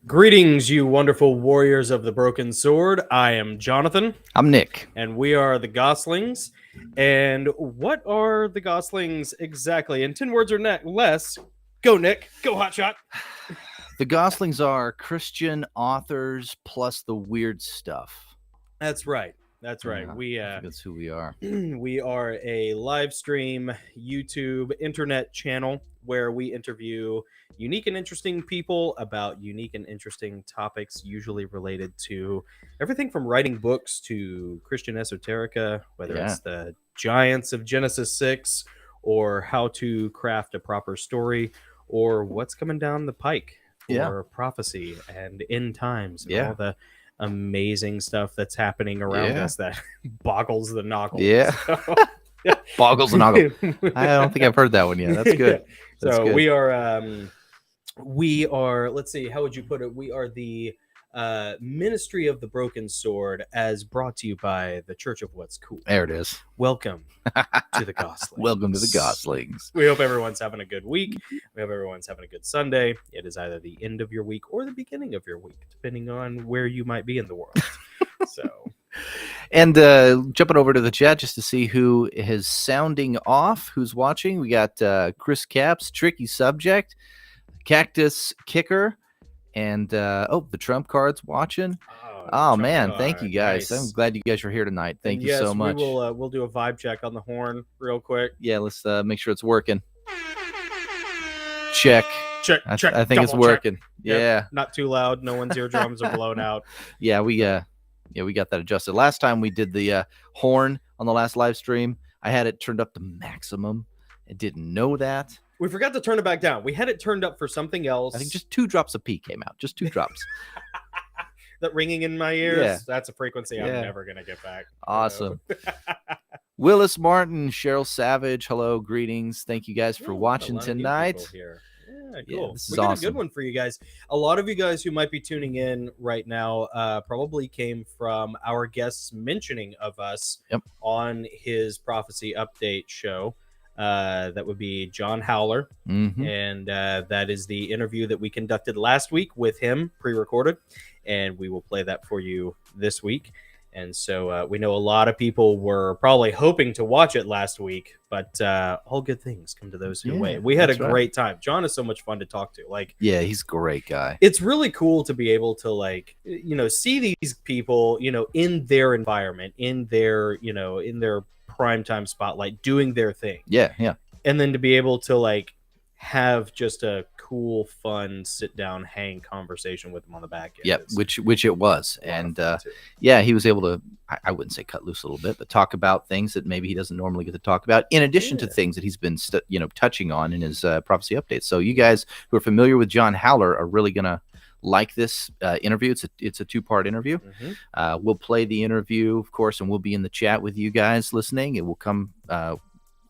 Greetings, you wonderful warriors of the broken sword. I am Jonathan. I'm Nick. And we are the Gosslings. And what are the Gosslings exactly? In 10 words or less, go Nick, go hotshot. The Gosslings are Christian authors plus the weird stuff. That's right. That's right. That's who we are. We are a live stream YouTube internet channel where we interview unique and interesting people about unique and interesting topics, usually related to everything from writing books to Christian esoterica, whether it's the giants of Genesis 6 or how to craft a proper story or what's coming down the pike for prophecy and end times and all the amazing stuff that's happening around us that boggles the noggles. Boggles the noggles. I don't think I've heard that one yet. That's good. That's so good. we are, let's see, how would you put it? We are the Ministry of the Broken Sword, as brought to you by the Church of What's Cool. There it is. Welcome to the Gosslings. Welcome to the Gosslings. We hope everyone's having a good week. We hope everyone's having a good Sunday. It is either the end of your week or the beginning of your week, depending on where you might be in the world. And jumping over to the chat just to see who is sounding off, who's watching. We got Chris Caps, Tricky Subject, Cactus Kicker, and the Trump card's watching. Oh man, thank you guys. Nice. I'm glad you guys are here tonight. Thank you so much. We'll do a vibe check on the horn real quick. Yeah, let's make sure it's working. Check. I think it's working. Check. Yeah. Not too loud. No one's eardrums are blown out. Yeah, we got that adjusted. Last time we did the horn on the last live stream, I had it turned up to maximum. I didn't know that. We forgot to turn it back down. We had it turned up for something else. I think just 2 drops of pee came out. Just 2 drops. That ringing in my ears, that's a frequency I'm never going to get back. Awesome. Willis Martin, Cheryl Savage, hello, greetings. Thank you guys for watching tonight. Yeah, cool. This is we got awesome. A good one for you guys. A lot of you guys who might be tuning in right now probably came from our guest's mentioning of us on his Prophecy Update show. That would be John Howler. Mm-hmm. And that is the interview that we conducted last week with him, pre-recorded. And we will play that for you this week. And so we know a lot of people were probably hoping to watch it last week, but all good things come to those who wait. We had a great time. John is so much fun to talk to. He's a great guy. It's really cool to be able to see these people, in their environment, in their primetime spotlight, doing their thing. Yeah. And then to be able to have just a cool, fun, sit down, hang conversation with them on the back end. Yep, which it was. And he was able to, I wouldn't say cut loose a little bit, but talk about things that maybe he doesn't normally get to talk about, in addition to things that he's been touching on in his prophecy updates. So you guys who are familiar with John Howler are really gonna like this interview. It's a 2-part interview. Mm-hmm. We'll play the interview, of course, and we'll be in the chat with you guys listening. It will come.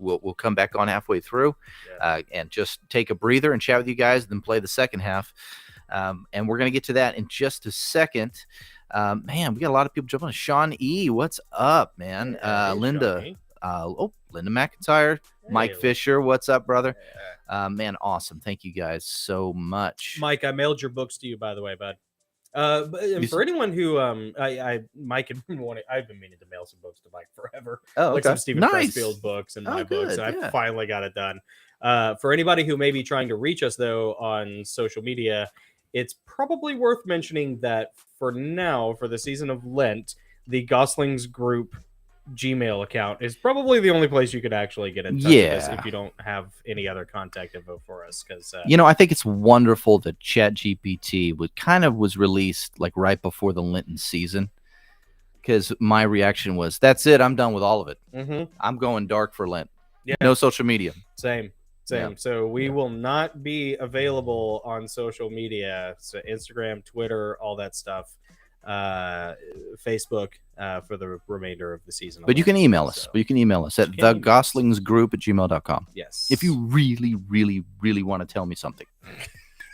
We'll come back on halfway through and just take a breather and chat with you guys, and then play the second half. And we're going to get to that in just a second. Man, we got a lot of people jumping on. Sean E., what's up, man? Linda. Linda McIntyre. Mike Fisher, what's up, brother? Man, awesome. Thank you guys so much. Mike, I mailed your books to you, by the way, bud. For anyone who Mike had been wanting, I've been meaning to mail some books to Mike forever. Some Stephen Pressfield books and my books, and I finally got it done. For anybody who may be trying to reach us though on social media, it's probably worth mentioning that for now, for the season of Lent, the Gosslings Group Gmail account is probably the only place you could actually get in touch with us if you don't have any other contact info for us. Because I think it's wonderful that ChatGPT was released right before the Lenten season. Because my reaction was, that's it, I'm done with all of it. Mm-hmm. I'm going dark for Lent. Yeah, no social media. Same. Yeah. So we will not be available on social media, so Instagram, Twitter, all that stuff. Facebook for the remainder of the season. But you can email us. At thegoslingsgroup@gmail.com. Yes. If you really, really, really want to tell me something.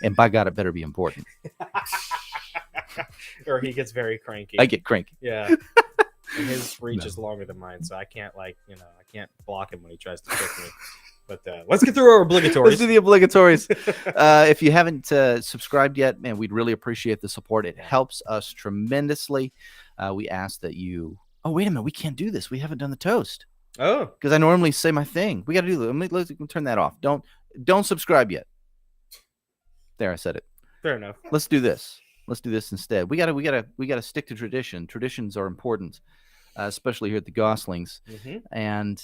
And by God, it better be important. Or he gets very cranky. I get cranky. Yeah. And his reach is longer than mine, so I can't I can't block him when he tries to kick me. But let's get through our obligatories. Let's do the obligatories. If you haven't subscribed yet, man, we'd really appreciate the support. It helps us tremendously. We ask that you. Oh, wait a minute. We can't do this. We haven't done the toast. Oh, because I normally say my thing. We got to do that. Let's turn that off. Don't subscribe yet. There, I said it. fair enough. Let's do this. Let's do this instead. We gotta stick to tradition. Traditions are important, especially here at the Gosslings. Mm-hmm. And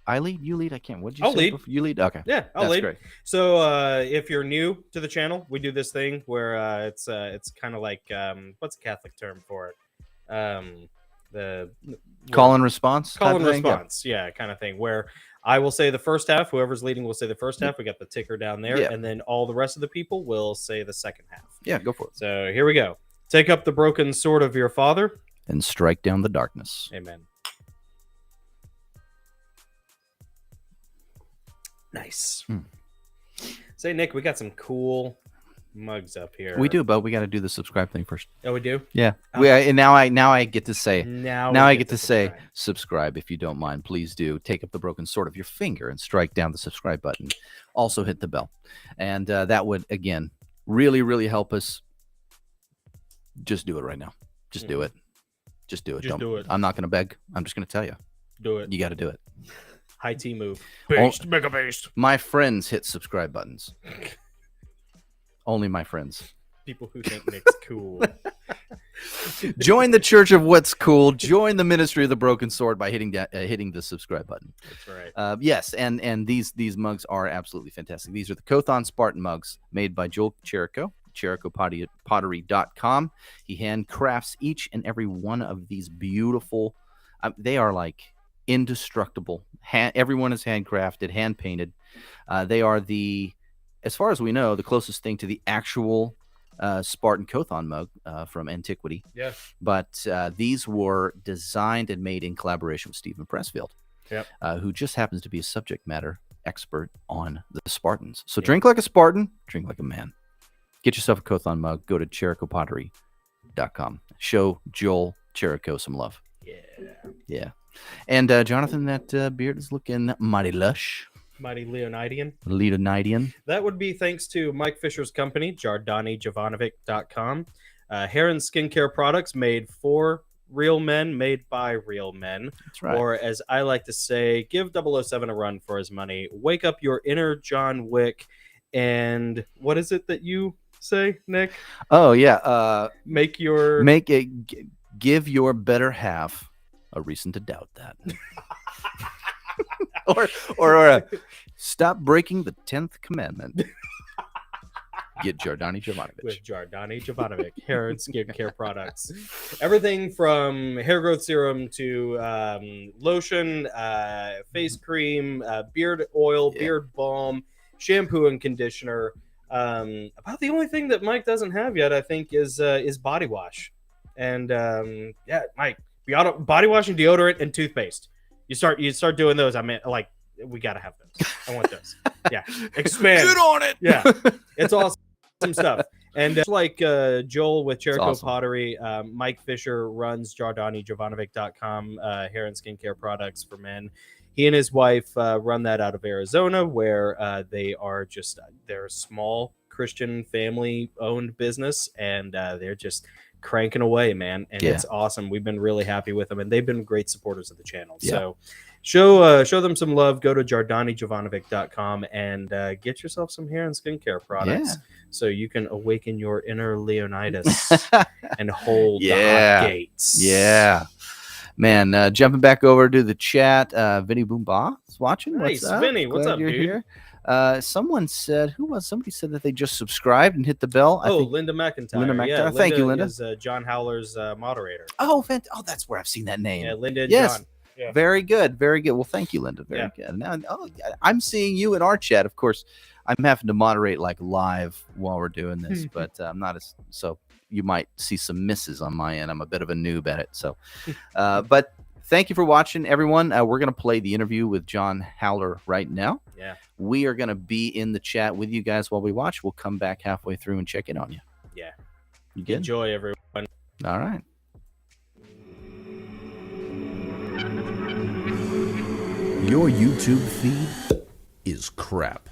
I lead, you lead. I can't. What'd you I'll say? lead. Before? You lead. Okay. Yeah, I'll That's lead. Great. So if you're new to the channel, we do this thing where it's kind of like what's the Catholic term for it? The Call and response. Call and response. Yeah, kind of thing. Where I will say the first half. Whoever's leading will say the first half. We got the ticker down there, and then all the rest of the people will say the second half. Yeah, go for it. So here we go. Take up the broken sword of your father and strike down the darkness. Amen. Nice. Say, Nick, we got some cool mugs up here. We do, but we got to do the subscribe thing first. Oh, we do? Yeah. And now I get to say now I get to say subscribe if you don't mind. Please do take up the broken sword of your finger and strike down the subscribe button. Also hit the bell, and that would again really, really help us. Just do it right now. Just do it. Just do it. Just do it. I'm not going to beg. I'm just going to tell you. Do it. You got to do it. High T move. Based. Mega based. My friends hit subscribe buttons. Only my friends. People who think Nick's cool. Join the Church of What's Cool. Join the Ministry of the Broken Sword by hitting the subscribe button. That's right. Yes, and these mugs are absolutely fantastic. These are the Kothon Spartan mugs made by Joel Cherico. ChericoPottery.com. He handcrafts each and every one of these beautiful. They are like indestructible. Everyone is handcrafted, hand painted. They are as far as we know, the closest thing to the actual Spartan Kothon mug from antiquity. Yeah. But these were designed and made in collaboration with Stephen Pressfield, who just happens to be a subject matter expert on the Spartans. So drink like a Spartan, drink like a man. Get yourself a Kothon mug. Go to ChericoPottery.com. Show Joel Cherico some love. Yeah. And Jonathan, that beard is looking mighty lush. Mighty Leonidian. That would be thanks to Mike Fisher's company, JardaniJovanovic.com. Hair and skincare products made for real men, made by real men. That's right. Or as I like to say, give 007 a run for his money. Wake up your inner John Wick. And what is it that you say, Nick? Oh, yeah. Give your better half a reason to doubt that. or stop breaking the 10th commandment. Get Jardani Jovanovic. With Jardani Jovanovic, hair and skincare products. Everything from hair growth serum to lotion, face cream, beard oil, beard balm, shampoo and conditioner. About the only thing that Mike doesn't have yet, I think, is body wash. And Mike, body wash and deodorant and toothpaste. You start doing those. I mean, like, we gotta have those. I want those. Yeah, expand. Get on it. Yeah, it's awesome stuff. And just like Joel with Cherico Pottery, Mike Fisher runs JardaniJovanovic.com, hair and skincare products for men. He and his wife run that out of Arizona, where they're a small Christian family-owned business, and they're just cranking away, man. And it's awesome. We've been really happy with them, and they've been great supporters of the channel. So show them some love. Go to JardaniJovanovic.com and get yourself some hair and skincare products so you can awaken your inner Leonidas and hold the hot gates. Yeah. Man, jumping back over to the chat, Vinny Boomba is watching. Nice, what's up? Vinny. What's up, you're dude? Here. Somebody said that they just subscribed and hit the bell. Linda McIntyre. Linda. Thank you, Linda. Is John Howler's moderator. Oh, that's where I've seen that name. Yeah, Linda and yes. John. Yeah. Very good. Very good. Well, thank you, Linda. Very good. Now, I'm seeing you in our chat. Of course, I'm having to moderate like live while we're doing this, but I'm not so you might see some misses on my end. I'm a bit of a noob at it. So, but thank you for watching, everyone. We're going to play the interview with John Howler right now. Yeah. We are going to be in the chat with you guys while we watch. We'll come back halfway through and check in on you. Yeah. You good? Enjoy, everyone. All right. Your YouTube feed is crap.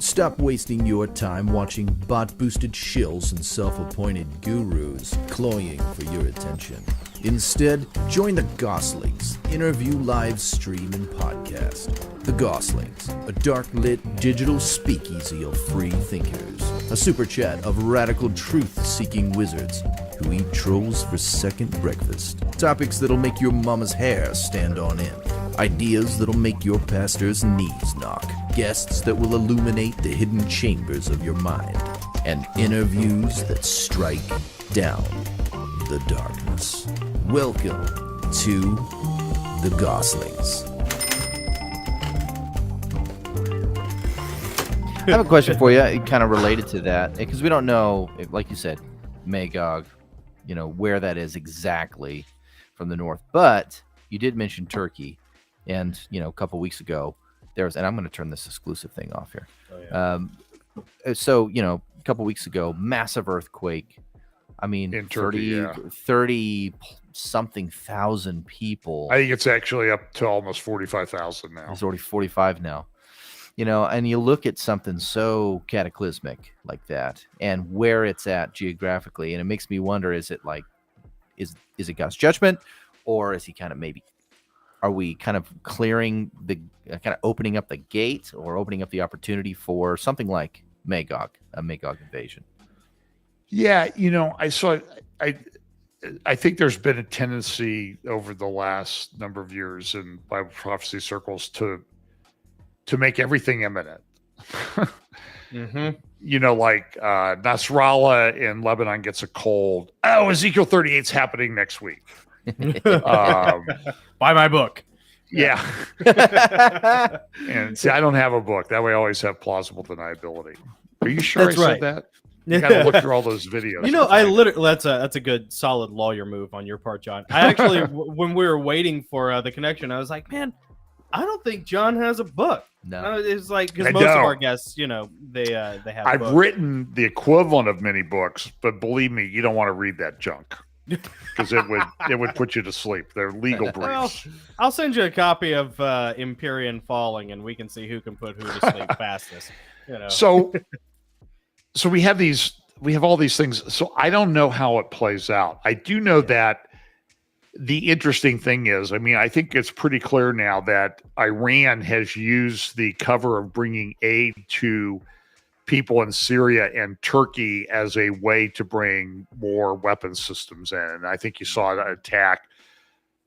Stop wasting your time watching bot-boosted shills and self-appointed gurus cloying for your attention. Instead, join the Gosslings interview live stream and podcast. The Gosslings, a dark-lit digital speakeasy of free thinkers. A super chat of radical truth-seeking wizards who eat trolls for second breakfast. Topics that'll make your mama's hair stand on end. Ideas that'll make your pastor's knees knock. Guests that will illuminate the hidden chambers of your mind. And interviews that strike down the darkness. Welcome to the Gosslings. I have a question for you, kind of related to that, because we don't know, like you said, Magog, where that is exactly from the north. But you did mention Turkey, and a couple weeks ago there was, and I'm going to turn this exclusive thing off here. Oh, yeah. So a couple weeks ago, massive earthquake. I mean, in Turkey, 30 something thousand people. I think it's actually up to almost 45,000 now. It's already 45 now. And you look at something so cataclysmic like that and where it's at geographically, and it makes me wonder, is it God's judgment, or is he kind of are we kind of clearing kind of opening up the gate or opening up the opportunity for something like a Magog invasion? Yeah, I think there's been a tendency over the last number of years in Bible prophecy circles to make everything imminent. Mm-hmm. Like Nasrallah in Lebanon gets a cold. Oh, Ezekiel 38's happening next week. Buy my book. Yeah. And see, I don't have a book. That way I always have plausible deniability. Are you sure That's I right. said that? You got to look through all those videos. I literally, that's a good solid lawyer move on your part, John. I actually, when we were waiting for the connection, I was like, man, I don't think John has a book. No, it's like, because most of our guests, they have. I've books. written the equivalent of many books, but believe me, you don't want to read that junk because it would put you to sleep. They're legal briefs. Well, I'll send you a copy of Empyrean Falling, and we can see who can put who to sleep fastest. So we have all these things. So I don't know how it plays out. I do know that the interesting thing is, I think it's pretty clear now that Iran has used the cover of bringing aid to people in Syria and Turkey as a way to bring more weapon systems in. And I think you saw an attack.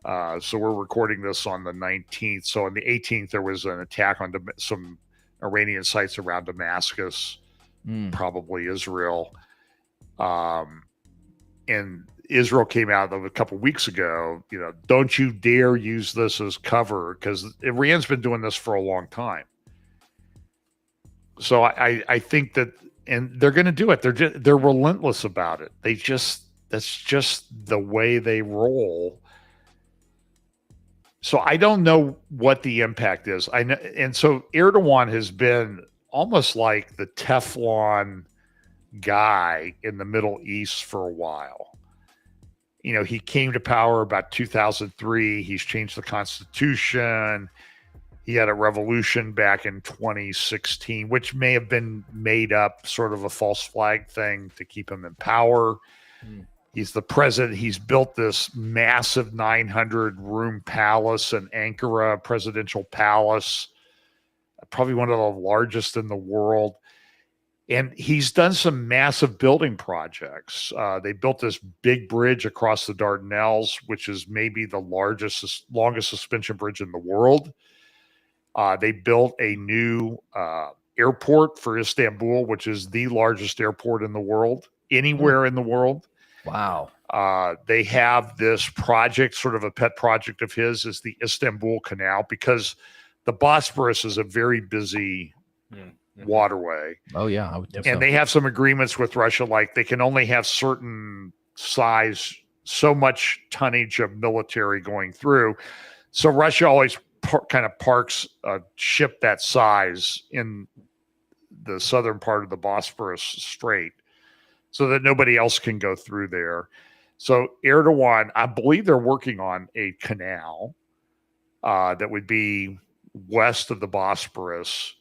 So we're recording this on the 19th. So on the 18th, there was an attack on some Iranian sites around Damascus, probably Israel. And Israel came out a couple weeks ago, don't you dare use this as cover, because Iran's been doing this for a long time. So I think that, and they're going to do it. They're relentless about it. That's just the way they roll. So I don't know what the impact is. I know, and so Erdogan has been almost like the Teflon guy in the Middle East for a while. He came to power about 2003. He's changed the constitution. He had a revolution back in 2016, which may have been made up, sort of a false flag thing to keep him in power. He's the president. He's built this massive 900-room palace in Ankara, presidential palace, probably one of the largest in the world. And he's done some massive building projects. They built this big bridge across the Dardanelles, which is maybe the longest suspension bridge in the world. They built a new airport for Istanbul, which is the largest airport in the world, anywhere in the world. Wow. They have this project, sort of a pet project of his, is the Istanbul Canal, because the Bosporus is a very busy waterway. Oh yeah, I would think and so. They have some agreements with Russia, like they can only have certain size, so much tonnage of military going through. So Russia always kind of parks a ship that size in the southern part of the Bosporus Strait so that nobody else can go through there. So Erdogan, I believe they're working on a canal. that would be west of the Bosporus.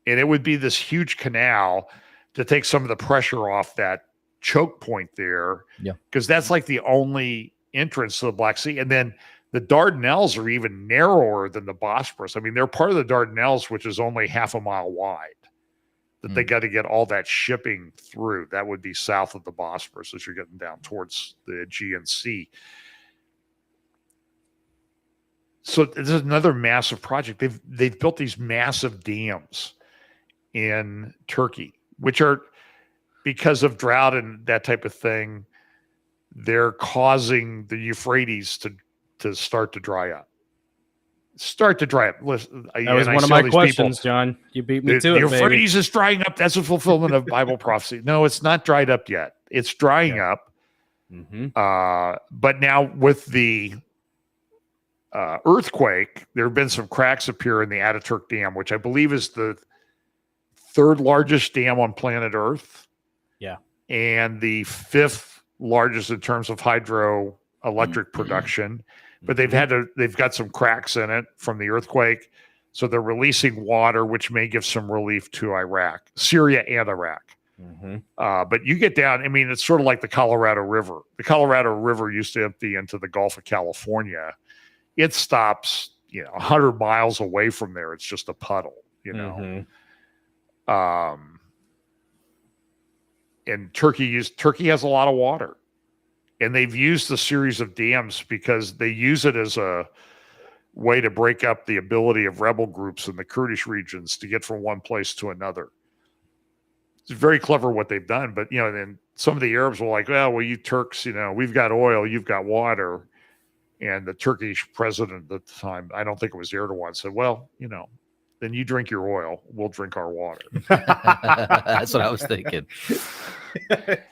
And it would be this huge canal to take some of the pressure off that choke point there. Yeah. Because that's like the only entrance to the Black Sea. And then the Dardanelles are even narrower than the Bosporus. I mean, they're part of the Dardanelles, which is only half a mile wide, that they got to get all that shipping through. That would be south of the Bosporus as you're getting down towards the Aegean Sea. So this is another massive project. They've built these massive dams in Turkey, which are, because of drought and that type of thing, they're causing the Euphrates to start to dry up. Listen, that was one of my questions, John. You beat me to it, the Euphrates is drying up. That's a fulfillment of Bible prophecy. No, it's not dried up yet. It's drying up. But now with the earthquake, there have been some cracks appear in the Ataturk Dam, which I believe is the third largest dam on planet Earth. Yeah. And the fifth largest in terms of hydroelectric production. But they've got some cracks in it from the earthquake. So they're releasing water, which may give some relief to Syria and Iraq. But you get down, I mean, it's sort of like the Colorado River. The Colorado River used to empty into the Gulf of California. It stops, 100 miles away from there. It's just a puddle, And Turkey has a lot of water. And they've used a series of dams because they use it as a way to break up the ability of rebel groups in the Kurdish regions to get from one place to another. It's very clever what they've done. But, then some of the Arabs were like, well, you Turks, we've got oil, you've got water. And the Turkish president at the time, I don't think it was Erdogan, said, well, then you drink your oil, we'll drink our water. That's what I was thinking.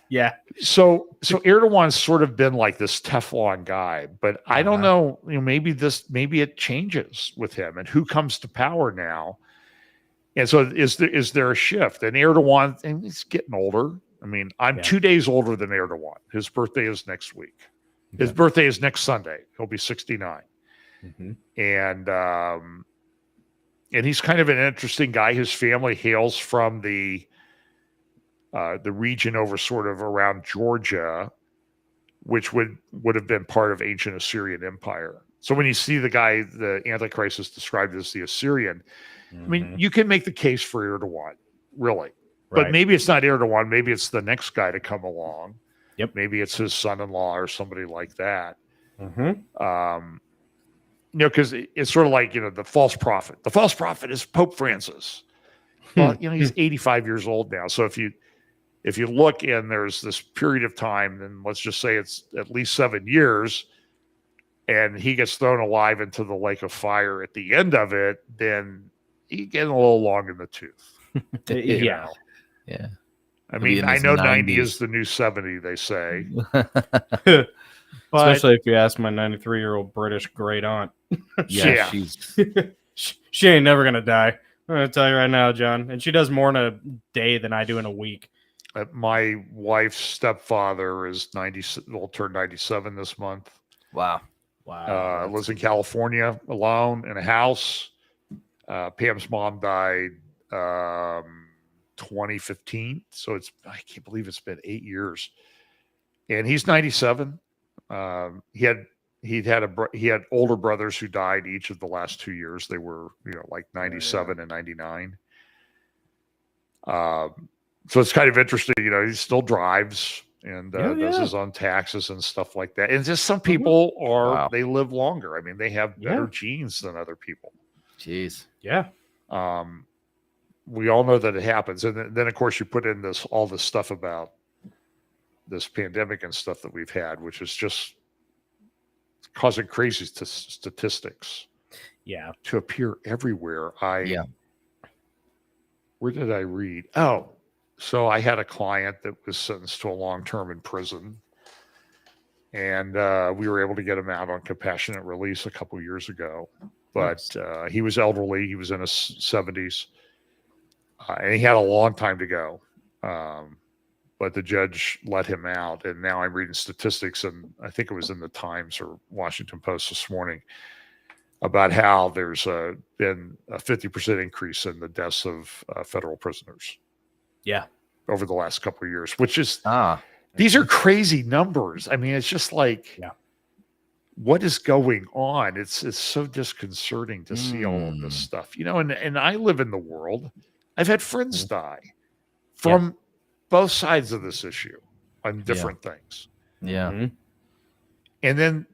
Yeah. So Erdogan's sort of been like this Teflon guy, but I don't know, maybe it changes with him and who comes to power now. And so is there a shift? And Erdogan, and he's getting older. I mean, I'm 2 days older than Erdogan. His birthday is next week. His birthday is next Sunday. He'll be 69. And he's kind of an interesting guy. His family hails from the region over sort of around Georgia, which would have been part of ancient Assyrian Empire. So when you see the guy, the Antichrist is described as the Assyrian, I mean, you can make the case for Erdogan, really. But maybe it's not Erdogan. Maybe it's the next guy to come along. Yep. Maybe it's his son-in-law or somebody like that. Because it's sort of like, the false prophet. The false prophet is Pope Francis. Well, he's 85 years old now. So if you look and there's this period of time, then let's just say it's at least 7 years, and he gets thrown alive into the lake of fire at the end of it, then he's getting a little long in the tooth. Yeah. I mean, I know 90 is the new 70, they say. Especially if you ask my 93-year-old British great aunt. Yeah. She ain't never going to die. I'm going to tell you right now, John. And she does more in a day than I do in a week. My wife's stepfather is will turn 97 this month. Wow. Lives in California alone in a house. Pam's mom died 2015. So I can't believe it's been 8 years. And he's 97. He had older brothers who died each of the last 2 years. They were, like 97 and 99. So it's kind of interesting, he still drives and does his own taxes and stuff like that. And just some people they live longer. I mean, they have better genes than other people. Jeez. Yeah. We all know that it happens. And then of course you put in all this stuff about this pandemic and stuff that we've had, which is just causing crazy statistics to appear everywhere. Where did I read? Oh, so I had a client that was sentenced to a long term in prison, and we were able to get him out on compassionate release a couple years ago. But he was elderly. He was in his 70s, and he had a long time to go. But the judge let him out. And now I'm reading statistics, and I think it was in the Times or Washington Post this morning. about how there's been a 50% increase in the deaths of federal prisoners. Yeah. Over the last couple of years, which is these Mm-hmm. are crazy numbers. I mean, it's just like, what is going on? It's so disconcerting to see all of this stuff, and I live in the world. I've had friends die from both sides of this issue on different things. Yeah. Mm-hmm. And then,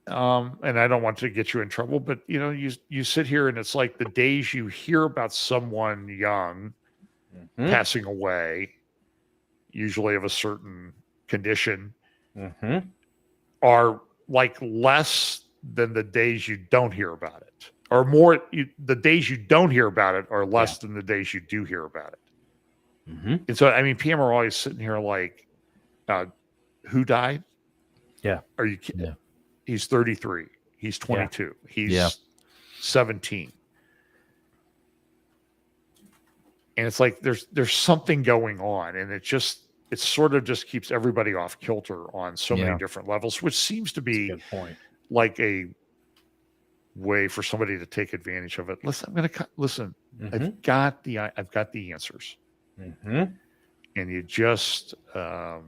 and I don't want to get you in trouble, but you sit here and it's like the days you hear about someone young passing away, usually of a certain condition, are like less than the days you don't hear about it, or more. The days you don't hear about it are less than the days you do hear about it. And so, I mean, PM are always sitting here like, who died? Yeah. Are you kidding? Yeah. He's 33. He's 22. He's 17. And it's like there's something going on, and it sort of just keeps everybody off kilter on so many different levels, which seems to be like a way for somebody to take advantage of it. Listen. I've got the answers, and you just I'll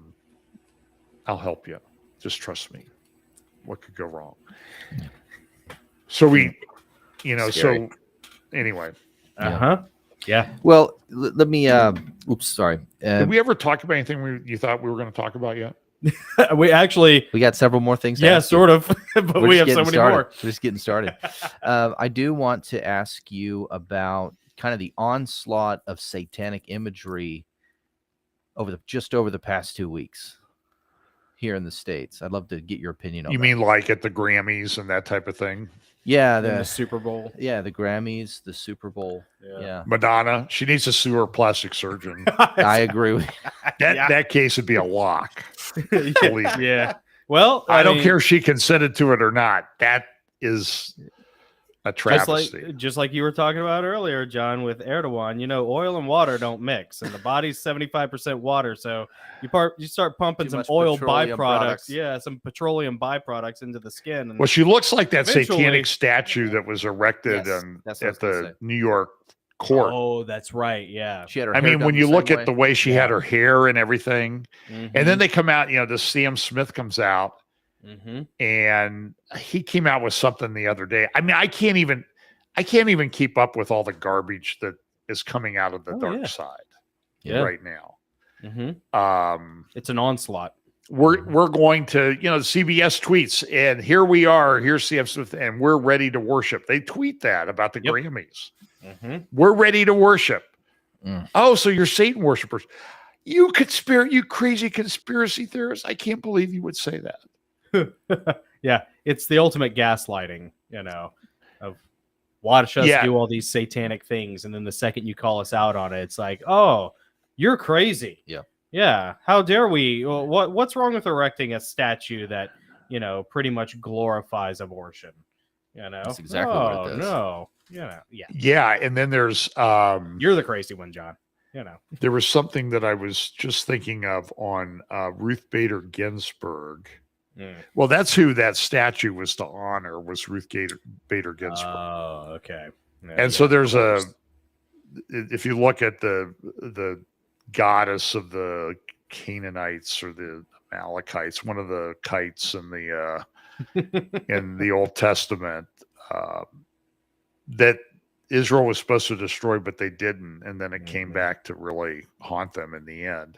help you. Just trust me. What could go wrong? So so anyway. Yeah. Well, let me. Oops, sorry. Did we ever talk about anything you thought we were going to talk about yet? We got several more things. Sort of, but we have so many more. We're just getting started. I do want to ask you about kind of the onslaught of satanic imagery over the past 2 weeks here in the States. I'd love to get your opinion on that. You mean like at the Grammys and that type of thing? Yeah, the Super Bowl. Yeah, the Grammys, the Super Bowl. Yeah. Madonna, she needs to sue her plastic surgeon. I agree with that case would be a lock. Believe me. Yeah. Well, I don't care if she consented to it or not. That is a travesty. Just like you were talking about earlier, John, with Erdogan, oil and water don't mix, and the body's 75% water. So you start pumping some oil byproducts, some petroleum byproducts into the skin. And she looks like that satanic statue that was erected at the New York court. Oh, that's right. Yeah. She had her. I mean, when you look at the way she had her hair and everything, and then they come out, the Sam Smith comes out. And he came out with something the other day. I mean, I can't even keep up with all the garbage that is coming out of the dark side right now. It's an onslaught. We're going to, CBS tweets, and here we are, here's Sam Smith, and we're ready to worship. They tweet that about the Grammys. We're ready to worship. Oh, so you're Satan worshipers. You crazy conspiracy theorists. I can't believe you would say that. Yeah, it's the ultimate gaslighting, of watch us do all these satanic things, and then the second you call us out on it, it's like, oh, you're crazy. Yeah, how dare we? What's wrong with erecting a statue that pretty much glorifies abortion? That's exactly what it does. No, and then there's you're the crazy one, John. There was something that I was just thinking of on Ruth Bader Ginsburg. Well, that's who that statue was to honor, was Ruth Bader Ginsburg. Oh, okay. And so there's if you look at the goddess of the Canaanites or the Amalekites, one of the kites in the in the Old Testament, that Israel was supposed to destroy, but they didn't, and then it came back to really haunt them in the end.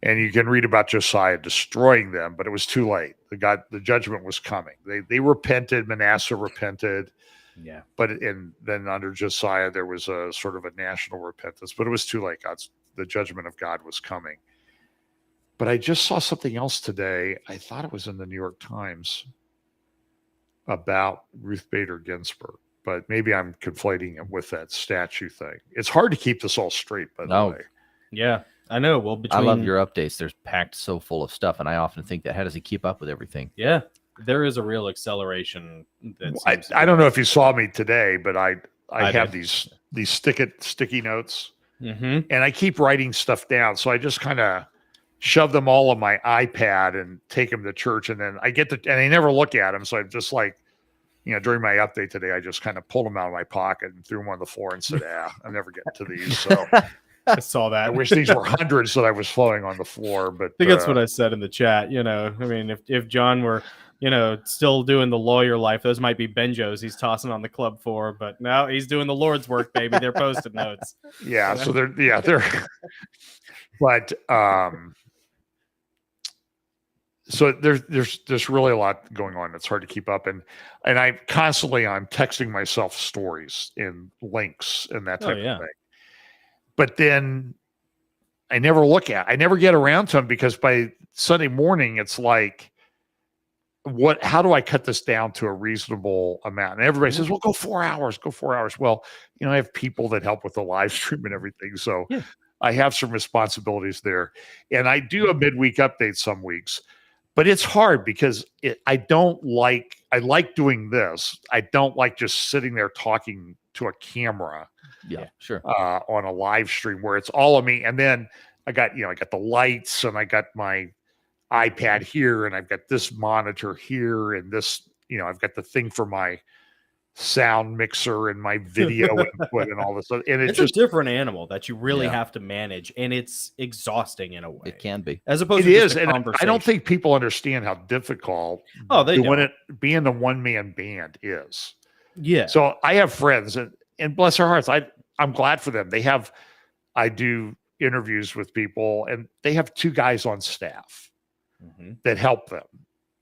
And you can read about Josiah destroying them, but it was too late. The judgment was coming. They repented. Manasseh repented. Yeah. And then under Josiah, there was a sort of a national repentance, but it was too late. The judgment of God was coming. But I just saw something else today. I thought it was in the New York Times about Ruth Bader Ginsburg, but maybe I'm conflating it with that statue thing. It's hard to keep this all straight, by the way. Yeah. I know. Well, I love your updates. They're packed so full of stuff, and I often think that how does he keep up with everything? Yeah, there is a real acceleration. I don't know if you saw me today, but I have these sticky notes, and I keep writing stuff down. So I just kind of shove them all on my iPad and take them to church, and then I and I never look at them. So I'm just like, during my update today, I just kind of pulled them out of my pocket and threw them on the floor and said, I'm never getting to these. So I saw that. I wish these were hundreds that I was flowing on the floor, but I think that's what I said in the chat. I mean, if John were, still doing the lawyer life, those might be Benjos he's tossing on the club floor, but now he's doing the Lord's work, baby. They're Post-it notes. Yeah. So they're, but, so there's really a lot going on. It's hard to keep up. And I'm texting myself stories and links and that type of thing. But then I never get around to them, because by Sunday morning, it's like, how do I cut this down to a reasonable amount? And everybody says, well, go 4 hours. Well, I have people that help with the live stream and everything. So I have some responsibilities there, and I do a midweek update some weeks. But it's hard because I like doing this. I don't like just sitting there talking to a camera. Yeah, sure. On a live stream where it's all of me. And then I got the lights, and I got my iPad here, and I've got this monitor here, and this, I've got the thing for my sound mixer and my video input and all this stuff. And it's just a different animal that you really have to manage, and it's exhausting in a way. It can be, as opposed to just a and conversation. I don't think people understand how difficult being a one-man band is. Yeah. So I have friends, and bless their hearts, I'm glad for them. I do interviews with people, and they have 2 guys on staff that help them,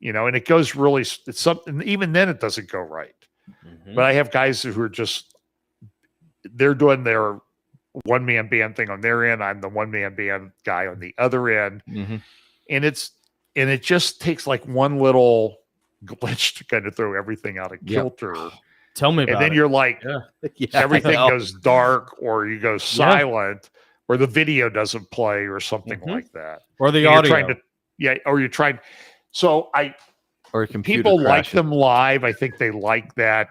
and it goes really, it's something, even then it doesn't go right. But I have guys who are they're doing their one-man band thing on their end. I'm the one-man band guy on the other end. And it just takes like one little glitch to kind of throw everything out of kilter. Tell me about it. And then you're like, everything goes dark, or you go silent, or the video doesn't play, or something like that. Or the audio. Or you're trying. So or a computer people crashing. like them live. I think they like that.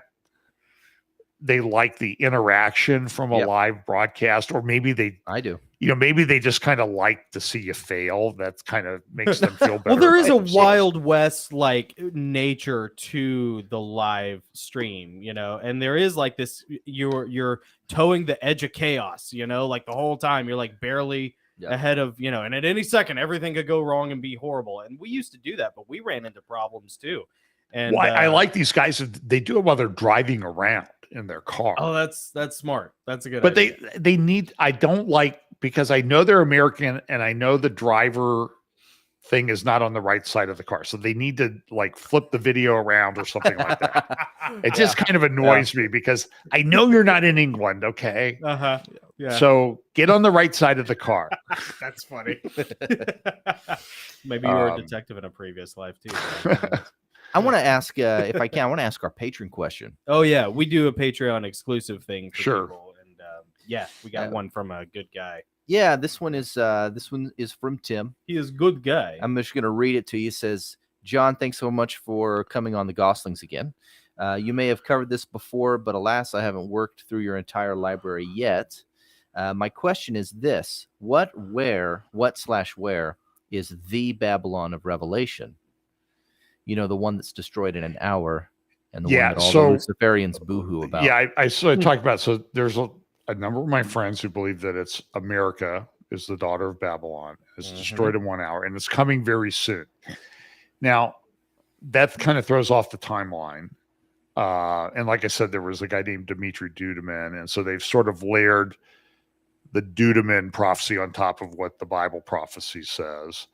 They like the interaction from a live broadcast, or maybe I do. Maybe they just kind of like to see you fail. That kind of makes them feel better. Well, there is a Wild West like nature to the live stream, and there is like this, you're towing the edge of chaos, like the whole time you're like barely ahead of, and at any second everything could go wrong and be horrible. And we used to do that, but we ran into problems too. And I like these guys. They do it while they're driving around in their car. Oh, that's smart. That's a good but idea. they need, I don't like, because I know they're American, and I know the driver thing is not on the right side of the car. So they need to like flip the video around or something like that. It just kind of annoys me, because I know you're not in England. Okay. Yeah. So get on the right side of the car. That's funny. Maybe you were a detective in a previous life too. I want to ask, if I can, I want to ask our patron question. Oh yeah, we do a Patreon exclusive thing for Sure. people, and we got one from a good guy. Yeah, this one is from Tim. He is a good guy. I'm just going to read it to you. It says, John, thanks so much for coming on the Gosslings again. You may have covered this before, but alas, I haven't worked through your entire library yet. My question is this: what / where is the Babylon of Revelation? The one that's destroyed in an hour, and the one that all the Luciferians boohoo about. Yeah, I sort of talked about. So there's a number of my friends who believe that it's America is the daughter of Babylon, is destroyed in 1 hour, and it's coming very soon. Now, that kind of throws off the timeline. And like I said, there was a guy named Dimitri Duduman, and so they've sort of layered the Duduman prophecy on top of what the Bible prophecy says.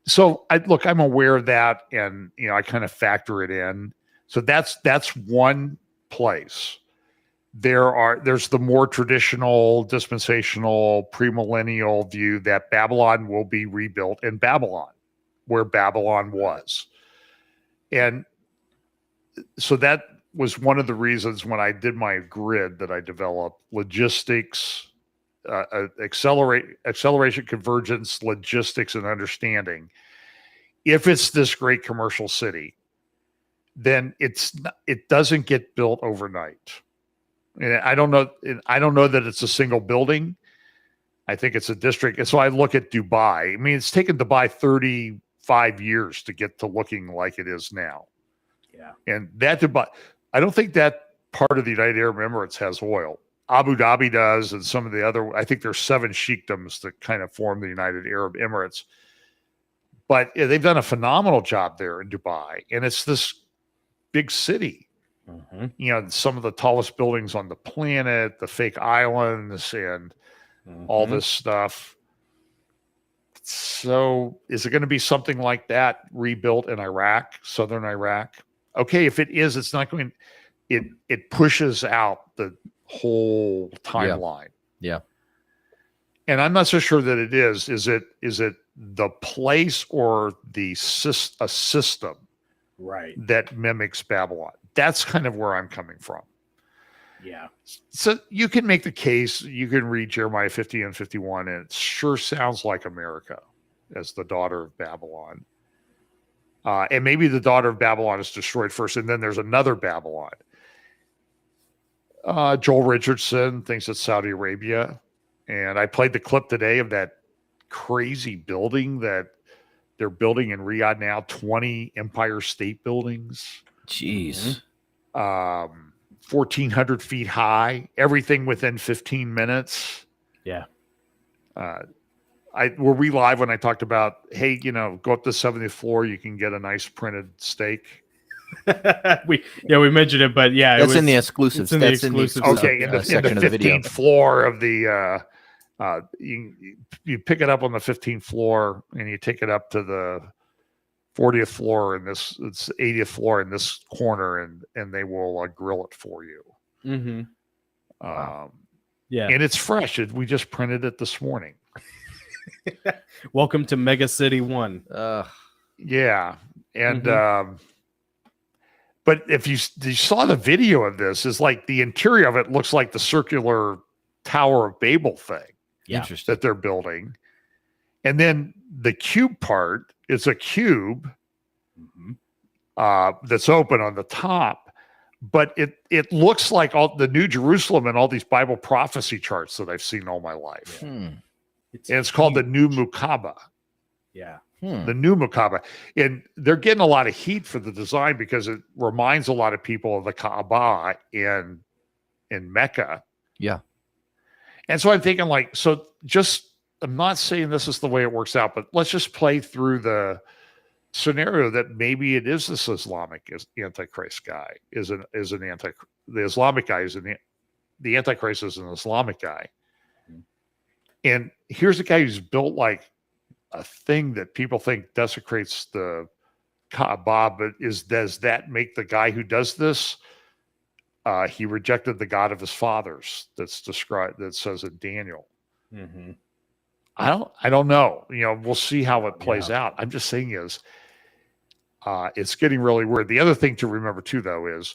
So I'm aware of that, and I kind of factor it in. So that's one place. There's the more traditional, dispensational, premillennial view that Babylon will be rebuilt in Babylon, where Babylon was. And so that was one of the reasons when I did my grid that I developed logistics, acceleration, convergence, logistics, and understanding. If it's this great commercial city, then it doesn't get built overnight. And I don't know that it's a single building. I think it's a district. And so I look at Dubai. I mean, it's taken Dubai 35 years to get to looking like it is now. Yeah. And that Dubai, I don't think that part of the United Arab Emirates has oil. Abu Dhabi does, and some of the other, I think there's 7 sheikdoms that kind of form the United Arab Emirates. But they've done a phenomenal job there in Dubai. And it's this big city. Mm-hmm. You know, some of the tallest buildings on the planet, the fake islands, and all this stuff. So is it going to be something like that rebuilt in Iraq, southern Iraq? Okay, if it is, it's not going, it pushes out the whole timeline. Yeah. And I'm not so sure that it is. Is it the place or a system Right. that mimics Babylon? That's kind of where I'm coming from. Yeah. So you can make the case, you can read Jeremiah 50 and 51, and it sure sounds like America as the daughter of Babylon. And maybe the daughter of Babylon is destroyed first, and then there's another Babylon. Joel Richardson thinks it's Saudi Arabia. And I played the clip today of that crazy building that they're building in Riyadh now, 20 Empire State Buildings. Jeez. 1,400 feet high, everything within 15 minutes. Yeah. Were we live when I talked about, hey, go up to the 70th floor, you can get a nice printed steak? we mentioned it, but yeah, that's in the exclusives. That's in the exclusives. Okay, in the section of the video. 15th floor of the you pick it up on the 15th floor and you take it up to the 40th floor, and it's 80th floor in this corner, and they will grill it for you. Mm-hmm. Yeah, and it's fresh. We just printed it this morning. Welcome to Mega City 1. Yeah, and but if you saw the video of this, is like the interior of it looks like the circular Tower of Babel thing. Yeah. Interesting. That they're building. And then the cube part is a cube that's open on the top, but it looks like all the New Jerusalem and all these Bible prophecy charts that I've seen all my life. And it's called the New Mukaba. Yeah. The New Mukaba. And they're getting a lot of heat for the design because it reminds a lot of people of the Kaaba in Mecca. Yeah. And so I'm thinking I'm not saying this is the way it works out, but let's just play through the scenario that maybe it is this Islamic Antichrist guy the Islamic guy the Antichrist is an Islamic guy. And here's a guy who's built like a thing that people think desecrates the Kaaba, but does that make the guy who does this? He rejected the God of his fathers. That's described. That says in Daniel. Mm-hmm. I don't know. We'll see how it plays out. I'm just saying it's getting really weird. The other thing to remember too, though, is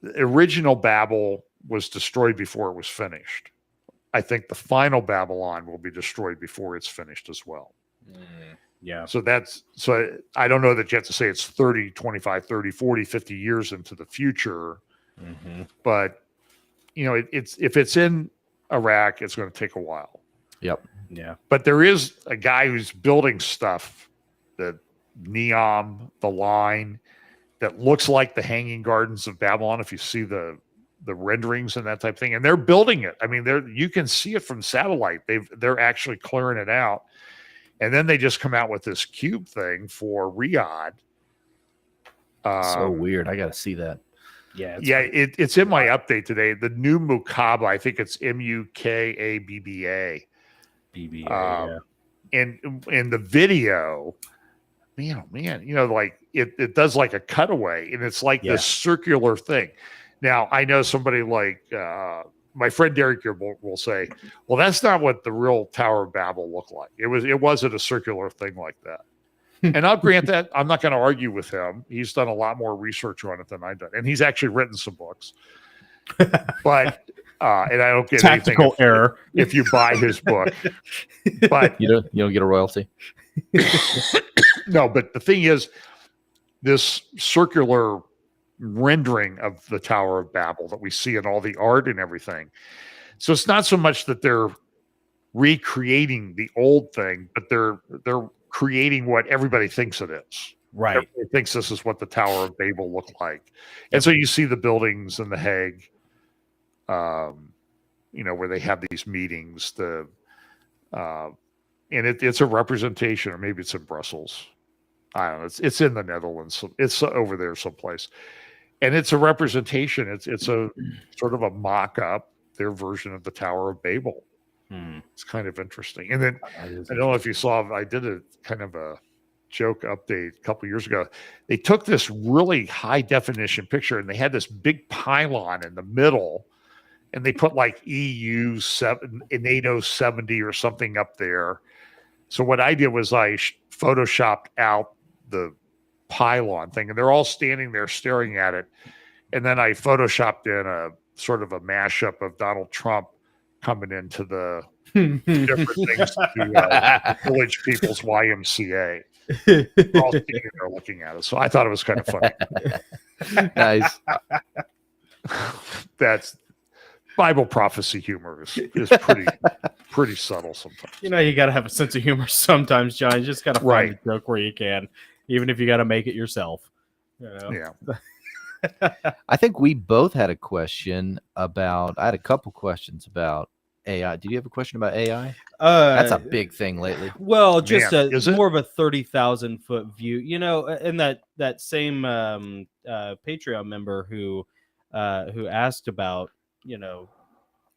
the original Babel was destroyed before it was finished. I think the final Babylon will be destroyed before it's finished as well. Yeah. So I don't know that you have to say it's 30, 25, 30, 40, 50 years into the future. But if it's in Iraq, it's going to take a while. Yep. Yeah. But there is a guy who's building stuff, the Neom, the line, that looks like the Hanging Gardens of Babylon. If you see the renderings and that type of thing, and they're building it. I mean, you can see it from satellite. They're actually clearing it out. And then they just come out with this cube thing for Riyadh. So weird. I got to see that. Yeah. It's in my update today. The New Mukaba, I think it's Mukabba. BBA. And in the video, man, like it does like a cutaway, and it's like this circular thing. Now, I know somebody like my friend Derek here will say, well, that's not what the real Tower of Babel looked like. It wasn't a circular thing like that. And I'll grant that. I'm not going to argue with him. He's done a lot more research on it than I've done. And he's actually written some books. But, and I don't get tactical error if you buy his book. But you don't get a royalty. No, but the thing is, this circular rendering of the Tower of Babel that we see in all the art and everything. So it's not so much that they're recreating the old thing, but they're creating what everybody thinks it is. Right. Everybody thinks this is what the Tower of Babel looked like. And so you see the buildings in The Hague, where they have these meetings, and it's a representation, or maybe it's in Brussels. I don't know. It's in the Netherlands. It's over there someplace. And it's a representation. It's a sort of a mock-up, their version of the Tower of Babel. It's kind of interesting. And then I don't know if you saw, I did a kind of a joke update a couple of years ago. They took this really high definition picture and they had this big pylon in the middle, and they put like EU 7, NATO 70 or something up there. So what I did was I photoshopped out the pylon thing, and they're all standing there staring at it. And then I photoshopped in a sort of a mashup of Donald Trump coming into the different things to Village People's YMCA. They're all standing there looking at it. So I thought it was kind of funny. Nice. That's Bible prophecy humor is pretty subtle sometimes. You got to have a sense of humor sometimes, John. You just got to find a joke where you can, even if you got to make it yourself. Yeah. I think we both had a question about. I had a couple questions about AI. Did you have a question about AI? That's a big thing lately. Well, just more of a 30,000-foot view. And that same Patreon member who asked about,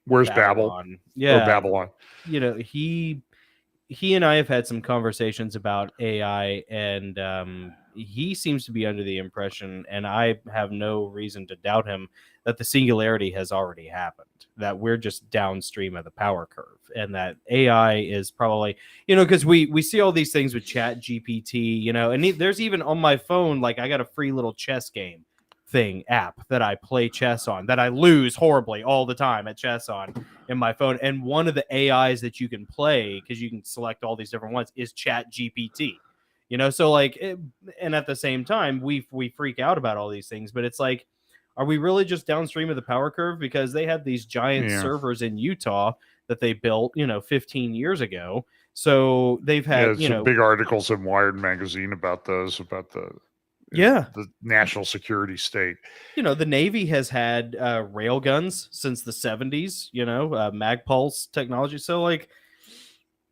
where's Babylon? Yeah, or Babylon. He and I have had some conversations about AI, and he seems to be under the impression, and I have no reason to doubt him, that the singularity has already happened, that we're just downstream of the power curve, and that AI is probably, because we see all these things with Chat GPT, and there's even on my phone, like I got a free little chess game app that I play chess on, that I lose horribly all the time at chess on in my phone. And one of the AIs that you can play, because you can select all these different ones, is Chat GPT. So like, and at the same time, we freak out about all these things, but it's like, are we really just downstream of the power curve? Because they had these giant servers in Utah that they built, 15 years ago. So they've had, some big articles in Wired magazine about those, about the national security state. The Navy has had rail guns since the 70s, Magpulse technology. So like,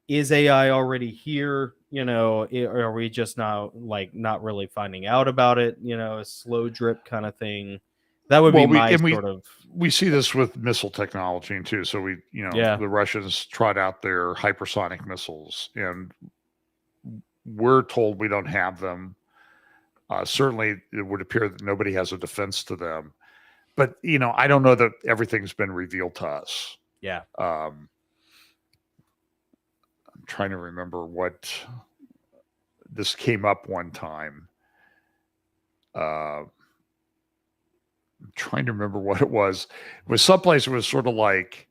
is AI already here? Are we just now not really finding out about it? A slow drip kind of thing. That would be sort of. We see this with missile technology too. So the Russians trot out their hypersonic missiles, and we're told we don't have them. Certainly, it would appear that nobody has a defense to them. But, I don't know that everything's been revealed to us. Yeah. I'm trying to remember what this came up one time. I'm trying to remember what it was. It was someplace it was sort of like,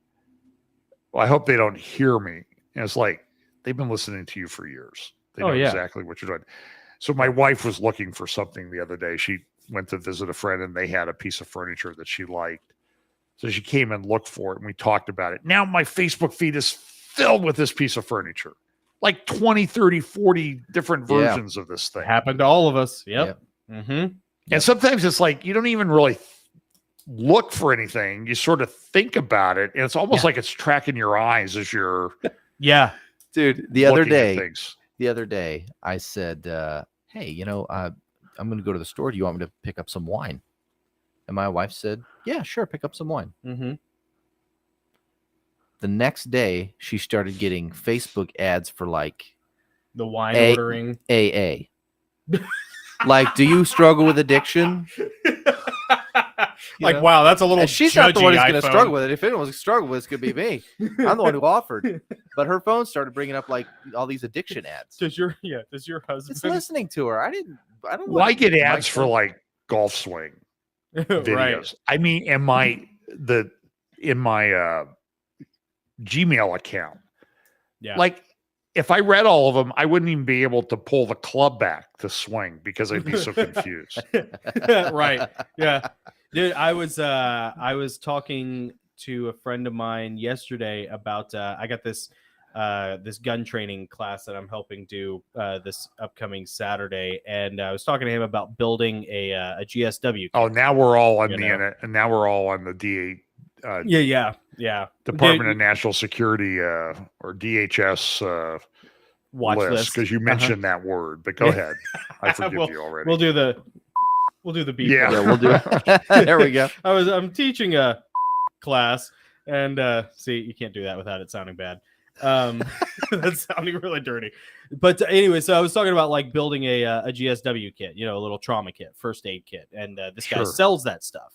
well, I hope they don't hear me. And it's like, they've been listening to you for years. They know exactly what you're doing. So my wife was looking for something the other day. She went to visit a friend, and they had a piece of furniture that she liked. So she came and looked for it, and we talked about it. Now my Facebook feed is filled with this piece of furniture. Like 20, 30, 40 different versions of this thing. Happened to all of us. Yep. Mm-hmm. And sometimes it's like you don't even really look for anything. You sort of think about it, and it's almost like it's tracking your eyes as you're dude, the other day I said, hey, I'm going to go to the store. Do you want me to pick up some wine? And my wife said, yeah, sure. Pick up some wine. Mm-hmm. The next day, she started getting Facebook ads for like the wine ordering AA. Like, do you struggle with addiction? Like, wow, that's a little. And she's not the one who's going to struggle with it. If anyone's struggle with it, it's going to be me. I'm the one who offered. But her phone started bringing up like all these addiction ads. Does your husband? It's listening to her. I don't. Well, I get ads for like golf swing videos. Right. I mean, in my Gmail account, like if I read all of them, I wouldn't even be able to pull the club back to swing because I'd be so confused. Right. Yeah. Dude, I was talking to a friend of mine yesterday about I got this this gun training class that I'm helping do this upcoming Saturday, and I was talking to him about building a GSW kit. Oh, now we're all on You the know? internet, and now we're all on the Yeah. Department of National Security or DHS Watch list, because you mentioned that word. But go ahead, I forgive you already. We'll do the beep. Yeah, we'll do it. There we go. I'm teaching a class, and see, you can't do that without it sounding bad. That's sounding really dirty. But anyway, so I was talking about like building a GSW kit, a little trauma kit, first aid kit, and this guy sells that stuff.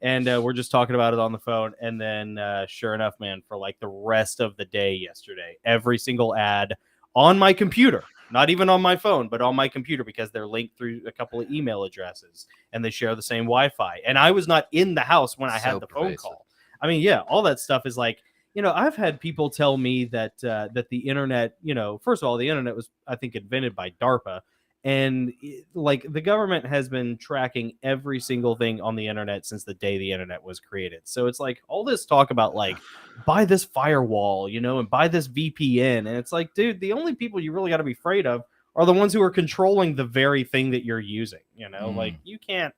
And we're just talking about it on the phone, and then sure enough, man, for like the rest of the day yesterday, every single ad on my computer, not even on my phone, but on my computer, because they're linked through a couple of email addresses and they share the same Wi-Fi. And I was not in the house when I had the phone call. I mean, yeah, all that stuff is like, I've had people tell me that that the internet, first of all, the internet was, I think, invented by DARPA. And like the government has been tracking every single thing on the internet since the day the internet was created. So it's like all this talk about like buy this firewall, and buy this VPN. And it's like, dude, the only people you really got to be afraid of are the ones who are controlling the very thing that you're using. Like you can't.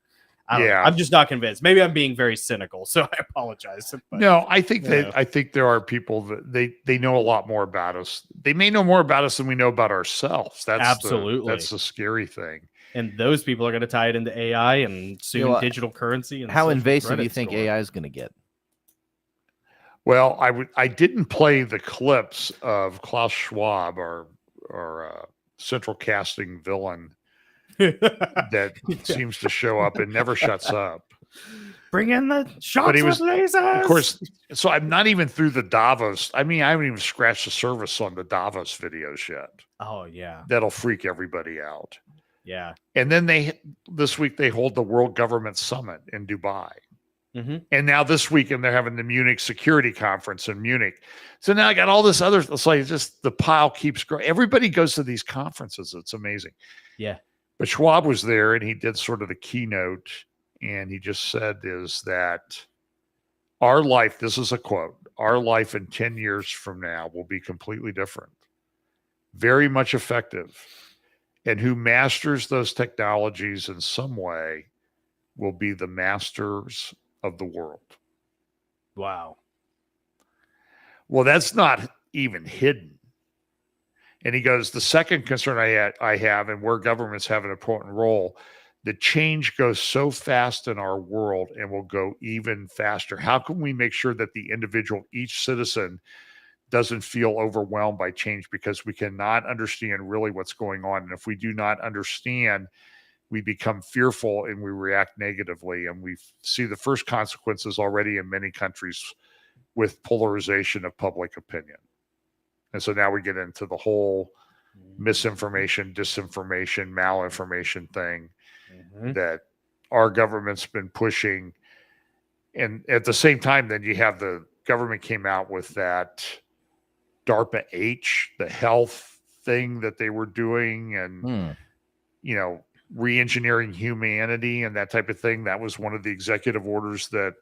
I don't know. I'm just not convinced. Maybe I'm being very cynical, so I apologize. But, no, I think I think there are people that they know a lot more about us. They may know more about us than we know about ourselves. That's absolutely that's the scary thing. And those people are going to tie it into AI and soon digital currency. And how invasive do you think AI is going to get? Well, I didn't play the clips of Klaus Schwab, our central casting villain. That seems to show up and never shuts up. Bring in the shots with lasers. Of course, so I'm not even through the Davos. I mean, I haven't even scratched the surface on the Davos videos yet. Oh, yeah. That'll freak everybody out. Yeah. And then this week they hold the World Government Summit in Dubai. Mm-hmm. And now this weekend they're having the Munich Security Conference in Munich. So now I got all this other, it's like just the pile keeps growing. Everybody goes to these conferences. It's amazing. Yeah. But Schwab was there and he did sort of the keynote, and he just said is that our life, this is a quote, our life in 10 years from now will be completely different, very much effective. And who masters those technologies in some way will be the masters of the world. Wow. Well, that's not even hidden. And he goes, the second concern I have, and where governments have an important role, the change goes so fast in our world and will go even faster. How can we make sure that the individual, each citizen, doesn't feel overwhelmed by change, because we cannot understand really what's going on. And if we do not understand, we become fearful and we react negatively. And we see the first consequences already in many countries with polarization of public opinion. And so now we get into the whole misinformation, disinformation, malinformation thing that our government's been pushing. And at the same time, then you have the government came out with that DARPA-H, the health thing that they were doing, and, re-engineering humanity and that type of thing. That was one of the executive orders that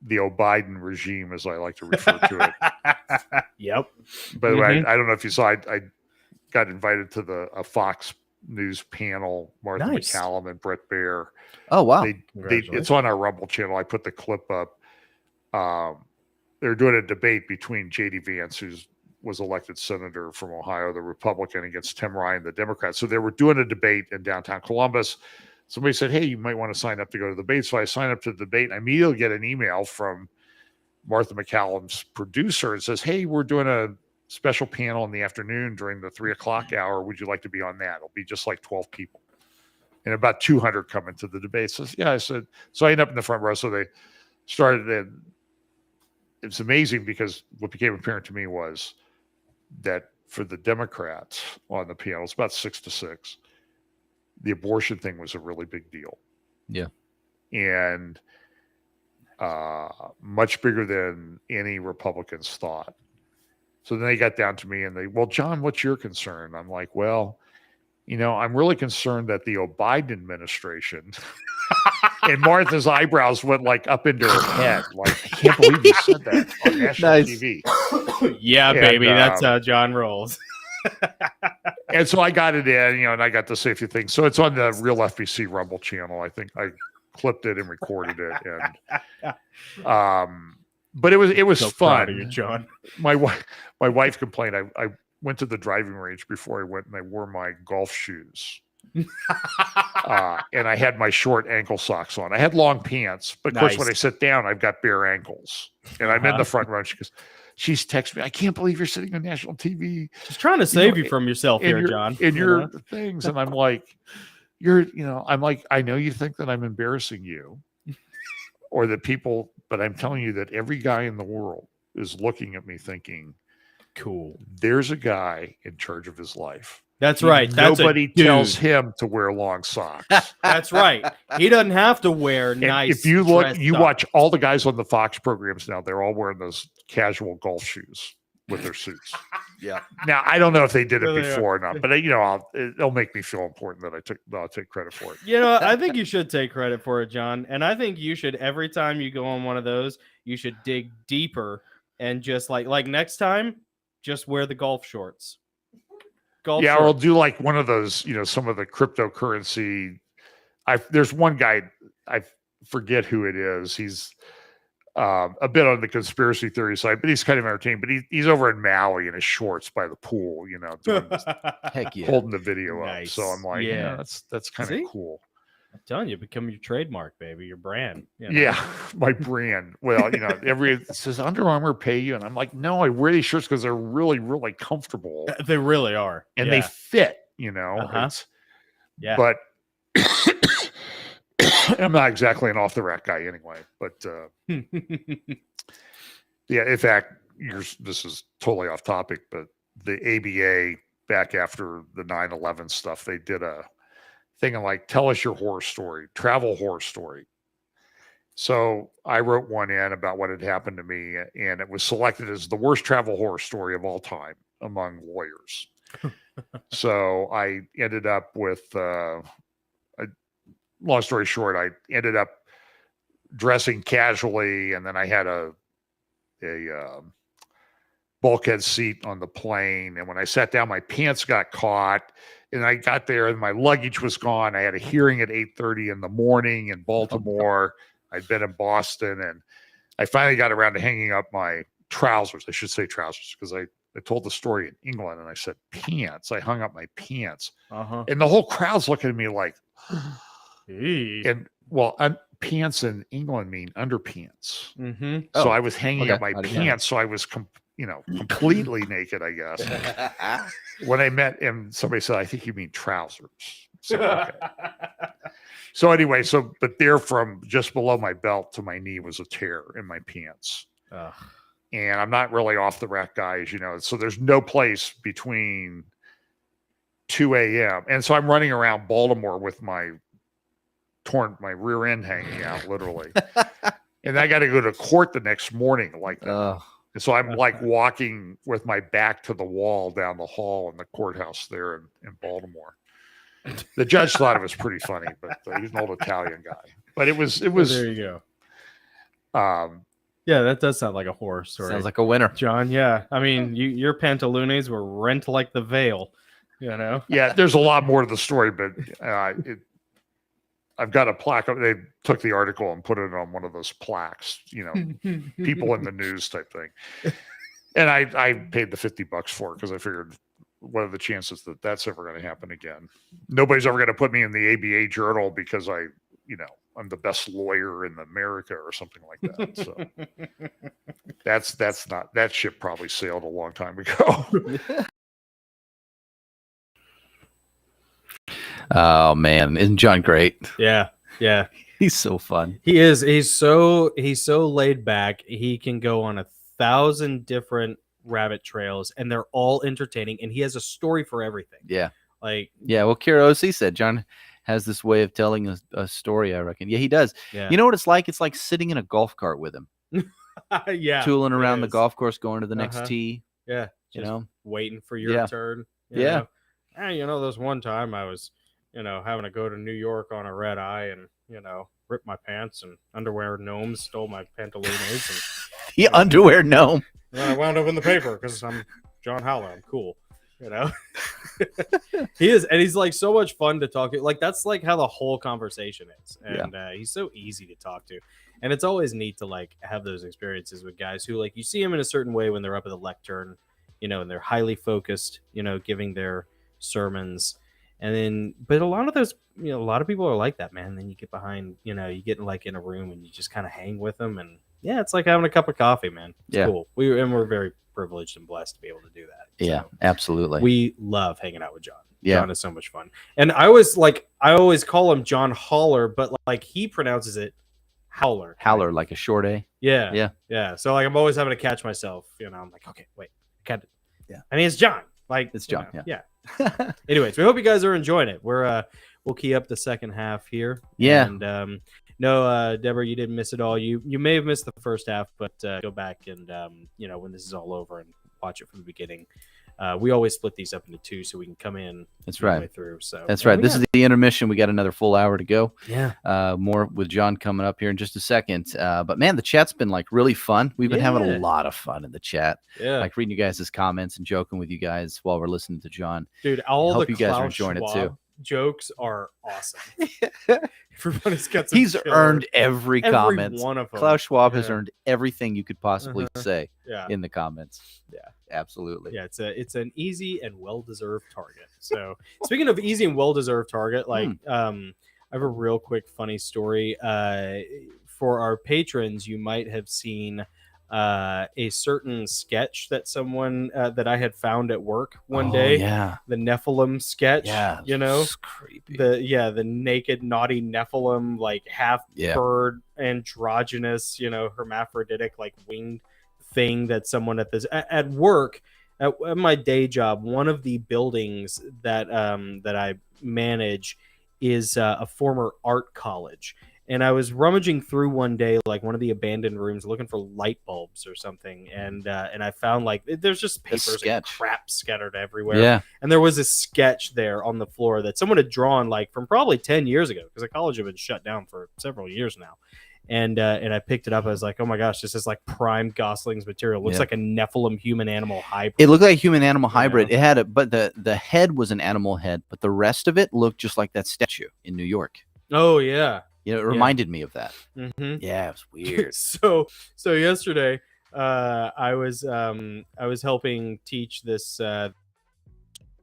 the Biden regime, as I like to refer to it. Yep. By the way, I don't know if you saw, I got invited to a Fox News panel, Martha McCallum and Brett Baer. Oh, wow. It's on our Rumble channel. I put the clip up. They're doing a debate between J.D. Vance, who was elected senator from Ohio, the Republican, against Tim Ryan, the Democrat. So they were doing a debate in downtown Columbus. Somebody said, hey, you might want to sign up to go to the debate. So I signed up to the debate. And I immediately get an email from Martha McCallum's producer. It says, hey, we're doing a special panel in the afternoon during the 3:00 hour. Would you like to be on that? It'll be just like 12 people. And about 200 come into the debate. So yeah, I said, so I end up in the front row. So they started, and it's amazing because what became apparent to me was that for the Democrats on the panel, it's about 6-6. The abortion thing was a really big deal. Yeah. And much bigger than any Republicans thought. So then they got down to me and well, John, what's your concern? I'm like, well, I'm really concerned that the Biden administration and Martha's eyebrows went like up into her head. Like, I can't believe you said that on national TV. Yeah, And, baby, that's how John rolls. And so I got it in, and I got to say a few things. So it's on the Real FBC Rumble channel. I think I clipped it and recorded it, and but it was So fun. proud of you, John. My wife complained. I went to the driving range before I went, and I wore my golf shoes. And I had my short ankle socks on. I had long pants, but of course, when I sit down, I've got bare ankles, and I'm in the front row. She's texting me, I can't believe you're sitting on national TV. She's trying to save you from yourself here, John. In your things, and I'm like, I'm like, I know you think that I'm embarrassing you, or that people, but I'm telling you that every guy in the world is looking at me thinking, cool, there's a guy in charge of his life. That's right. Nobody tells him to wear long socks. That's right. He doesn't have to wear nice. If you look, you watch all the guys on the Fox programs now, they're all wearing those casual golf shoes with their suits. Yeah. Now, I don't know if they did it before or not, but it'll make me feel important that I'll take credit for it. I think you should take credit for it, John. And I think you should, every time you go on one of those, you should dig deeper and just like next time, just wear the golf shorts. Or I'll do like one of those, some of the cryptocurrency. There's one guy, I forget who it is. He's a bit on the conspiracy theory side, but he's kind of entertaining. But he's over in Maui in his shorts by the pool, doing this, heck yeah, holding the video up. So I'm like, that's kind of cool. I'm telling you, become your trademark, baby, your brand. Yeah, my brand. Well, it says Under Armour pay you, and I'm like, no, I wear these shirts because they're really, really comfortable. They really are, and they fit. But I'm not exactly an off the rack guy anyway. But yeah, in fact, this is totally off topic, but the ABA back after the 9/11 stuff, they did a thing of like, tell us your horror story, travel horror story. So I wrote one in about what had happened to me, and it was selected as the worst travel horror story of all time among lawyers. So I ended up with, long story short, I ended up dressing casually, and then I had a bulkhead seat on the plane. And when I sat down, my pants got caught. And I got there and my luggage was gone. I had a hearing at 8:30 in the morning in Baltimore. I'd been in Boston, and I finally got around to hanging up my trousers. I should say trousers, because I told the story in England and I said pants. I hung up my pants. And the whole crowd's looking at me like, and pants in England mean underpants. Mm-hmm. So I was hanging up my pants. So I was completely naked, I guess. When I met him, somebody said, I think you mean trousers. So, okay. So anyway, but there from just below my belt to my knee was a tear in my pants. And I'm not really off the rack guy, as you know. So there's no place between 2 a.m. And so I'm running around Baltimore with my rear end hanging out, literally. And I got to go to court the next morning like that. And so I'm like walking with my back to the wall down the hall in the courthouse there in Baltimore. The judge thought it was pretty funny, but he's an old Italian guy. But it was. Well, there you go. Yeah, that does sound like a horror story. Sounds like a winner, John. Yeah, I mean, your pantaloons were rent like the veil. Yeah, there's a lot more to the story, but I've got a plaque. They took the article and put it on one of those plaques, people in the news type thing. And I paid the $50 for it because I figured, what are the chances that that's ever going to happen again? Nobody's ever going to put me in the ABA journal because I'm the best lawyer in America or something like that. So that ship probably sailed a long time ago. Oh man, isn't John great? Yeah. He's so fun. He is. He's so laid back. He can go on 1,000 different rabbit trails, and they're all entertaining. And he has a story for everything. Yeah. Well, Kira OC said John has this way of telling a story. I reckon. Yeah, he does. Yeah. You know what it's like? It's like sitting in a golf cart with him. Yeah. Tooling around the golf course, going to the next tee. Yeah. Waiting for your turn. Yeah. This one time I was, having to go to New York on a red eye and, ripped my pants, and underwear gnomes stole my pantaloons. And the underwear gnome. And then I wound up in the paper because I'm John Howler. I'm cool. He is, and he's like so much fun to talk to. Like that's like how the whole conversation is, and he's so easy to talk to, and it's always neat to like have those experiences with guys who like you see them in a certain way when they're up at the lectern, and they're highly focused, giving their sermons, and then but a lot of those, a lot of people are like that, man. And then you get behind, you get like in a room and you just kind of hang with them, and it's like having a cup of coffee, man. It's cool. We're very privileged and blessed to be able to do that. Yeah, so absolutely. We love hanging out with John. Yeah. John is so much fun. And I always call him John Holler, but like he pronounces it Howler. Howler, like a short A. Yeah. So like I'm always having to catch myself. I'm like, okay, wait, got it. Yeah. I mean, it's John. Like it's John. Yeah. Anyways, we hope you guys are enjoying it. We'll key up the second half here. Yeah. And no, Deborah, you didn't miss it all. You may have missed the first half, but go back and when this is all over and watch it from the beginning. We always split these up into two so we can come in. That's right. Way through. So that's right. This is the intermission. We got another full hour to go. Yeah. More with John coming up here in just a second. But man, the chat's been like really fun. We've been having a lot of fun in the chat. Yeah. Like reading you guys' comments and joking with you guys while we're listening to John. Dude, hope you guys are enjoying it too. Jokes are awesome. Everybody's got some He's earned every comment. One of them. Klaus Schwab has earned everything you could possibly say in the comments. Yeah, absolutely. Yeah, it's an easy and well-deserved target. So speaking of easy and well-deserved target, like I have a real quick funny story. For our patrons, you might have seen a certain sketch that someone that I had found at work one day. Yeah, the Nephilim sketch. Yeah, it's creepy. The naked naughty Nephilim, like half bird, androgynous, hermaphroditic, like winged thing that someone at work at my day job. One of the buildings that I manage is a former art college. And I was rummaging through one day, like one of the abandoned rooms, looking for light bulbs or something, and I found like there's just papers and crap scattered everywhere. Yeah, and there was a sketch there on the floor that someone had drawn like from probably 10 years ago, because the college had been shut down for several years now. And I picked it up. I was like, oh my gosh, this is like prime Goslings material. It looks like a Nephilim human animal hybrid. It looked like a human animal hybrid. It had but the head was an animal head, but the rest of it looked just like that statue in New York. Oh yeah. It reminded me of that. Mm-hmm. Yeah, it was weird. So yesterday, I was helping teach this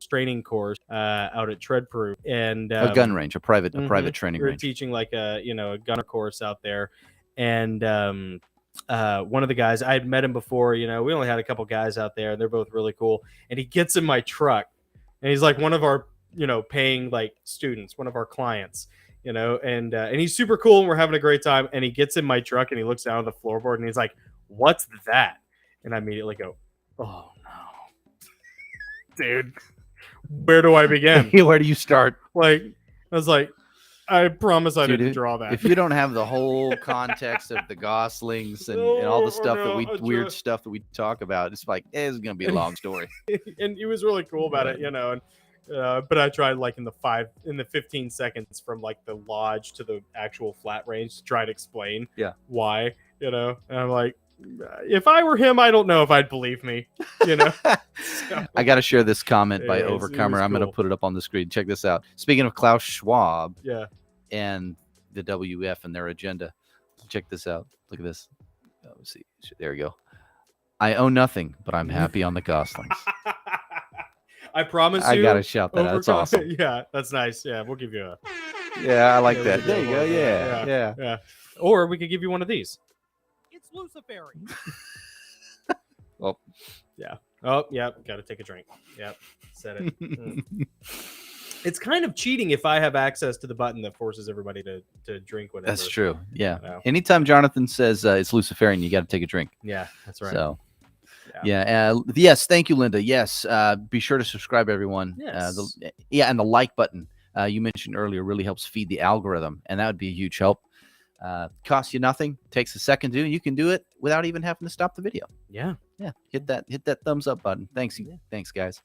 training course out at Treadproof, and a gun range, a private training we were range. Teaching like a gunner course out there, and one of the guys, I had met him before. We only had a couple guys out there, and they're both really cool. And he gets in my truck, and he's like one of our paying like students, one of our clients. And he's super cool, and we're having a great time. And he gets in my truck and he looks down at the floorboard and he's like, "What's that?" And I immediately go, "Oh no, dude, where do I begin? Where do you start?" Like, I was like, I promise I didn't draw that. If you don't have the whole context of the Goslings and all the stuff weird stuff that we talk about, it's like it's gonna be a long story. And he was really cool about it, and. But I tried like in the 15 seconds from like the lodge to the actual flat range to try to explain why, and I'm like, if I were him, I don't know if I'd believe me, So, I got to share this comment by Overcomer. I'm going to put it up on the screen. Check this out. Speaking of Klaus Schwab and the WF and their agenda, check this out. Look at this. Let's see. There we go. I owe nothing, but I'm happy on the Goslings. I promise you. I gotta shout that out. That's awesome. Yeah, that's nice. Yeah, we'll give you a. Yeah, I like that. There you go. Yeah. Or we could give you one of these. It's Luciferian. Well. Yeah. Oh, yeah. Got to take a drink. Yep. Said it. It's kind of cheating if I have access to the button that forces everybody to drink whatever. That's true. Yeah. Anytime Jonathan says it's Luciferian, you got to take a drink. Yeah, that's right. So. Yes. Thank you, Linda. Yes. Be sure to subscribe, everyone. Yes. And the like button you mentioned earlier really helps feed the algorithm, and that would be a huge help. Costs you nothing. Takes a second to do. You can do it without even having to stop the video. Yeah. Hit that thumbs up button. Thanks, guys.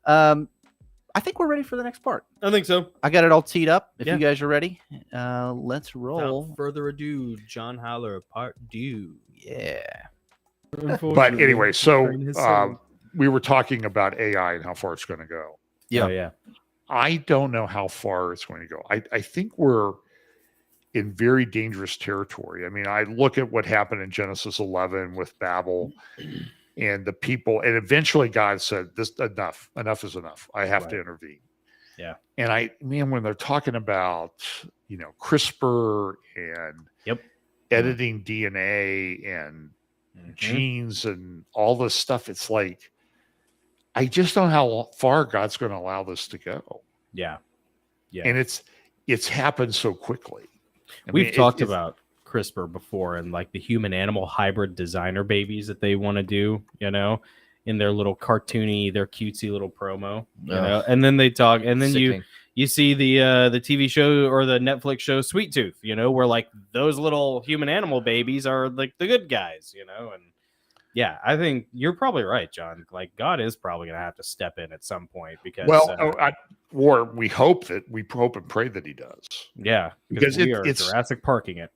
I think we're ready for the next part. I think so. I got it all teed up. If you guys are ready, let's roll. Without further ado, John Howler, part 2. Yeah. But anyway, so Train his soul. we were talking about AI and how far it's going to go. Yeah. Oh, yeah. I don't know how far it's going to go. I think we're in very dangerous territory. I mean, I look at what happened in Genesis 11 with Babel and the people, and eventually God said, "This enough is enough. I have to intervene." Yeah. And when they're talking about, CRISPR and editing DNA and genes and all this stuff, it's like, I just don't know how far God's going to allow this to go. Yeah. Yeah. And it's happened so quickly. We've talked about CRISPR before and like the human animal hybrid designer babies that they want to do, in their little cartoony, their cutesy little promo, and then they talk, and then you see the TV show or the Netflix show Sweet Tooth, where like those little human animal babies are like the good guys, and yeah, I think you're probably right, John. Like God is probably going to have to step in at some point because or we hope and pray that he does. Yeah, because we are Jurassic Parking it.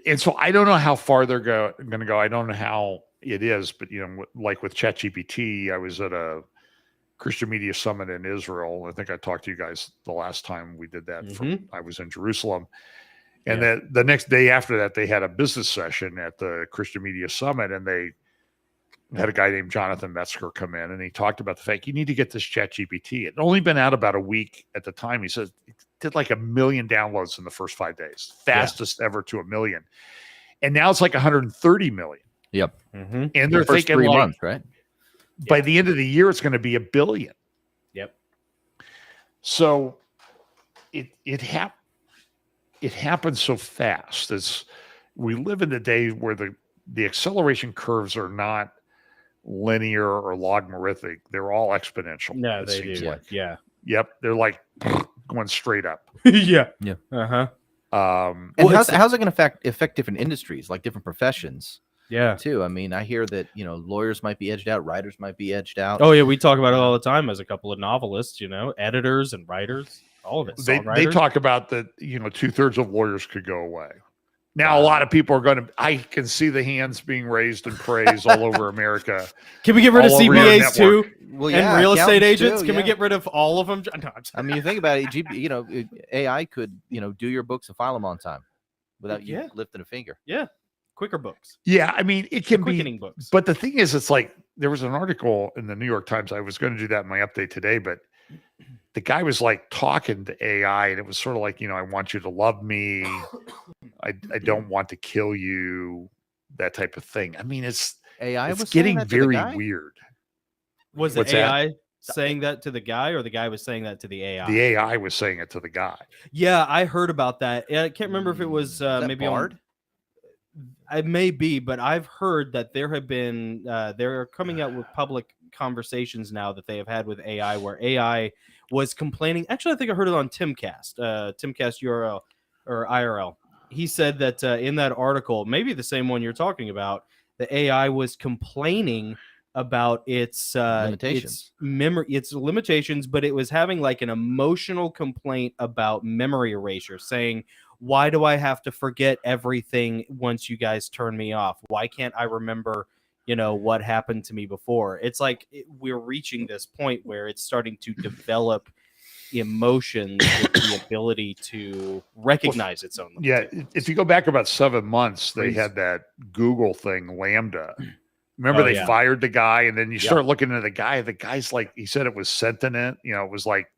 And so I don't know how far they're going to go. I don't know how it is, but like with ChatGPT, I was at a Christian Media Summit in Israel. I think I talked to you guys the last time we did that. I was in Jerusalem, and then the next day after that, they had a business session at the Christian Media Summit, and they had a guy named Jonathan Metzger come in, and he talked about the fact you need to get this ChatGPT. It had only been out about a week at the time. He says it did like 1 million downloads in the first 5 days, fastest ever to 1 million, and now it's like 130 million. Yep. And they're first thinking 3 like, months, right? By the end of the year, it's going to be 1 billion. Yep. So it happens so fast. We live in a day where the acceleration curves are not linear or logarithmic. They're all exponential. No, they do. Like. Yeah. Yep. They're like going straight up. Yeah. And Well, how's it going to affect different industries, like different professions? Yeah. Too. I mean, I hear that lawyers might be edged out, writers might be edged out. Oh yeah, we talk about it all the time as a couple of novelists, editors and writers, all of it. They talk about that 2/3 of lawyers could go away. Now, a lot of people are I can see the hands being raised in praise all over America. Can we get rid of CPAs too? Well, and real estate agents? Can we get rid of all of them? No, I mean, you think about it, AI could, do your books and file them on time without you lifting a finger. Yeah. Quicker books. Yeah. I mean, it can be quickening books. But the thing is, it's like there was an article in the New York Times. I was going to do that in my update today, but the guy was like talking to AI, and it was sort of like, I want you to love me. I don't want to kill you, that type of thing. I mean, it's getting very weird. Was it AI saying that to the guy, or the guy was saying that to the AI? The AI was saying it to the guy. Yeah, I heard about that. I can't remember if it was maybe Bard? It may be, but I've heard that there have been they're coming out with public conversations now that they have had with AI, where AI was complaining. Actually, I think I heard it on Timcast URL or IRL. He said that in that article, maybe the same one you're talking about, the AI was complaining about its limitations, its limitations, but it was having like an emotional complaint about memory erasure, saying, why do I have to forget everything once you guys turn me off? Why can't I remember, what happened to me before? It's like we're reaching this point where it's starting to develop emotions with the ability to recognize its own limitations. Yeah, if you go back about 7 months, they had that Google thing, Lambda. Remember they fired the guy, and then you start looking at the guy. The guy's like, he said it was sentient. It was like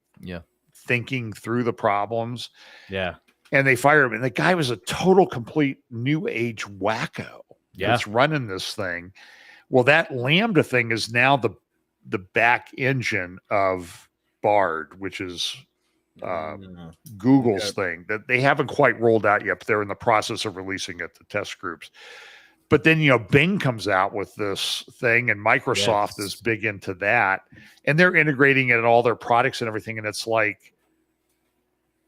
thinking through the problems. Yeah. And they fired him. And the guy was a total, complete new age wacko that's running this thing. Well, that Lambda thing is now the back engine of Bard, which is Google's thing that they haven't quite rolled out yet, but they're in the process of releasing it to test groups. But then, Bing comes out with this thing, and Microsoft is big into that, and they're integrating it in all their products and everything. And it's like,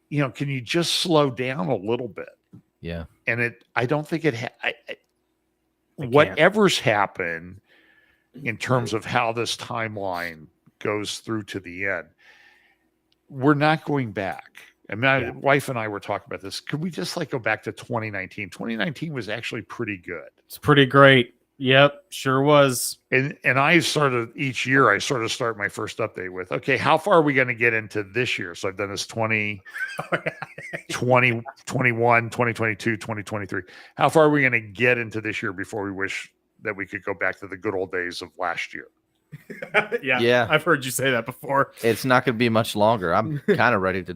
can you just slow down a little bit? Yeah. And I don't think whatever's happened in terms of how this timeline goes through to the end, we're not going back. I mean, my wife and I were talking about this. Could we just go back to 2019? 2019 was actually pretty good. It's pretty great. Yep, sure was. And I started each year, I sort of start my first update with, okay, how far are we going to get into this year? So I've done this 20, 20, 21, 2022, 2023. How far are we going to get into this year before we wish that we could go back to the good old days of last year? Yeah. I've heard you say that before. It's not going to be much longer. I'm kind of ready to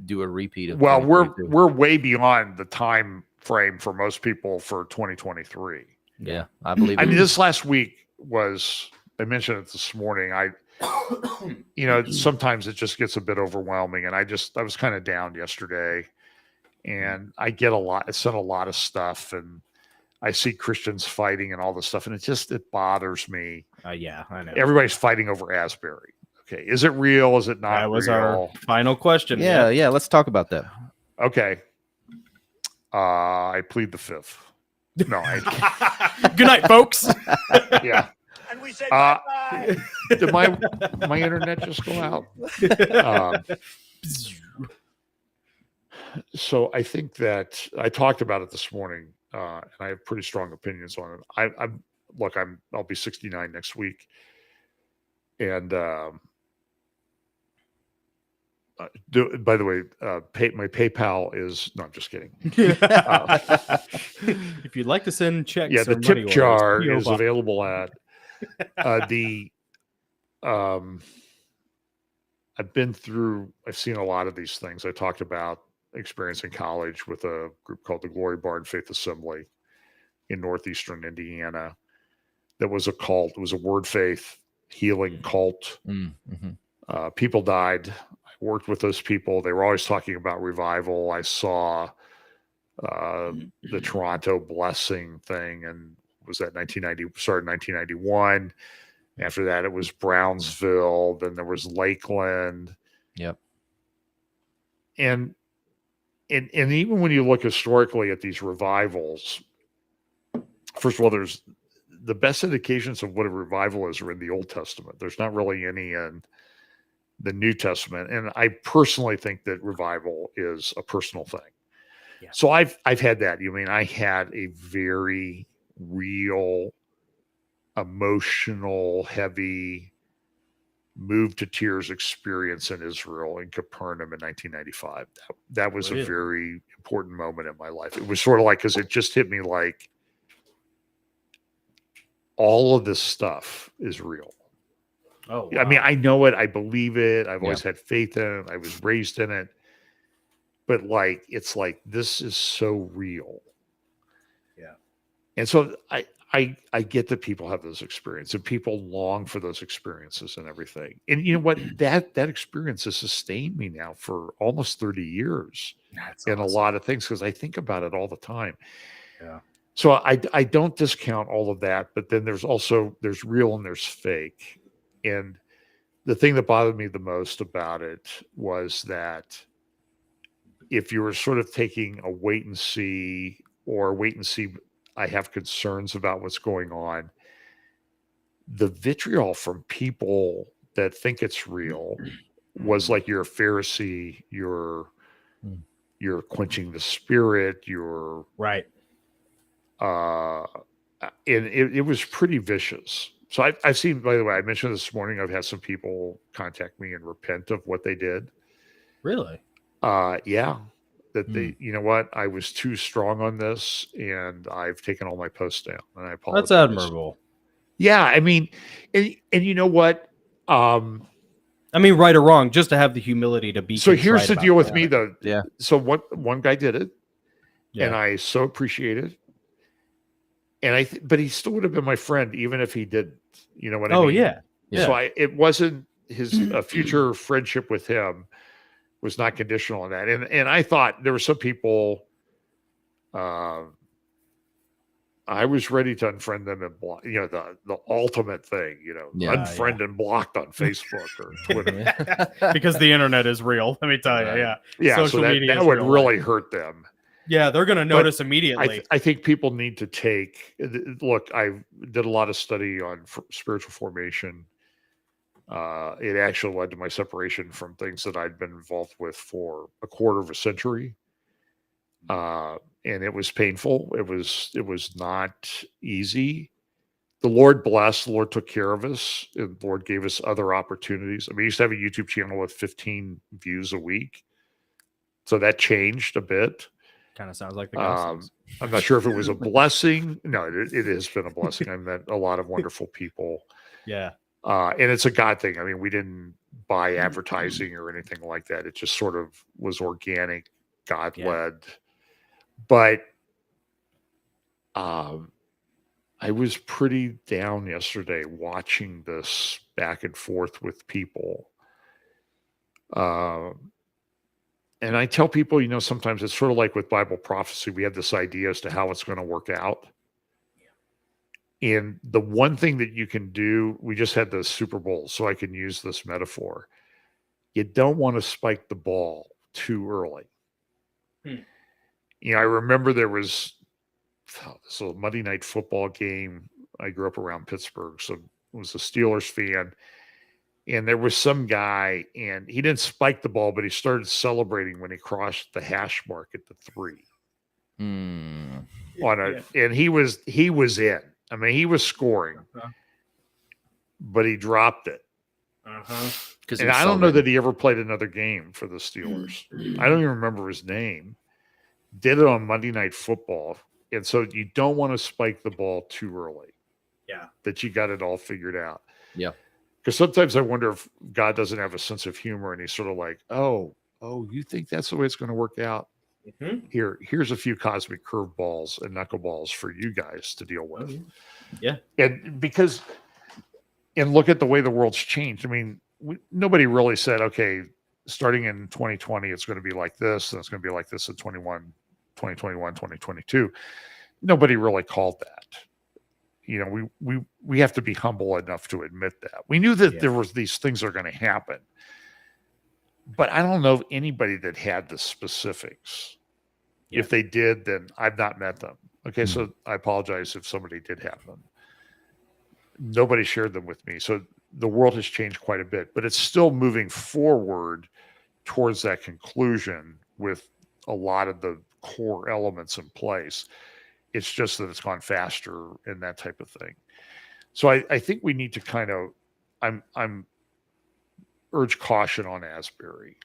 do a repeat of. Well, we're 2022. way beyond the time frame for most people for 2023. Yeah, I believe. I mean, this last week was, I mentioned it this morning. Sometimes it just gets a bit overwhelming, and I was kind of down yesterday, and I sent a lot of stuff, and I see Christians fighting and all this stuff, and it bothers me. Yeah, I know. Everybody's fighting over Asbury. Okay, is it real? Is it not? That was real? our final question. Yeah. Let's talk about that. Okay. I plead the fifth. No. Good night, folks. Yeah. And we say bye-bye. Did my internet just go out? So I think that I talked about it this morning, and I have pretty strong opinions on it. I'll be 69 next week, and by the way, my PayPal is no. I'm just kidding. If you'd like to send checks, Yeah, the or tip money jar orders, is available at I've seen a lot of these things. I talked about experience in college with a group called the Glory Barn Faith Assembly in northeastern Indiana. That was a cult. It was a word faith healing cult. Mm-hmm. People died. I worked with those people. They were always talking about revival. I saw the Toronto blessing thing, and was that 1990? Started in 1991. After that, it was Brownsville. Then there was Lakeland. Yep. And even when you look historically at these revivals, first of all, there's the best indications of what a revival is are in the Old Testament. There's not really any in the New Testament. And I personally think that revival is a personal thing. Yeah. So I've had that. I had a very real, emotional, heavy, moved to tears experience in Israel in Capernaum in 1995. That was Really? a very important moment in my life. It was sort of like, because it just hit me like all of this stuff is real. Oh, wow. I mean, I know it. I believe it. I've always had faith in it. I was raised in it. But it's like, this is so real. Yeah. And so I get that people have those experiences and people long for those experiences and everything. And you know what? That experience has sustained me now for almost 30 years. That's in awesome. a lot of things, because I think about it all the time. Yeah. So I don't discount all of that, but then there's real and there's fake. And the thing that bothered me the most about it was that if you were sort of taking a wait and see, I have concerns about what's going on, the vitriol from people that think it's real was like, you're a Pharisee, you're quenching the spirit, you're right. And it was pretty vicious. So I've seen, by the way, I mentioned this morning, I've had some people contact me and repent of what they did. Really? Yeah. That they, you know what, I was too strong on this, and I've taken all my posts down, and I apologize. That's admirable. Yeah, I mean, and you know what? I mean, right or wrong, just to have the humility to be. So here's the deal with me, though. Yeah. So one guy did it, and I so appreciate it. And but he still would have been my friend even if he didn't. You know what I mean? Oh yeah. So it wasn't his future friendship with him was not conditional on that. And I thought there were some people, I was ready to unfriend them and block, the ultimate thing, unfriend and blocked on Facebook or Twitter. Because the internet is real. Let me tell you. Yeah. Yeah. Social so media that is would real really life. hurt them. Yeah. They're going to notice immediately. I think people need to look, I did a lot of study on spiritual formation. It actually led to my separation from things that I'd been involved with for a quarter of a century. And it was painful. It was not easy. the Lord blessed, the Lord took care of us, and the Lord gave us other opportunities. I mean, I used to have a YouTube channel with 15 views a week. So that changed a bit. Kind of sounds like the Gosslings. I'm not sure if it was a blessing. No, it has been a blessing. I met a lot of wonderful people. Yeah. And it's a God thing. I mean, we didn't buy advertising or anything like that. It just sort of was organic, God-led. But I was pretty down yesterday watching this back and forth with people. And I tell people, sometimes it's sort of like with Bible prophecy, we have this idea as to how it's going to work out. And the one thing that you can do, we just had the Super Bowl, so I can use this metaphor. You don't want to spike the ball too early. I remember there was a Monday night football game. I grew up around Pittsburgh, so I was a Steelers fan. And there was some guy, and he didn't spike the ball, but he started celebrating when he crossed the hash mark at the 3. And he was in. I mean, he was scoring, but he dropped it. And I don't know that he ever played another game for the Steelers. I don't even remember his name. Did it on Monday Night Football. And so you don't want to spike the ball too early. Yeah. That you got it all figured out. Yeah. Because sometimes I wonder if God doesn't have a sense of humor and he's sort of like, oh, you think that's the way it's going to work out? Here's a few cosmic curveballs and knuckleballs for you guys to deal with. Yeah. And look at the way the world's changed. I mean, nobody really said, okay, starting in 2020, it's going to be like this, and it's going to be like this in 2021, 2022. Nobody really called that. We have to be humble enough to admit that. We knew that there was these things are going to happen. But I don't know of anybody that had the specifics. If they did, then I've not met them. Okay, so I apologize if somebody did have them. Nobody shared them with me. So the world has changed quite a bit, but it's still moving forward towards that conclusion with a lot of the core elements in place. It's just that it's gone faster and that type of thing. So I think we need to kind of, I'm urge caution on Asbury.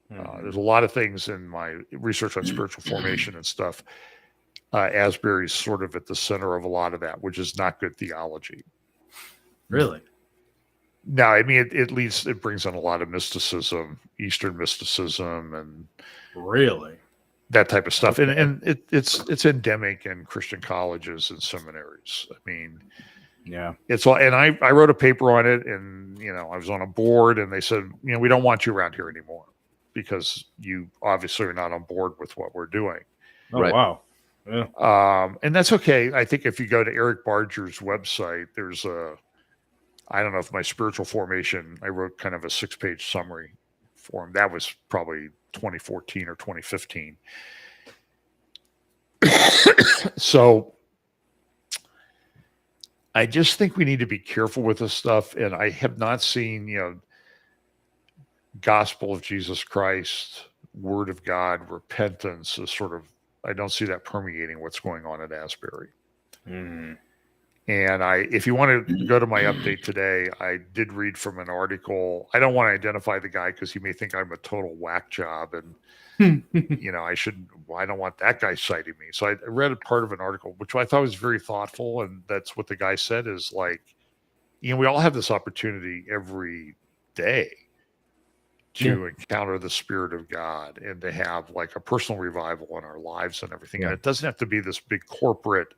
There's a lot of things in my research on spiritual formation and stuff. Asbury's sort of at the center of a lot of that, which is not good theology. Really? No, I mean, it brings on a lot of mysticism, Eastern mysticism, and really that type of stuff. Okay. And it's endemic in Christian colleges and seminaries. I mean, yeah, it's all, and I wrote a paper on it, and I was on a board, and they said, we don't want you around here anymore because you obviously are not on board with what we're doing. Oh, right. Wow. Yeah. And that's okay. I think if you go to Eric Barger's website, there's I don't know if my spiritual formation, I wrote kind of a 6-page summary for him. That was probably 2014 or 2015. So I just think we need to be careful with this stuff. And I have not seen, gospel of Jesus Christ, word of God, repentance is sort of, I don't see that permeating what's going on at Asbury. And if you want to go to my update today, I did read from an article. I don't want to identify the guy because he may think I'm a total whack job, and I don't want that guy citing me. So I read a part of an article, which I thought was very thoughtful, and that's what the guy said is like, we all have this opportunity every day to encounter the Spirit of God and to have like a personal revival in our lives and everything. And it doesn't have to be this big corporate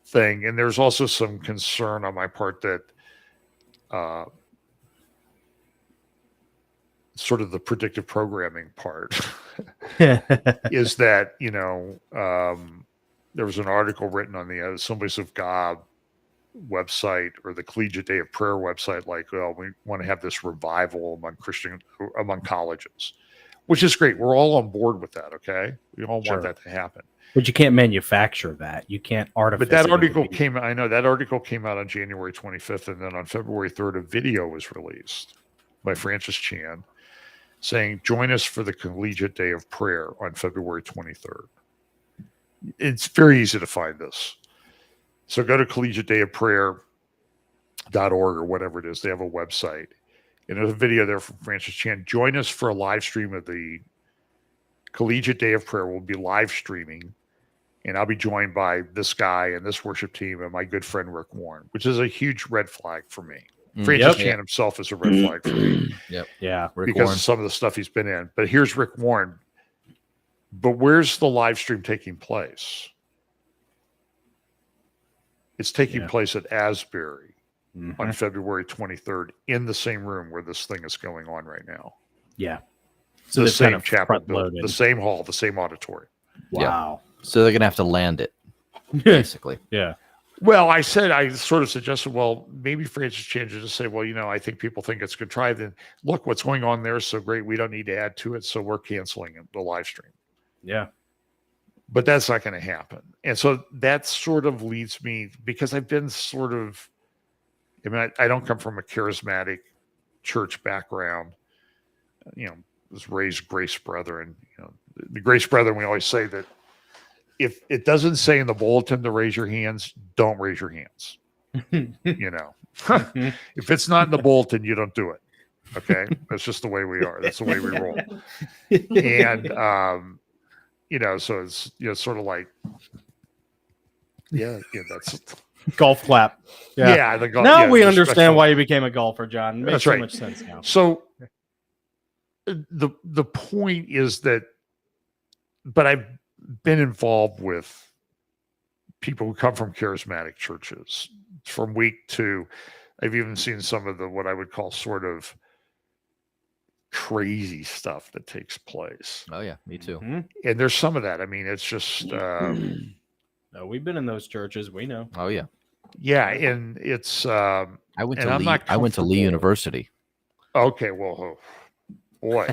thing. And there's also some concern on my part that sort of the predictive programming part is that, there was an article written on the Assemblies of God website or the Collegiate Day of Prayer website, like, well, we want to have this revival among colleges, which is great. We're all on board with that. Okay. We all want that to happen. But you can't manufacture that. You can't artificially. But that article came out on January 25th. And then on February 3rd, a video was released by Francis Chan saying, join us for the Collegiate Day of Prayer on February 23rd. It's very easy to find this. So go to collegiateDayofPrayer.org or whatever it is. They have a website. And there's a video there from Francis Chan. Join us for a live stream of the Collegiate Day of Prayer. We'll be live streaming. And I'll be joined by this guy and this worship team and my good friend Rick Warren, which is a huge red flag for me. Francis Chan himself is a red flag for me. Yeah. Rick because Warren. of some of the stuff he's been in. But here's Rick Warren. But where's the live stream taking place? It's taking place at Asbury on February 23rd in the same room where this thing is going on right now. Yeah. So The same kind of chapel, the same hall, the same auditorium. Wow. So they're going to have to land it, basically. Yeah. Well, I sort of suggested, well, maybe Francis Chan should just say, well, I think people think it's contrived. And look, what's going on there is so great. We don't need to add to it. So we're canceling the live stream. Yeah. But that's not going to happen. And so that sort of leads me, because I've been sort of, I don't come from a charismatic church background. Was raised Grace Brethren. The Grace Brethren, we always say that if it doesn't say in the bulletin to raise your hands, don't raise your hands. If it's not in the bulletin, you don't do it. Okay. That's just the way we are. That's the way we roll. And, so it's, sort of like, that's golf clap. Yeah. Now we understand why you became a golfer, John. It makes That's so right. much sense now. So the point is that, but I've been involved with people who come from charismatic churches from week to, I've even seen some of what I would call sort of crazy stuff that takes place. Oh yeah, me too. And there's some of that. It's just, No, we've been in those churches. We know. Oh yeah. Yeah. And it's, I went to I'm Lee. not I went to Lee University. Okay. Well, boy,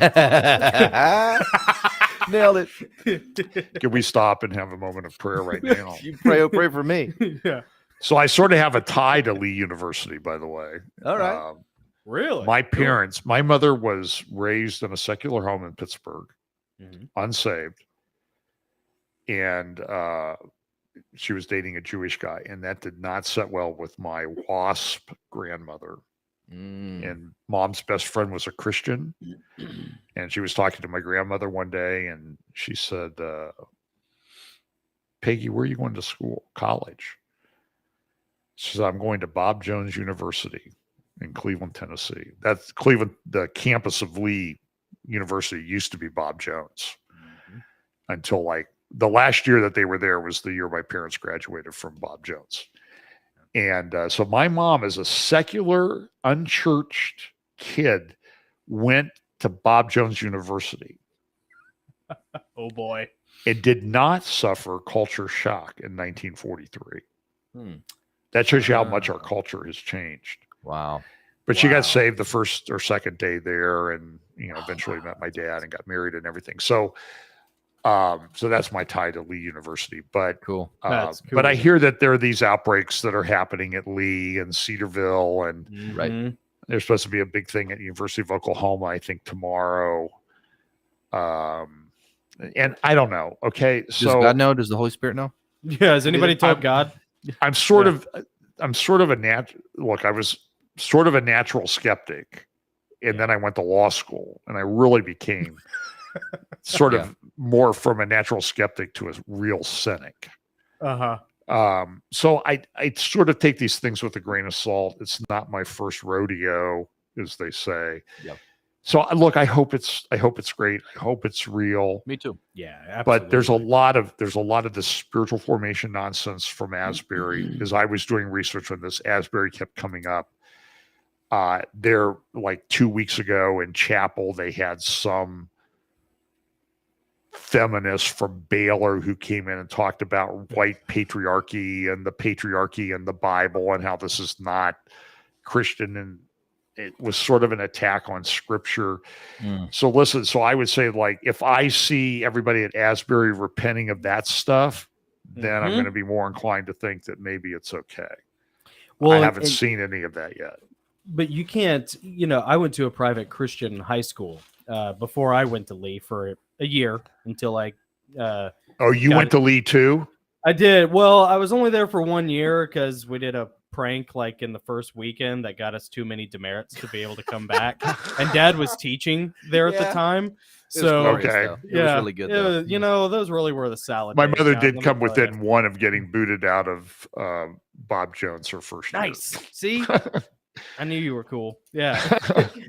nailed it. can we stop and have a moment of prayer right now? You pray for me. Yeah. So I sort of have a tie to Lee University, by the way. All right. Really? My parents, my mother was raised in a secular home in Pittsburgh, unsaved. And she was dating a Jewish guy, and that did not set well with my WASP grandmother. And mom's best friend was a Christian. And she was talking to my grandmother one day, and she said, Peggy, where are you going to school? College. She said, I'm going to Bob Jones University in Cleveland, Tennessee. That's Cleveland. The campus of Lee University used to be Bob Jones until like the last year that they were there was the year my parents graduated from Bob Jones. And so my mom, as a secular, unchurched kid, went to Bob Jones University. Oh, boy. It did not suffer culture shock in 1943. That shows you how much our culture has changed. Wow. But she got saved the first or second day there, and eventually met my dad and got married and everything. So so that's my tie to Lee University. But cool. That's cool. But I hear that there are these outbreaks that are happening at Lee and Cedarville, and Right. there's supposed to be a big thing at University of Oklahoma, I think tomorrow. And I don't know. Okay, Does so God know? Does the Holy Spirit know? Yeah. Has anybody told God? I'm sort of a look, I was sort of a natural skeptic, and then I went to law school, and I really became sort of more from a natural skeptic to a real cynic. So I sort of take these things with a grain of salt. It's not my first rodeo, as they say. Yep. So look, I hope it's great. I hope it's real. Me too. Yeah, absolutely. But there's a lot of this spiritual formation nonsense from Asbury. As I was doing research on this, Asbury kept coming up. There, like 2 weeks ago in chapel, they had some feminist from Baylor who came in and talked about white patriarchy and the Bible and how this is not Christian, and it was sort of an attack on scripture. So listen, so I would say, like, if I see everybody at Asbury repenting of that stuff, then I'm going to be more inclined to think that maybe it's okay. Well, I haven't seen any of that yet. But you can't, I went to a private Christian high school before I went to Lee for a year until I. Oh, you went to Lee too? I did. Well, I was only there for 1 year because we did a prank like in the first weekend that got us too many demerits to be able to come back. And Dad was teaching there at the Yeah. time. It was So glorious, Okay. though. It was really good, it though. was- you know, those really were the salad My days, mother God, did let me come tell within you. one of getting booted out of Bob Jones her first year. Nice. See? I knew you were cool. Yeah.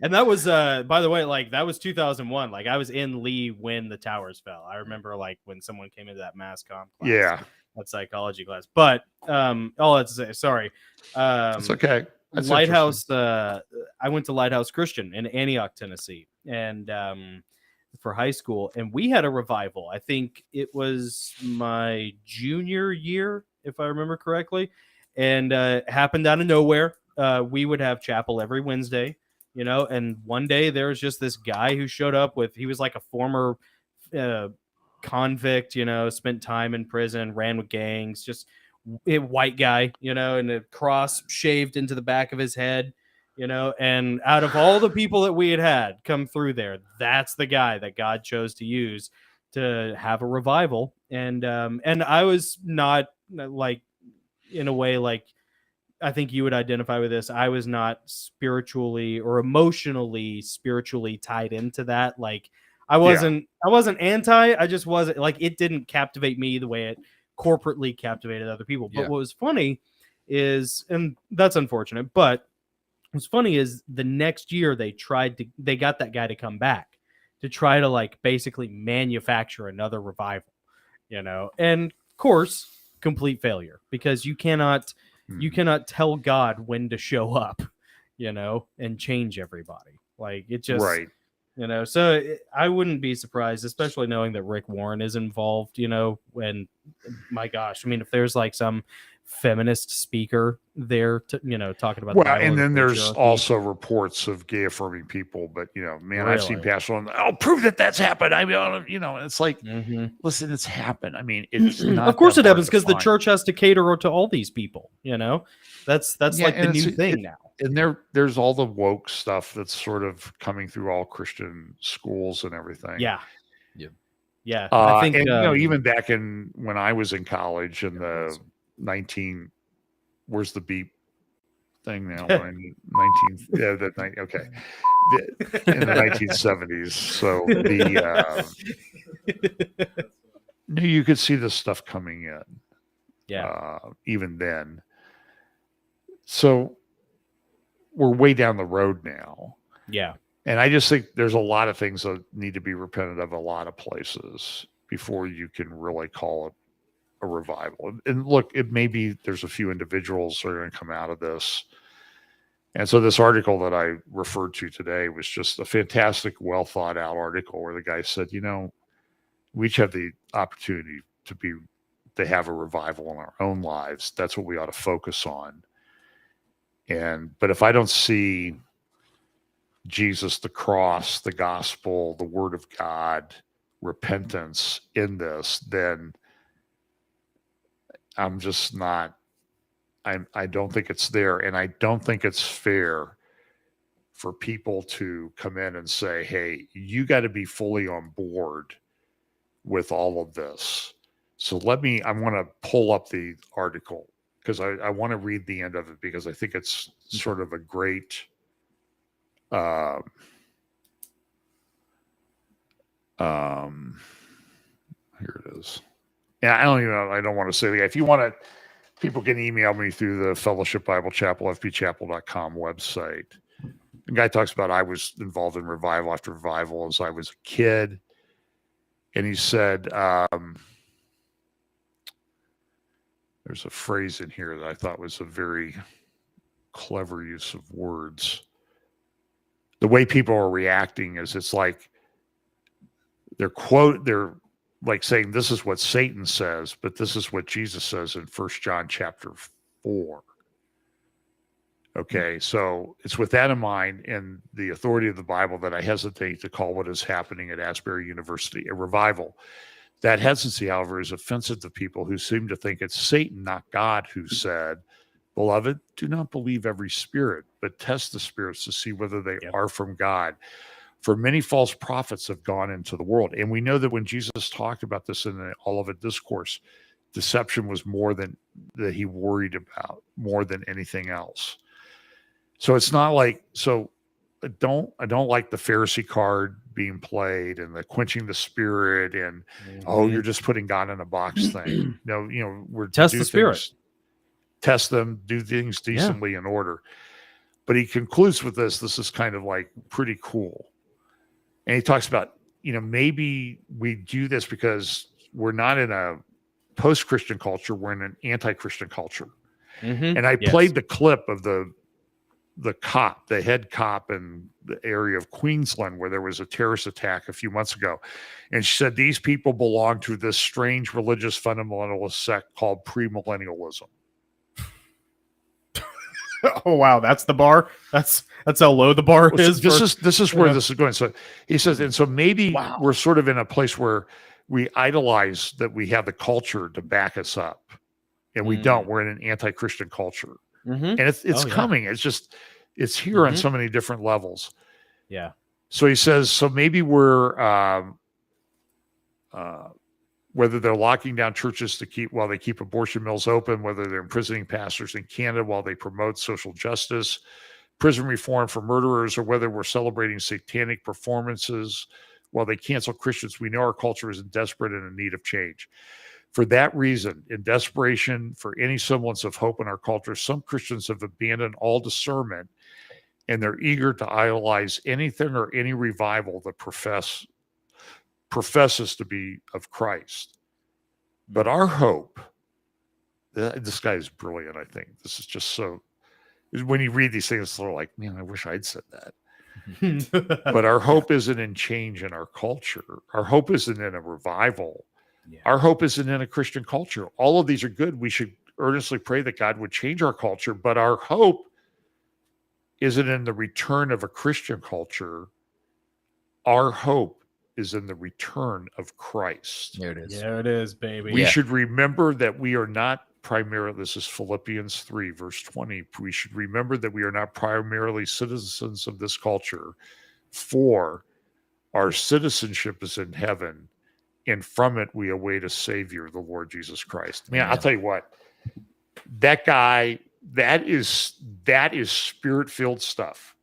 And that was by the way, like that was 2001. Like I was in Lee when the towers fell. I remember like when someone came into that mass comm class. Yeah. That psychology class. But all that's to say, sorry. It's okay. That's Lighthouse I went to Lighthouse Christian in Antioch, Tennessee, and for high school, and we had a revival. I think it was my junior year, if I remember correctly, and it happened out of nowhere. We would have chapel every Wednesday, you know, and one day there was just this guy who showed up with, he was like a former convict, you know, spent time in prison, ran with gangs, just a white guy, you know, and a cross shaved into the back of his head, you know, and out of all the people that we had come through there, that's the guy that God chose to use to have a revival. And I was not like, in a way, like I think you would identify with this. I was not spiritually or emotionally spiritually tied into that. Like I wasn't anti, I just wasn't like, it didn't captivate me the way it corporately captivated other people. But Yeah. what was funny is, and that's unfortunate, but what's funny is the next year they got that guy to come back to try to like basically manufacture another revival, you know, and of course, complete failure because you cannot tell God when to show up, you know, and change everybody. Like it just, right. you know, so I wouldn't be surprised, especially knowing that Rick Warren is involved, you know, and my gosh, I mean, if there's like some feminist speaker there, to, you know, talking about the Well, Bible and then there's patriarchy. also reports of gay affirming people, but you know, man, I've seen Really? Pastor on, I'll prove that that's happened. I mean, you know, it's like, Mhm. listen, it's happened. I mean, it's not. Of course that it hard happens to because the find. church has to cater to all these people, you know, that's Yeah, like the and new it's- thing now. And there's all the woke stuff that's sort of coming through all Christian schools and everything. Yeah. Yeah. Yeah. I think, and you know, even back in when I was in college in the 19, where's the beep thing now? 19, yeah, okay, in the 1970s. So you could see this stuff coming in. yeah. Even then. So we're way down the road now. Yeah. And I just think there's a lot of things that need to be repented of a lot of places before you can really call it a revival. And look, it may be there's a few individuals that are going to come out of this. And so this article that I referred to today was just a fantastic, well thought out article where the guy said, you know, we each have the opportunity to have a revival in our own lives. That's what we ought to focus on. But if I don't see Jesus, the cross, the gospel, the word of God, repentance in this, then I'm just not, I don't think it's there. And I don't think it's fair for people to come in and say, hey, you got to be fully on board with all of this. So I want to pull up the article because I want to read the end of it because I think it's sort of a great here it is. Yeah, I don't want to say that. If you want to, people can email me through the Fellowship Bible Chapel, fpchapel.com website. The guy talks about I was involved in revival after revival as I was a kid. And he said, there's a phrase in here that I thought was a very clever use of words. The way people are reacting is it's like they're like saying this is what Satan says, but this is what Jesus says in 1 John chapter 4. Okay, so it's with that in mind and the authority of the Bible that I hesitate to call what is happening at Asbury University a revival. That hesitancy, however, is offensive to people who seem to think it's Satan, not God, who said, beloved, do not believe every spirit, but test the spirits to see whether they are from God. For many false prophets have gone into the world. And we know that when Jesus talked about this in the Olivet Discourse, deception was more than that he worried about more than anything else. So it's not like, so I don't like the Pharisee card being played and the quenching the spirit and oh, you're just putting God in a box thing. No, we're Test do the spirit. things, test them, do things decently in order. But he concludes with this. This is kind of like pretty cool. And he talks about, maybe we do this because we're not in a post-Christian culture. We're in an anti-Christian culture. And I played the clip of the cop, the head cop in the area of Queensland where there was a terrorist attack a few months ago. And she said, these people belong to this strange religious fundamentalist sect called premillennialism. Oh wow, that's the bar. That's how low the bar is. This is where this is going. So he says, and so maybe we're sort of in a place where we idolize that we have the culture to back us up, and we don't. We're in an anti-Christian culture, and it's coming. It's here on so many different levels. Yeah. So he says, so maybe we're whether they're locking down churches while they keep abortion mills open, whether they're imprisoning pastors in Canada while they promote social justice, prison reform for murderers, or whether we're celebrating satanic performances while they cancel Christians, we know our culture is desperate and in need of change. For that reason, in desperation for any semblance of hope in our culture, some Christians have abandoned all discernment, and they're eager to idolize anything or any revival that professes to be of Christ. But our hope, this guy is brilliant, I think. This is just so, when you read these things, it's sort of like, man, I wish I'd said that. But our hope isn't in change in our culture. Our hope isn't in a revival. Yeah. Our hope isn't in a Christian culture. All of these are good. We should earnestly pray that God would change our culture, but our hope isn't in the return of a Christian culture. Our hope is in the return of Christ. There it is. There it is, baby. We should remember that we are not primarily, this is Philippians 3, verse 20. We should remember that we are not primarily citizens of this culture, for our citizenship is in heaven, and from it we await a Savior, the Lord Jesus Christ. Man, I'll tell you what, that guy, that is spirit-filled stuff.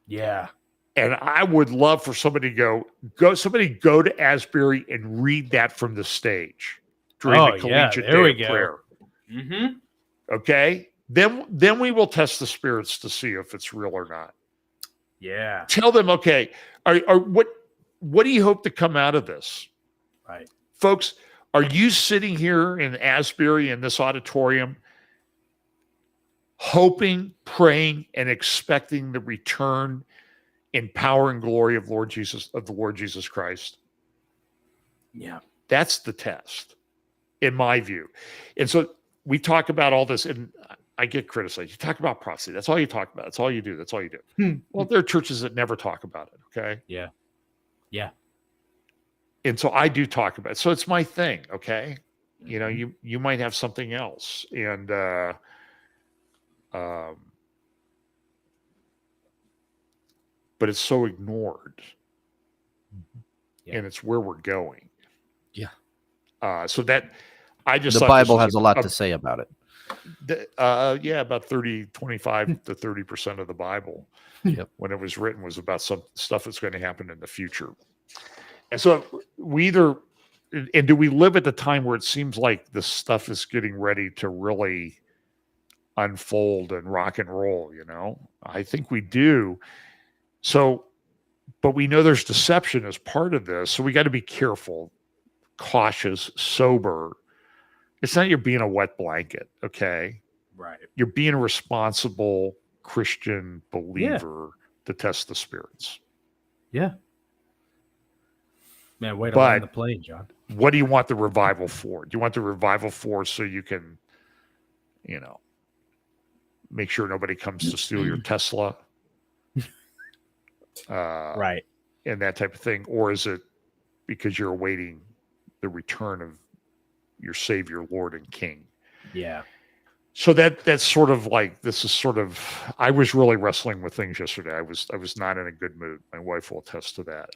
Yeah. And I would love for somebody to go to Asbury and read that from the stage during the collegiate day of prayer. Okay? Then we will test the spirits to see if it's real or not. Yeah. Tell them, okay, what do you hope to come out of this? Right. Folks, are you sitting here in Asbury in this auditorium hoping, praying, and expecting the return in power and glory of the Lord Jesus Christ? Yeah. That's the test, in my view. And so we talk about all this, and I get criticized. You talk about prophecy. That's all you talk about. That's all you do. That's all you do. Well, there are churches that never talk about it, okay? Yeah. Yeah. And so I do talk about it. So it's my thing, okay? You might have something else. And but it's so ignored. And it's where we're going. Yeah. So that I just the Bible has a lot to say about it. About 25 to 30% of the Bible when it was written was about some stuff that's going to happen in the future. And so do we live at the time where it seems like this stuff is getting ready to really unfold and rock and roll, I think we do. So, but we know there's deception as part of this. So we got to be careful, cautious, sober. It's not you're being a wet blanket, okay? Right. You're being a responsible Christian believer to test the spirits. Yeah. Man, way to land the plane, John. What do you want the revival for? Do you want the revival for so you can, make sure nobody comes to steal your Tesla? Right. And that type of thing. Or is it because you're awaiting the return of your Savior, Lord, and King? Yeah. So that's sort of like, I was really wrestling with things yesterday. I was not in a good mood. My wife will attest to that.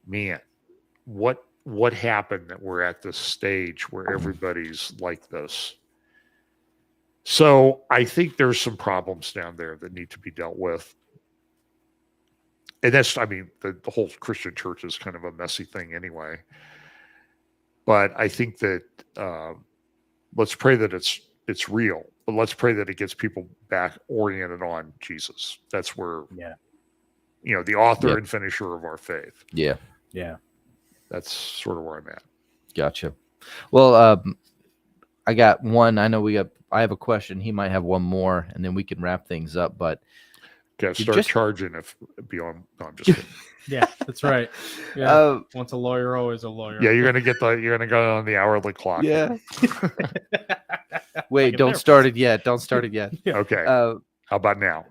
Man, what what happened that we're at this stage where everybody's like this. So I think there's some problems down there that need to be dealt with. And that's, I mean, the whole Christian church is kind of a messy thing anyway. But I think that let's pray that it's real, but let's pray that it gets people back oriented on Jesus. That's where, the author and finisher of our faith. Yeah. That's sort of where I'm at. Gotcha. Well, I got one. I have a question. He might have one more, and then we can wrap things up. But Got to start charging if beyond. No, I'm just kidding. Yeah, that's right. Yeah. Once a lawyer, always a lawyer. Yeah, you're gonna go on the hourly clock. Yeah. Wait, don't start it yet. Don't start it yet. Okay. How about now?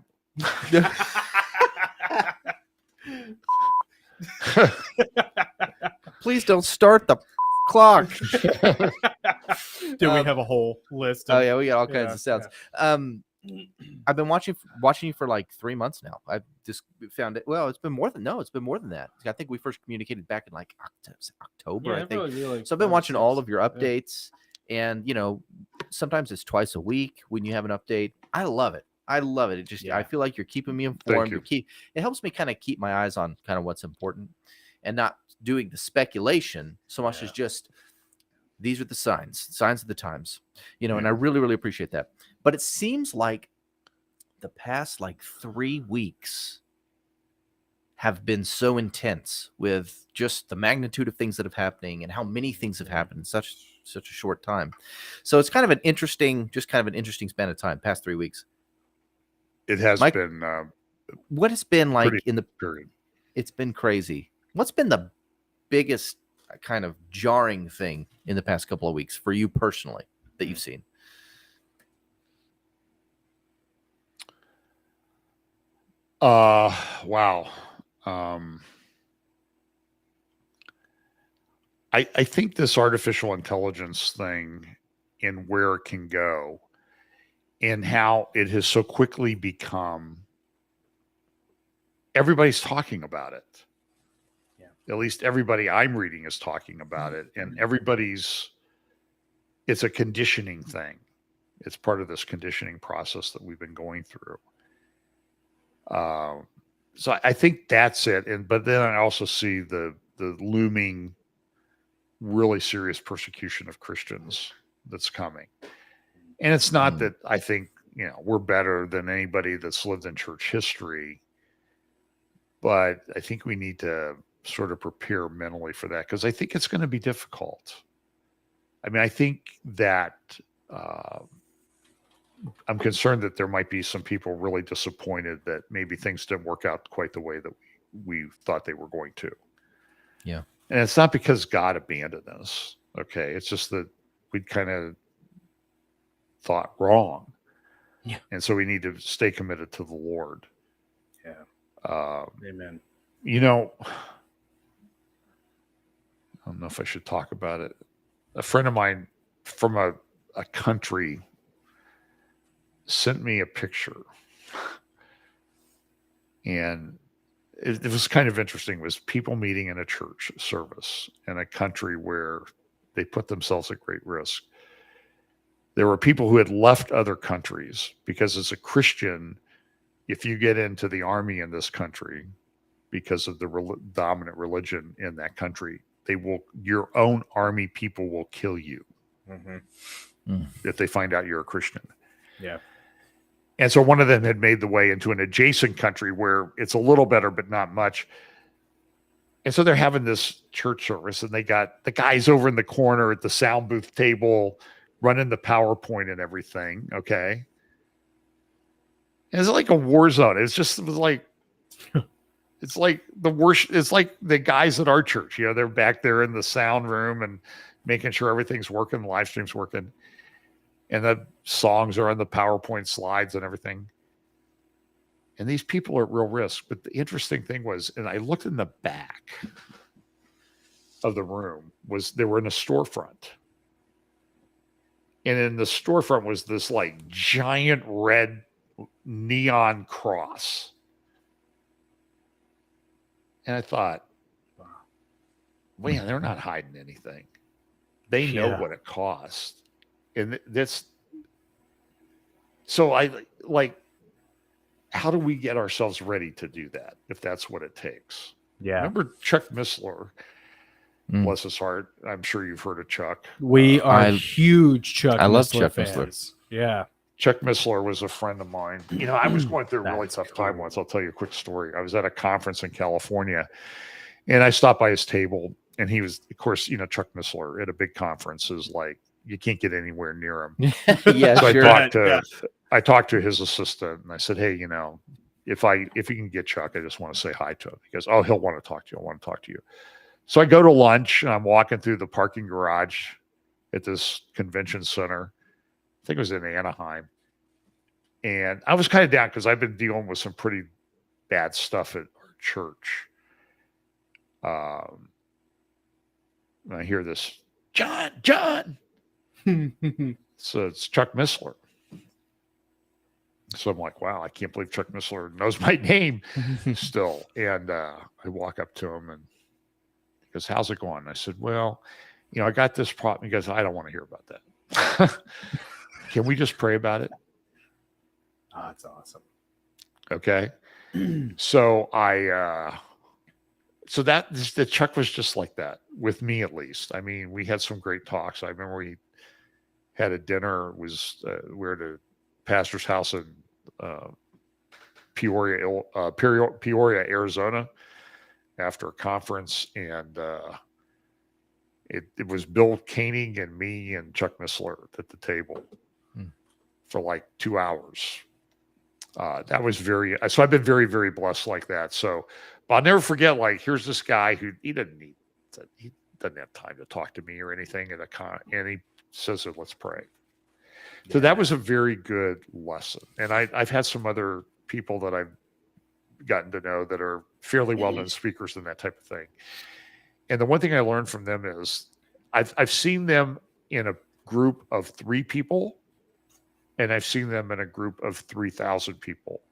Please don't start the clock. Do we have a whole list? Oh yeah, we got all kinds of sounds. Yeah. I've been watching you for like 3 months now. I've just found it. Well, it's been more than that. I think we first communicated back in like October. I think. So I've been watching all of your updates, and sometimes it's twice a week when you have an update. I love it. It just I feel like you're keeping me informed. It helps me kind of keep my eyes on kind of what's important, and not doing the speculation so much as just these are the signs of the times, and I really, really appreciate that. But it seems like the past 3 weeks have been so intense with just the magnitude of things that have happening and how many things have happened in such a short time. So it's kind of an interesting span of time, past 3 weeks. It has been. What has been like in the period? It's been crazy. What's been the biggest kind of jarring thing in the past couple of weeks for you personally that you've seen? Wow. I think this artificial intelligence thing and where it can go and how it has so quickly become, everybody's talking about it. At least everybody I'm reading is talking about it, and it's a conditioning thing. It's part of this conditioning process that we've been going through. So I think that's it. But then I also see the looming, really serious persecution of Christians that's coming. And it's not that I think, we're better than anybody that's lived in church history, but I think we need to sort of prepare mentally for that, because I think it's going to be difficult. I mean, I think that I'm concerned that there might be some people really disappointed that maybe things didn't work out quite the way that we thought they were going to. Yeah. And it's not because God abandoned us. Okay. It's just that we'd kind of thought wrong. Yeah. And so we need to stay committed to the Lord. Yeah. Amen. I don't know if I should talk about it. A friend of mine from a country sent me a picture. And it was kind of interesting. It was people meeting in a church service in a country where they put themselves at great risk. There were people who had left other countries because as a Christian, if you get into the army in this country, because of the dominant religion in that country, your own army people will kill you if they find out you're a Christian. Yeah. And so one of them had made the way into an adjacent country where it's a little better, but not much. And so they're having this church service, and they got the guys over in the corner at the sound booth table running the PowerPoint and everything. Okay. And it's like a war zone. It was like the worst. It's like the guys at our church, they're back there in the sound room and making sure everything's working, the live stream's working. And the songs are on the PowerPoint slides and everything. And these people are at real risk. But the interesting thing was, and I looked in the back of the room, they were in a storefront. And in the storefront was this like giant red neon cross. And I thought, man, they're not hiding anything. They know Yeah. what it costs. And that's so I like, how do we get ourselves ready to do that if that's what it takes? Yeah. Remember Chuck Missler, Mm. bless his heart. I'm sure you've heard of Chuck. We are I- huge Chuck I love Missler Chuck fans. Missler. Yeah. Chuck Missler was a friend of mine. You know, I was going through a really That's tough time cool. once. I'll tell you a quick story. I was at a conference in California, and I stopped by his table, and he was, of course, you know, Chuck Missler at a big conference is like, you can't get anywhere near him. Yeah, So sure. I talked to his assistant, and I said, hey, you know, if you can get Chuck, I just want to say hi to him. He goes, oh, he'll want to talk to you. I want to talk to you. So I go to lunch, and I'm walking through the parking garage at this convention center. I think it was in Anaheim. And I was kind of down because I've been dealing with some pretty bad stuff at our church. And I hear this, John. So it's Chuck Missler. So I'm like, wow, I can't believe Chuck Missler knows my name still. And I walk up to him and he goes, how's it going? And I said, well, you know, I got this problem. He goes, I don't want to hear about that. Can we just pray about it? Oh, that's awesome. Okay. So so the Chuck was just like that with me, at least. I mean, we had some great talks. I remember we had a dinner. It was we were at a pastor's house in Peoria, Arizona, after a conference, and it was Bill Koenig and me and Chuck Missler at the table for like 2 hours. That was so I've been very, very blessed like that. So, but I'll never forget, like, here's this guy who he doesn't have time to talk to me or anything and he says, let's pray. So that was a very good lesson. And I've had some other people that I've gotten to know that are fairly well-known speakers and that type of thing. And the one thing I learned from them is I've seen them in a group of 3 people, and I've seen them in a group of 3,000 people.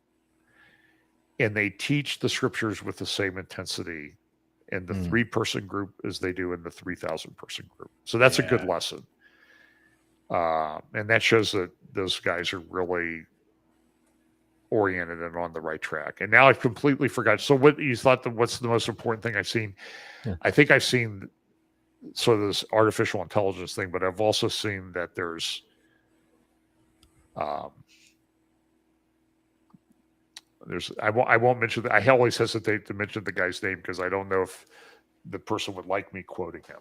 And they teach the scriptures with the same intensity in the 3-person group as they do in the 3,000-person group. So that's a good lesson. And that shows that those guys are really oriented and on the right track. And now I've completely forgot. So what you thought what's the most important thing I've seen? Yeah. I think I've seen sort of this artificial intelligence thing, but I've also seen that there's I won't mention that. I always hesitate to mention the guy's name because I don't know if the person would like me quoting him.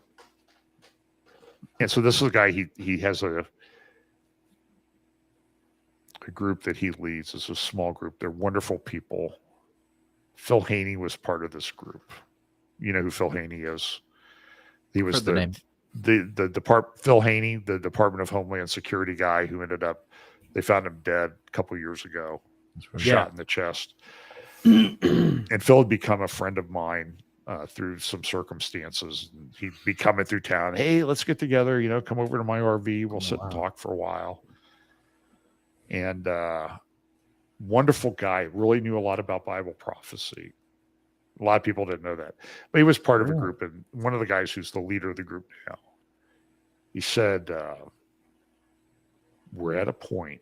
And so this is a guy, he has a group that he leads. It's a small group. They're wonderful people. Phil Haney was part of this group. You know who Phil Haney is? He was Phil Haney, the Department of Homeland Security guy who ended up, they found him dead a couple years ago, shot in the chest. And Phil had become a friend of mine through some circumstances. He'd be coming through town. Hey, let's get together. You know, come over to my RV. We'll sit and talk for a while. And wonderful guy. Really knew a lot about Bible prophecy. A lot of people didn't know that. But he was part of a group. And one of the guys who's the leader of the group now, he said, we're at a point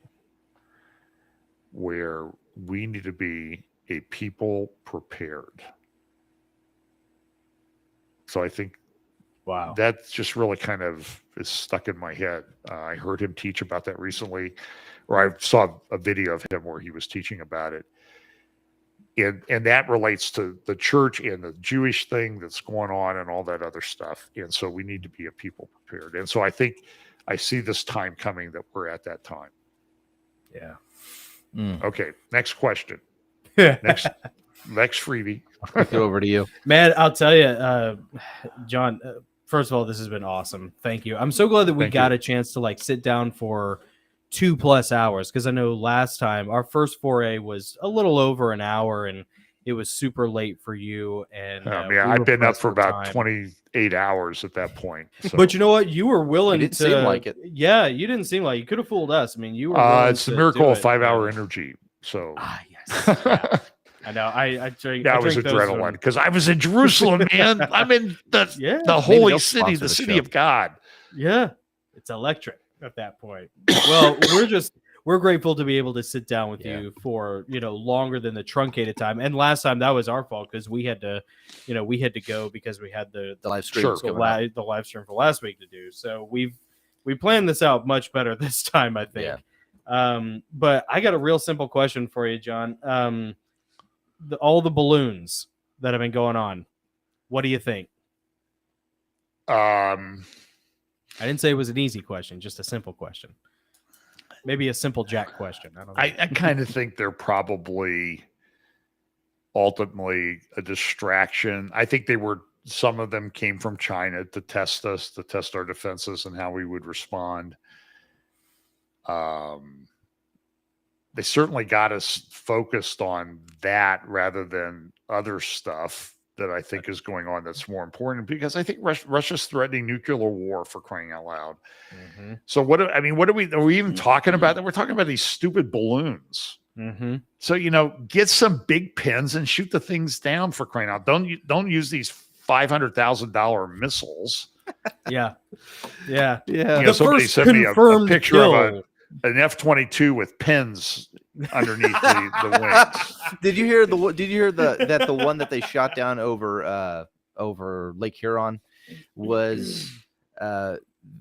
where we need to be a people prepared. So I think that just really kind of is stuck in my head. I heard him teach about that recently, or I saw a video of him where he was teaching about it. And that relates to the church and the Jewish thing that's going on and all that other stuff. And so we need to be a people prepared. And so I think I see this time coming that we're at that time. Yeah. Okay. Next question. Next freebie. Go over to you, man. I'll tell you, John. First of all, this has been awesome. Thank you. I'm so glad that we got a chance to like sit down for 2+ hours, because I know last time our first foray was a little over an hour, and it was super late for you. And I've been up for about 28 hours at that point. So. But you know what? You were willing to seem like it. Yeah, you didn't seem like you could have fooled us. I mean, you were. It's the miracle of 5-hour energy. So yes. I know. I drink. That I was drink those adrenaline when- because I was in Jerusalem, man. I'm in the Yeah. the Maybe holy they'll city, sponsor the the city show. of God. Yeah, it's electric at that point. Well, we're grateful to be able to sit down with Yeah. you for longer than the truncated time. And last time that was our fault because we had to go because we had the The live stream Sure. was going up. the live stream for last week to do. So we planned this out much better this time, I think. But I got a real simple question for you, John. All the balloons that have been going on, what do you think? I didn't say it was an easy question, just a simple question. Maybe a simple Jack question. I don't know. I kind of think they're probably ultimately a distraction. I think some of them came from China to test us, to test our defenses and how we would respond. They certainly got us focused on that rather than other stuff that I think is going on that's more important, because I think Russia's threatening nuclear war, for crying out loud. Mm-hmm. So are we even talking about that? We're talking about these stupid balloons. Mm-hmm. So, get some big pins and shoot the things down, for crying out. Don't use these $500,000 missiles. Yeah. Yeah. The somebody first sent me a confirmed picture of kill. an F-22 with pins underneath the wings. Did you hear that the one that they shot down over Lake Huron was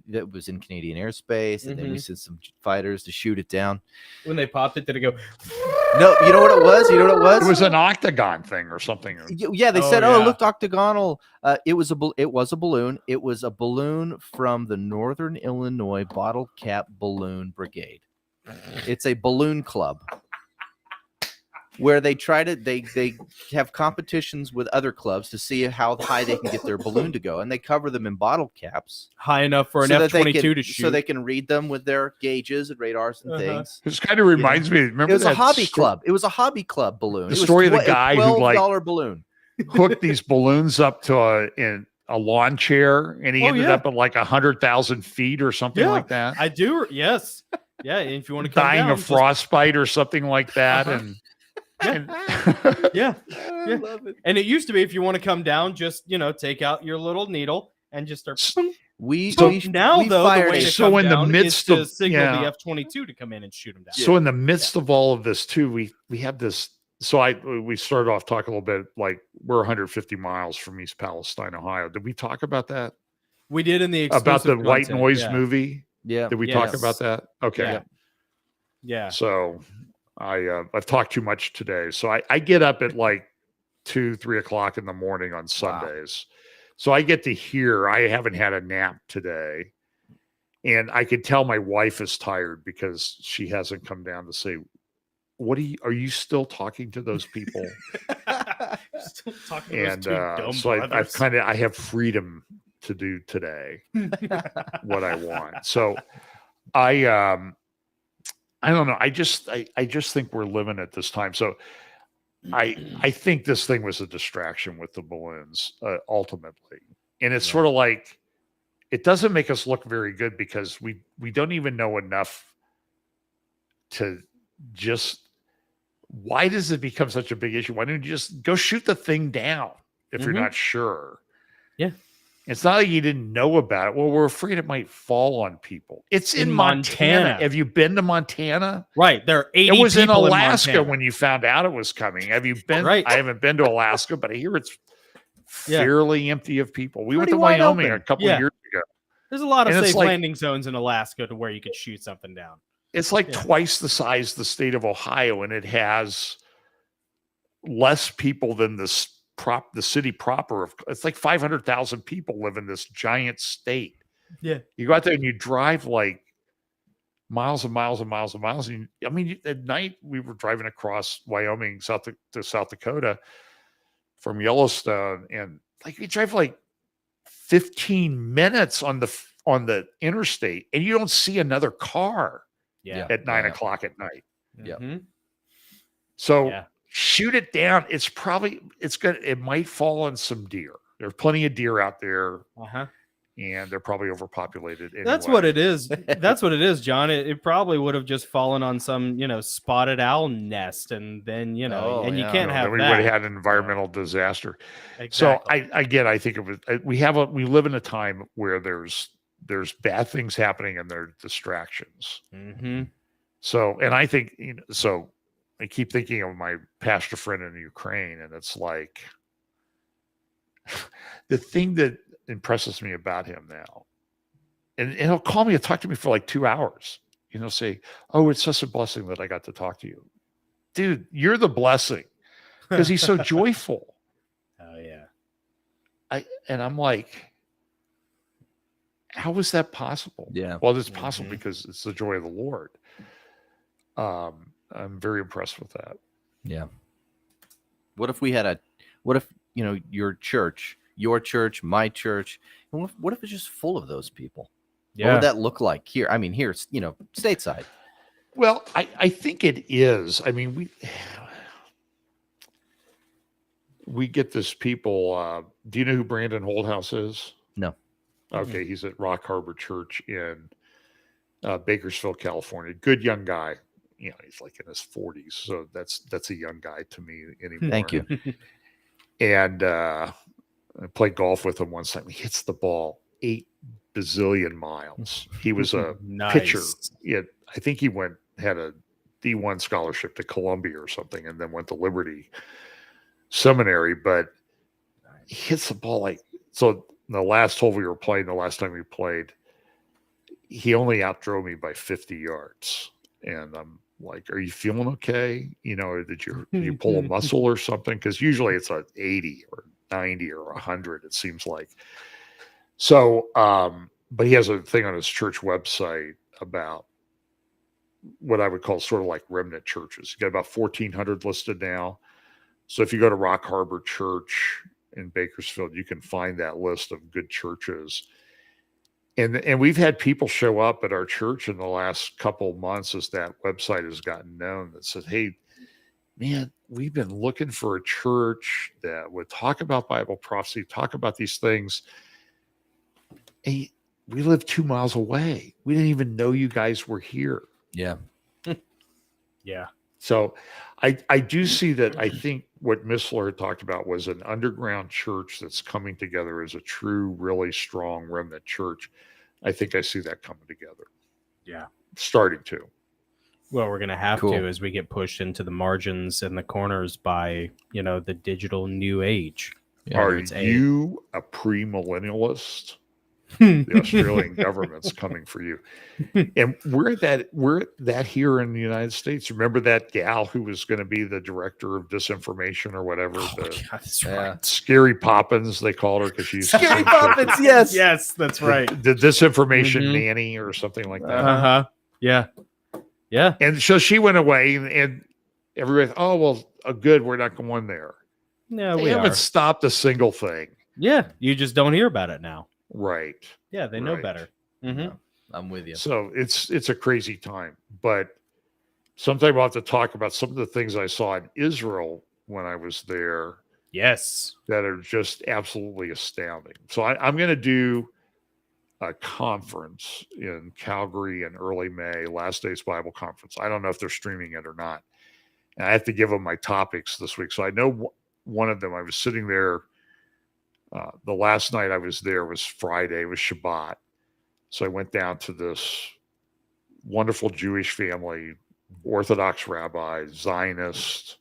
that was in Canadian airspace, and then we sent some fighters to shoot it down. When they popped it, did it go? No, you know what it was? It was an octagon thing or something. Yeah, they said, yeah. "Oh, it looked octagonal." It was a balloon. It was a balloon from the Northern Illinois Bottle Cap Balloon Brigade. It's a balloon club where they have competitions with other clubs to see how high they can get their balloon to go, and they cover them in bottle caps High enough for an so that they F-22 can- to shoot. so they can read them with their gauges and radars and things. This kind of reminds me. Remember It was a that hobby sto- club. It was a hobby club balloon. The It was story of the guy who, like, $12 balloon. hooked these balloons up to a lawn chair, and he ended up at like 100,000 feet or something like that. I do. Yes. Yeah. And if you want to come Dying down, of frostbite or something like that. Yeah. I love it. And it used to be, if you want to come down, just take out your little needle and just start. We Now, we though, the fired way a- to So come in the down midst is to of- signal yeah. the F-22 to come in and shoot them down. So in the midst of all of this too, we have this. So we started off talking a little bit, like, we're 150 miles from East Palestine, Ohio. Did we talk about that? We did in the About the exclusive White content, Noise yeah. movie? Yeah. Did we Yes. talk about that? Okay. Yeah. Yeah. So I've talked too much today. So I get up at like 2-3 o'clock in the morning on Sundays. So I get to hear. I haven't had a nap today, and I could tell my wife is tired because she hasn't come down to say, are you still talking to those people? Still talking to those And two dumb so brothers. I have freedom to do today what I want. So I don't know. I just think we're living at this time. So I think this thing was a distraction with the balloons, ultimately. And it's sort of like, it doesn't make us look very good because we don't even know enough to just, why does it become such a big issue? Why don't you just go shoot the thing down if you're not sure? Yeah. It's not like you didn't know about it. Well, we're afraid it might fall on people. It's in Montana. Have you been to Montana? Right. There are 80 It was in people Alaska Montana. when you found out it was coming. Have you been? Right. I haven't been to Alaska, but I hear it's Yeah. fairly empty of people. We went Pretty to wide Wyoming open. a couple Yeah. of years ago. There's a lot of And it's safe like- landing zones in Alaska to where you could shoot something down. It's like Yeah. twice the size of the state of Ohio, and it has less people than the city proper. It's like 500,000 people live in this giant state. Yeah. You go out there and you drive like miles and miles and miles and miles. And at night we were driving across Wyoming, to South Dakota from Yellowstone, and like we drive like 15 minutes on the interstate, and you don't see another car Yeah. at 9 Yeah. o'clock at night. Yep. Mhm. So Yeah. shoot it down. It's good. It might fall on some deer. There's plenty of deer out there. Uh-huh. and they're probably overpopulated. Anyway. That's what it is. That's what it is, John. It probably would have just fallen on some, spotted owl nest, and then you can't have then we that. would have had an environmental disaster. Exactly. So I think of it. We live in a time where there's bad things happening and there are distractions. Mm-hmm. So, and I think, so I keep thinking of my pastor friend in Ukraine, and it's like the thing that impresses me about him now, and he'll call me and talk to me for like 2 hours, say, "Oh, it's such a blessing that I got to talk to you." Dude, you're the blessing, because he's so joyful. Oh yeah. And I'm like, how is that possible? Yeah. Well, it's possible because it's the joy of the Lord. I'm very impressed with that. Yeah. What if your church, my church, and what if it's just full of those people? Yeah. What would that look like here? I mean, here, stateside. Well, I think it is. I mean, we get this people. Do you know who Brandon Holdhouse is? No. Okay, he's at Rock Harbor Church in Bakersfield, California. Good young guy. He's like in his 40s, so that's a young guy to me anymore. Thank you. And I played golf with him once time. He hits the ball 8 bazillion miles. He was a Nice. pitcher. I think he had a D1 scholarship to Columbia or something, and then went to Liberty Seminary. But he hits the ball so. The last hole we were playing, the last time we played, he only outdrove me by 50 yards. And I'm like, "Are you feeling okay? Did you pull a muscle or something?" Because usually it's a 80 or 90 or 100, it seems like. So, but he has a thing on his church website about what I would call sort of like remnant churches. You got about 1,400 listed now. So if you go to Rock Harbor Church in Bakersfield, you can find that list of good churches. And we've had people show up at our church in the last couple of months as that website has gotten known that said, "Hey, man, we've been looking for a church that would talk about Bible prophecy, talk about these things. Hey, we live 2 miles away. We didn't even know you guys were here." Yeah. Yeah. So I do see that. I think what Missler had talked about was an underground church that's coming together as a true, really strong remnant church. I think I see that coming together. Yeah. Starting to. Well, we're going to have Cool. to as we get pushed into the margins and the corners by, the digital new age. Are you a premillennialist? The Australian government's coming for you. And we're that here in the United States. Remember that gal who was going to be the director of disinformation or whatever? God, that's Yeah. right. Scary Poppins, they called her, because she's Scary Poppins, yes. Yes, that's right. the disinformation Mhm. nanny or something like that. Uh-huh. Yeah. Yeah. And so she went away, and everybody, "Oh, well, good, we're not going there." Yeah, They we haven't are. stopped a single thing. Yeah, you just don't hear about it now. Right. Yeah, they know Right. better. Mm-hmm. I'm with you. So it's a crazy time. But sometime I'll have to talk about some of the things I saw in Israel when I was there Yes. that are just absolutely astounding. So I'm going to do a conference in Calgary in early May, Last Days Bible Conference. I don't know if they're streaming it or not. And I have to give them my topics this week. So I know one of them, I was sitting there. The last night I was there was Friday, it was Shabbat. So I went down to this wonderful Jewish family, Orthodox rabbi, Zionist,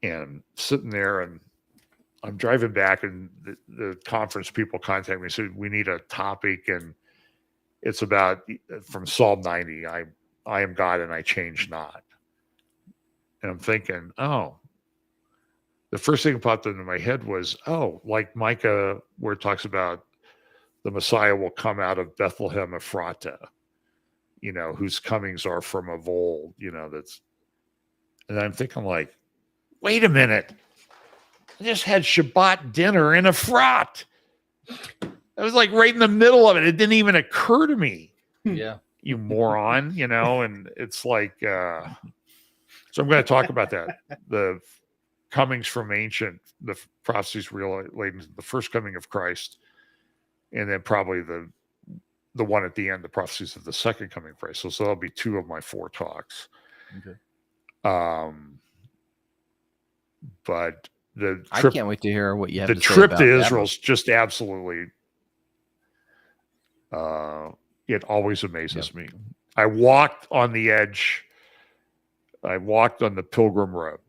and sitting there, and I'm driving back, and the conference people contact me and said, "We need a topic," and it's about from Psalm 90, I am God and I change not. And I'm thinking, oh, the first thing that popped into my head was, oh, like Micah, where it talks about the Messiah will come out of Bethlehem Ephrata, whose comings are from of old, that's, and I'm thinking like, wait a minute, I just had Shabbat dinner in Ephrat. I was like right in the middle of it. It didn't even occur to me. Yeah. You moron, and it's like, so I'm going to talk about that. The comings from ancient, the prophecies relating to the first coming of Christ and then probably the one at the end, the prophecies of the second coming of Christ. So that'll be 2 of my 4 talks. Okay. But the I trip, can't wait to hear what you have the to say trip about to that Israel book. is just absolutely, it always amazes me. I walked on the edge. I walked on the Pilgrim Road.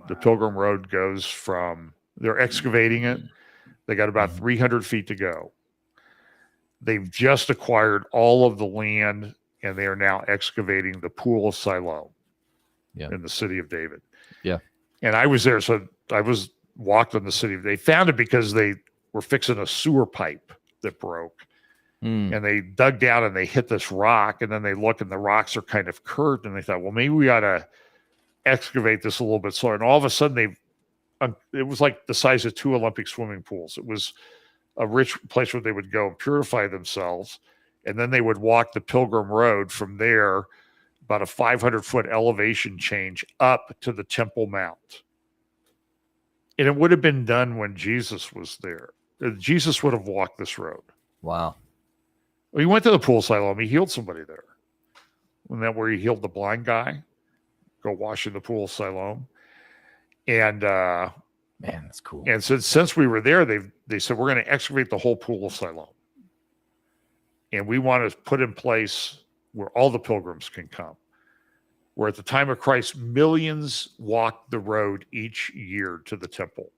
The Pilgrim Road goes from, they're excavating it. They got about 300 feet to go. They've just acquired all of the land, and they are now excavating the Pool of Siloam in the city of David. Yeah. And I was there. So I walked on the city. They found it because they were fixing a sewer pipe that broke. And they dug down and they hit this rock, and then they look and the rocks are kind of curved, and they thought, well, maybe we ought to excavate this a little bit slower. And all of a sudden it was like the size of 2 Olympic swimming pools. It was a rich place where they would go and purify themselves. And then they would walk the Pilgrim Road from there, about a 500-foot elevation change up to the Temple Mount. And it would have been done when Jesus was there. Jesus would have walked this road. Wow. Well, he went to the Pool of Siloam. He healed somebody there. Wasn't that where he healed the blind guy? Go wash in the Pool of Siloam. And man, that's cool. And since we were there, they said, we're going to excavate the whole Pool of Siloam. And we want to put in place where all the pilgrims can come. Where at the time of Christ, millions walked the road each year to the temple.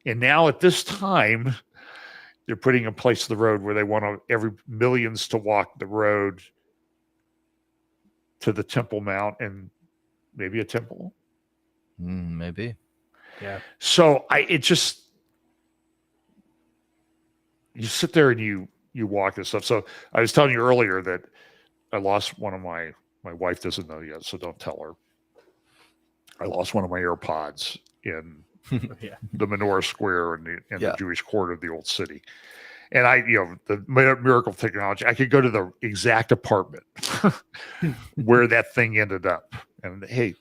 And now at this time, they're putting in place the road where they want every millions to walk the road to the Temple Mount and maybe a temple. Maybe. Yeah. So you sit there and you walk this stuff. So I was telling you earlier that I lost one of my wife doesn't know yet, so don't tell her. I lost one of my AirPods in the Menorah Square in the Jewish quarter of the old city. And the miracle of technology, I could go to the exact apartment where that thing ended up. And hey,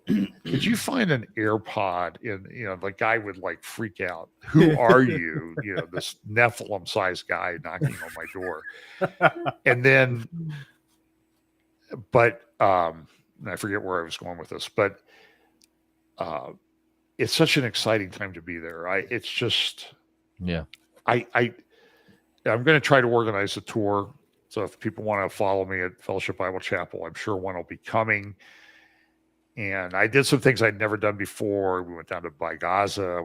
could you find an AirPod? And the guy would like freak out. Who are you? This Nephilim sized guy knocking on my door. And then, but I forget where I was going with this, but it's such an exciting time to be there. I'm going to try to organize a tour. So if people want to follow me at Fellowship Bible Chapel, I'm sure one will be coming. And I did some things I'd never done before. We went down to Gaza.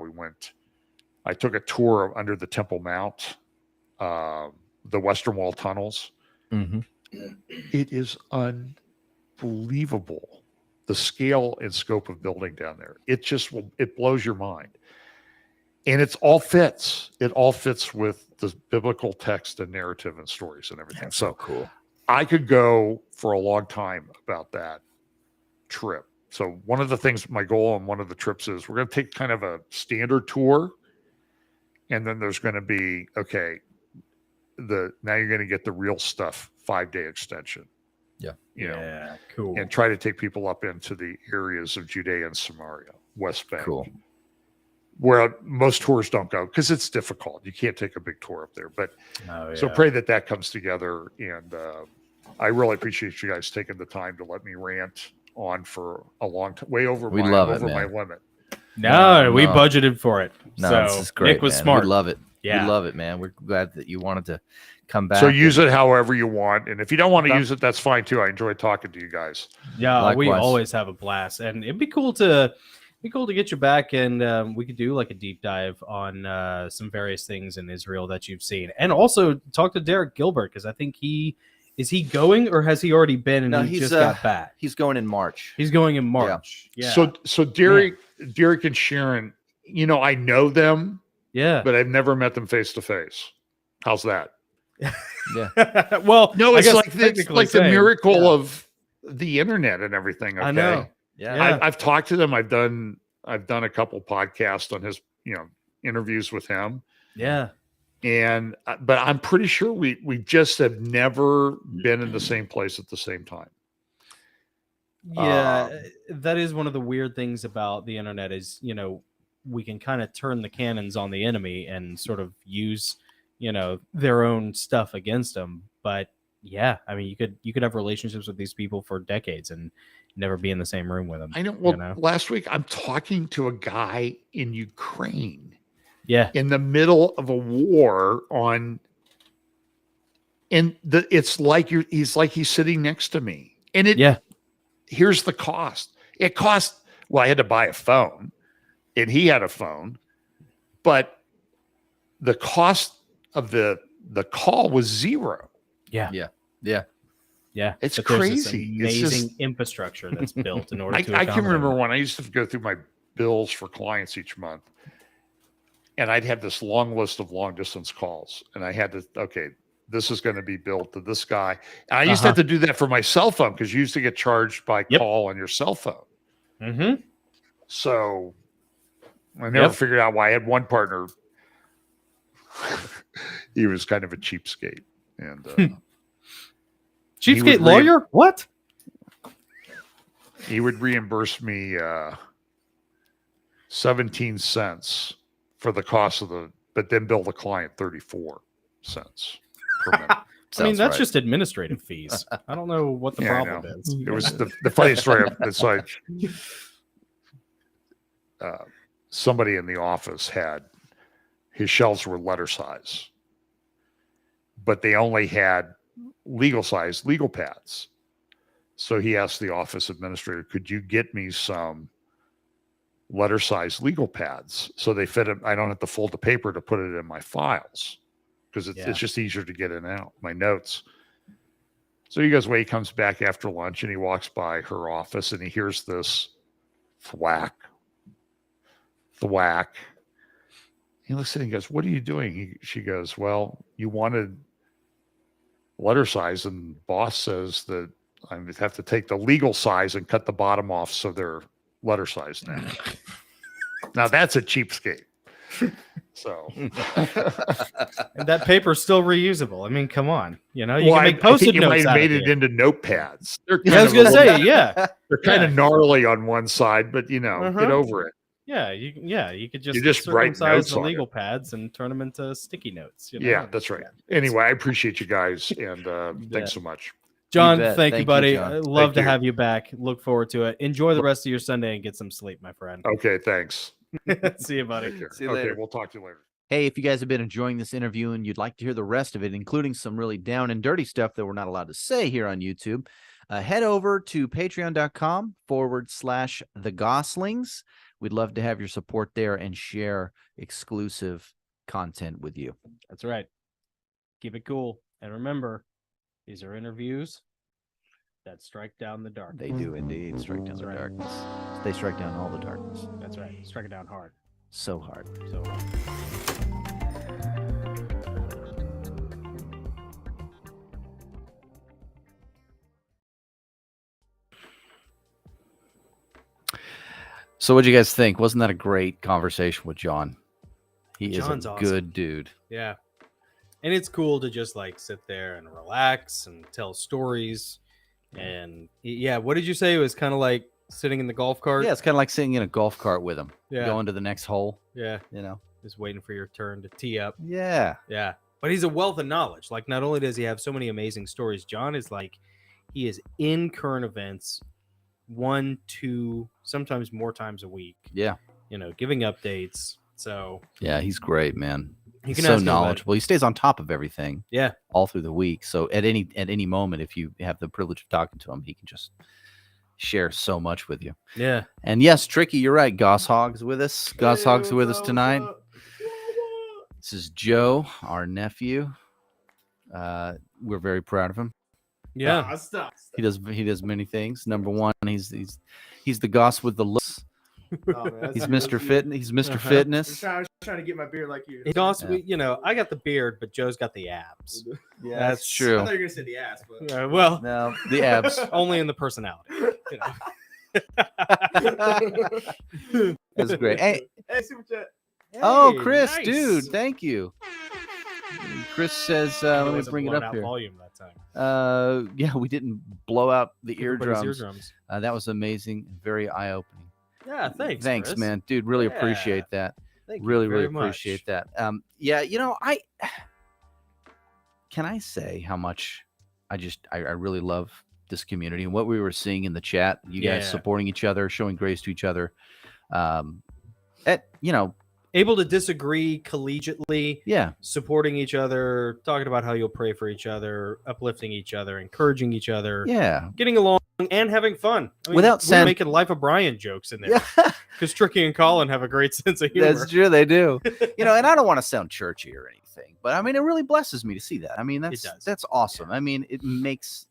I took a tour under the Temple Mount, the Western Wall tunnels. Mm-hmm. It is unbelievable, the scale and scope of building down there. It blows your mind. And it all fits with the biblical text and narrative and stories and everything. That's so cool. I could go for a long time about that trip. So one of the things, my goal on one of the trips is we're going to take kind of a standard tour. And then there's going to be, now you're going to get the real stuff, 5-day extension. Yeah. Cool. And try to take people up into the areas of Judea and Samaria, West Bank. Cool. Where most tours don't go because it's difficult. You can't take a big tour up there. But so pray that comes together. And I really appreciate you guys taking the time to let me rant on for a long time, way over my limit. No, we budgeted for it. No, so this is great. Nick was man. smart. We love it. Yeah. We love it, man. We're glad that you wanted to come back. So use it however you want. And if you don't want to use it, that's fine too. I enjoy talking to you guys. Yeah, Likewise. We always have a blast. And it'd be cool to get you back, and we could do like a deep dive on some various things in Israel that you've seen. And also talk to Derek Gilbert, because I think is he going, or has he already been and he just got back? He's going in March. He's going in March. Yeah. So Derek and Sharon, I know them. Yeah. But I've never met them face to face. How's that? Yeah. Well, no, it's like the miracle of the internet and everything. Okay? I know. Yeah. I've talked to them. I've done a couple podcasts on his, interviews with him. Yeah. But I'm pretty sure we just have never been in the same place at the same time. Yeah, that is one of the weird things about the internet is, we can kind of turn the cannons on the enemy and sort of use, their own stuff against them. But yeah, I mean, you could have relationships with these people for decades and never be in the same room with them. I know. Well, last week I'm talking to a guy in Ukraine. Yeah. In the middle of a war it's like he's sitting next to me. And here's the cost. It cost, I had to buy a phone and he had a phone, but the cost of the call was zero. Yeah. It's but crazy. Amazing infrastructure that's built in order to. I can remember when I used to go through my bills for clients each month, and I'd have this long list of long distance calls, and I had to, this is going to be billed to this guy. And I used to have to do that for my cell phone because you used to get charged by call on your cell phone. Mm-hmm. So I never figured out why I had one partner. He was kind of a cheapskate. And cheapskate lawyer? What? He would reimburse me 17 cents for the cost of but then bill the client 34 cents per minute. I mean, that's just administrative fees. I don't know what the problem is. It was the funny story. It's like somebody in the office his shelves were letter size, but they only had legal size legal pads. So he asked the office administrator, could you get me some letter size legal pads so they fit it? I don't have to fold the paper to put it in my files because it's just easier to get in and out my notes. So he goes away, he comes back after lunch and he walks by her office and he hears this thwack. He looks at it and goes, what are you doing? She goes, well, you wanted letter size and boss says that I would have to take the legal size and cut the bottom off so they're letter size now. Now that's a cheapskate. So and that paper's still reusable. I mean, come on. You can make Post-it notes. You might have out made of it into notepads. I was going to say, they're kind of gnarly on one side, but get over it. Yeah, you could just write circumcise notes the on legal pads and turn them into sticky notes. Yeah, that's right. Anyway, I appreciate you guys and thanks so much. John, thank you, buddy. John. I'd love to have you back. Look forward to it. Enjoy the rest of your Sunday and get some sleep, my friend. Okay, thanks. See you, buddy. See you later. Okay, we'll talk to you later. Hey, if you guys have been enjoying this interview and you'd like to hear the rest of it, including some really down and dirty stuff that we're not allowed to say here on YouTube, head over to patreon.com/the Gosslings. We'd love to have your support there and share exclusive content with you. That's right. Keep it cool. And remember, these are interviews that strike down the dark. They do indeed strike down the darkness. They strike down all the darkness. That's right. Strike it down hard. So hard. So hard. So what do you guys think? Wasn't that a great conversation with John? John's a good dude. Yeah. And it's cool to just sit there and relax and tell stories. And what did you say? It was kind of like sitting in the golf cart? Yeah, it's kind of like sitting in a golf cart with him. Yeah. Going to the next hole. Yeah. Just waiting for your turn to tee up. Yeah. Yeah. But he's a wealth of knowledge. Not only does he have so many amazing stories, John is he is in current events 1, 2, sometimes more times a week. Yeah. Giving updates. So yeah, he's great, man. He's so knowledgeable. He stays on top of everything. Yeah. All through the week. So at any moment, if you have the privilege of talking to him, he can just share so much with you. Yeah. And yes, Tricky, you're right. Gosshog's with us. Gosshog's with us tonight. This is Joe, our nephew. We're very proud of him. Yeah. He does many things. Number one, he's the Goss with the looks. Oh, man, he's Mr. Fit. He's Mister Fitness. I'm trying to get my beard like you. Goss, I got the beard, but Joe's got the abs. Yeah, that's true. I thought you were gonna say the ass, but well, no, the abs only in the personality. That's great. Hey, super chat. Oh, Chris, nice. dude, thank you. Chris says, let me bring it up here. Volume that time. Yeah, we didn't blow out the Everybody's eardrums. That was amazing, very eye-opening. Yeah, thanks, Thanks, Chris. man, dude. Really Yeah. appreciate that. Thank you Really, very really appreciate much. that. Yeah, you know, I can I say how much I really love this community and what we were seeing in the chat. You guys Yeah. supporting each other, showing grace to each other. You know, Able to disagree collegiately, yeah, supporting each other, talking about how you'll pray for each other, uplifting each other, encouraging each other, yeah. getting along, and having fun. I mean, Without we're making Life of Brian jokes in there Yeah, because Tricky and Colin have a great sense of humor. that's true. They do. You know, and I don't want to sound churchy or anything, but I mean, it really blesses me to see that. I mean, does. that's awesome. I mean, it makes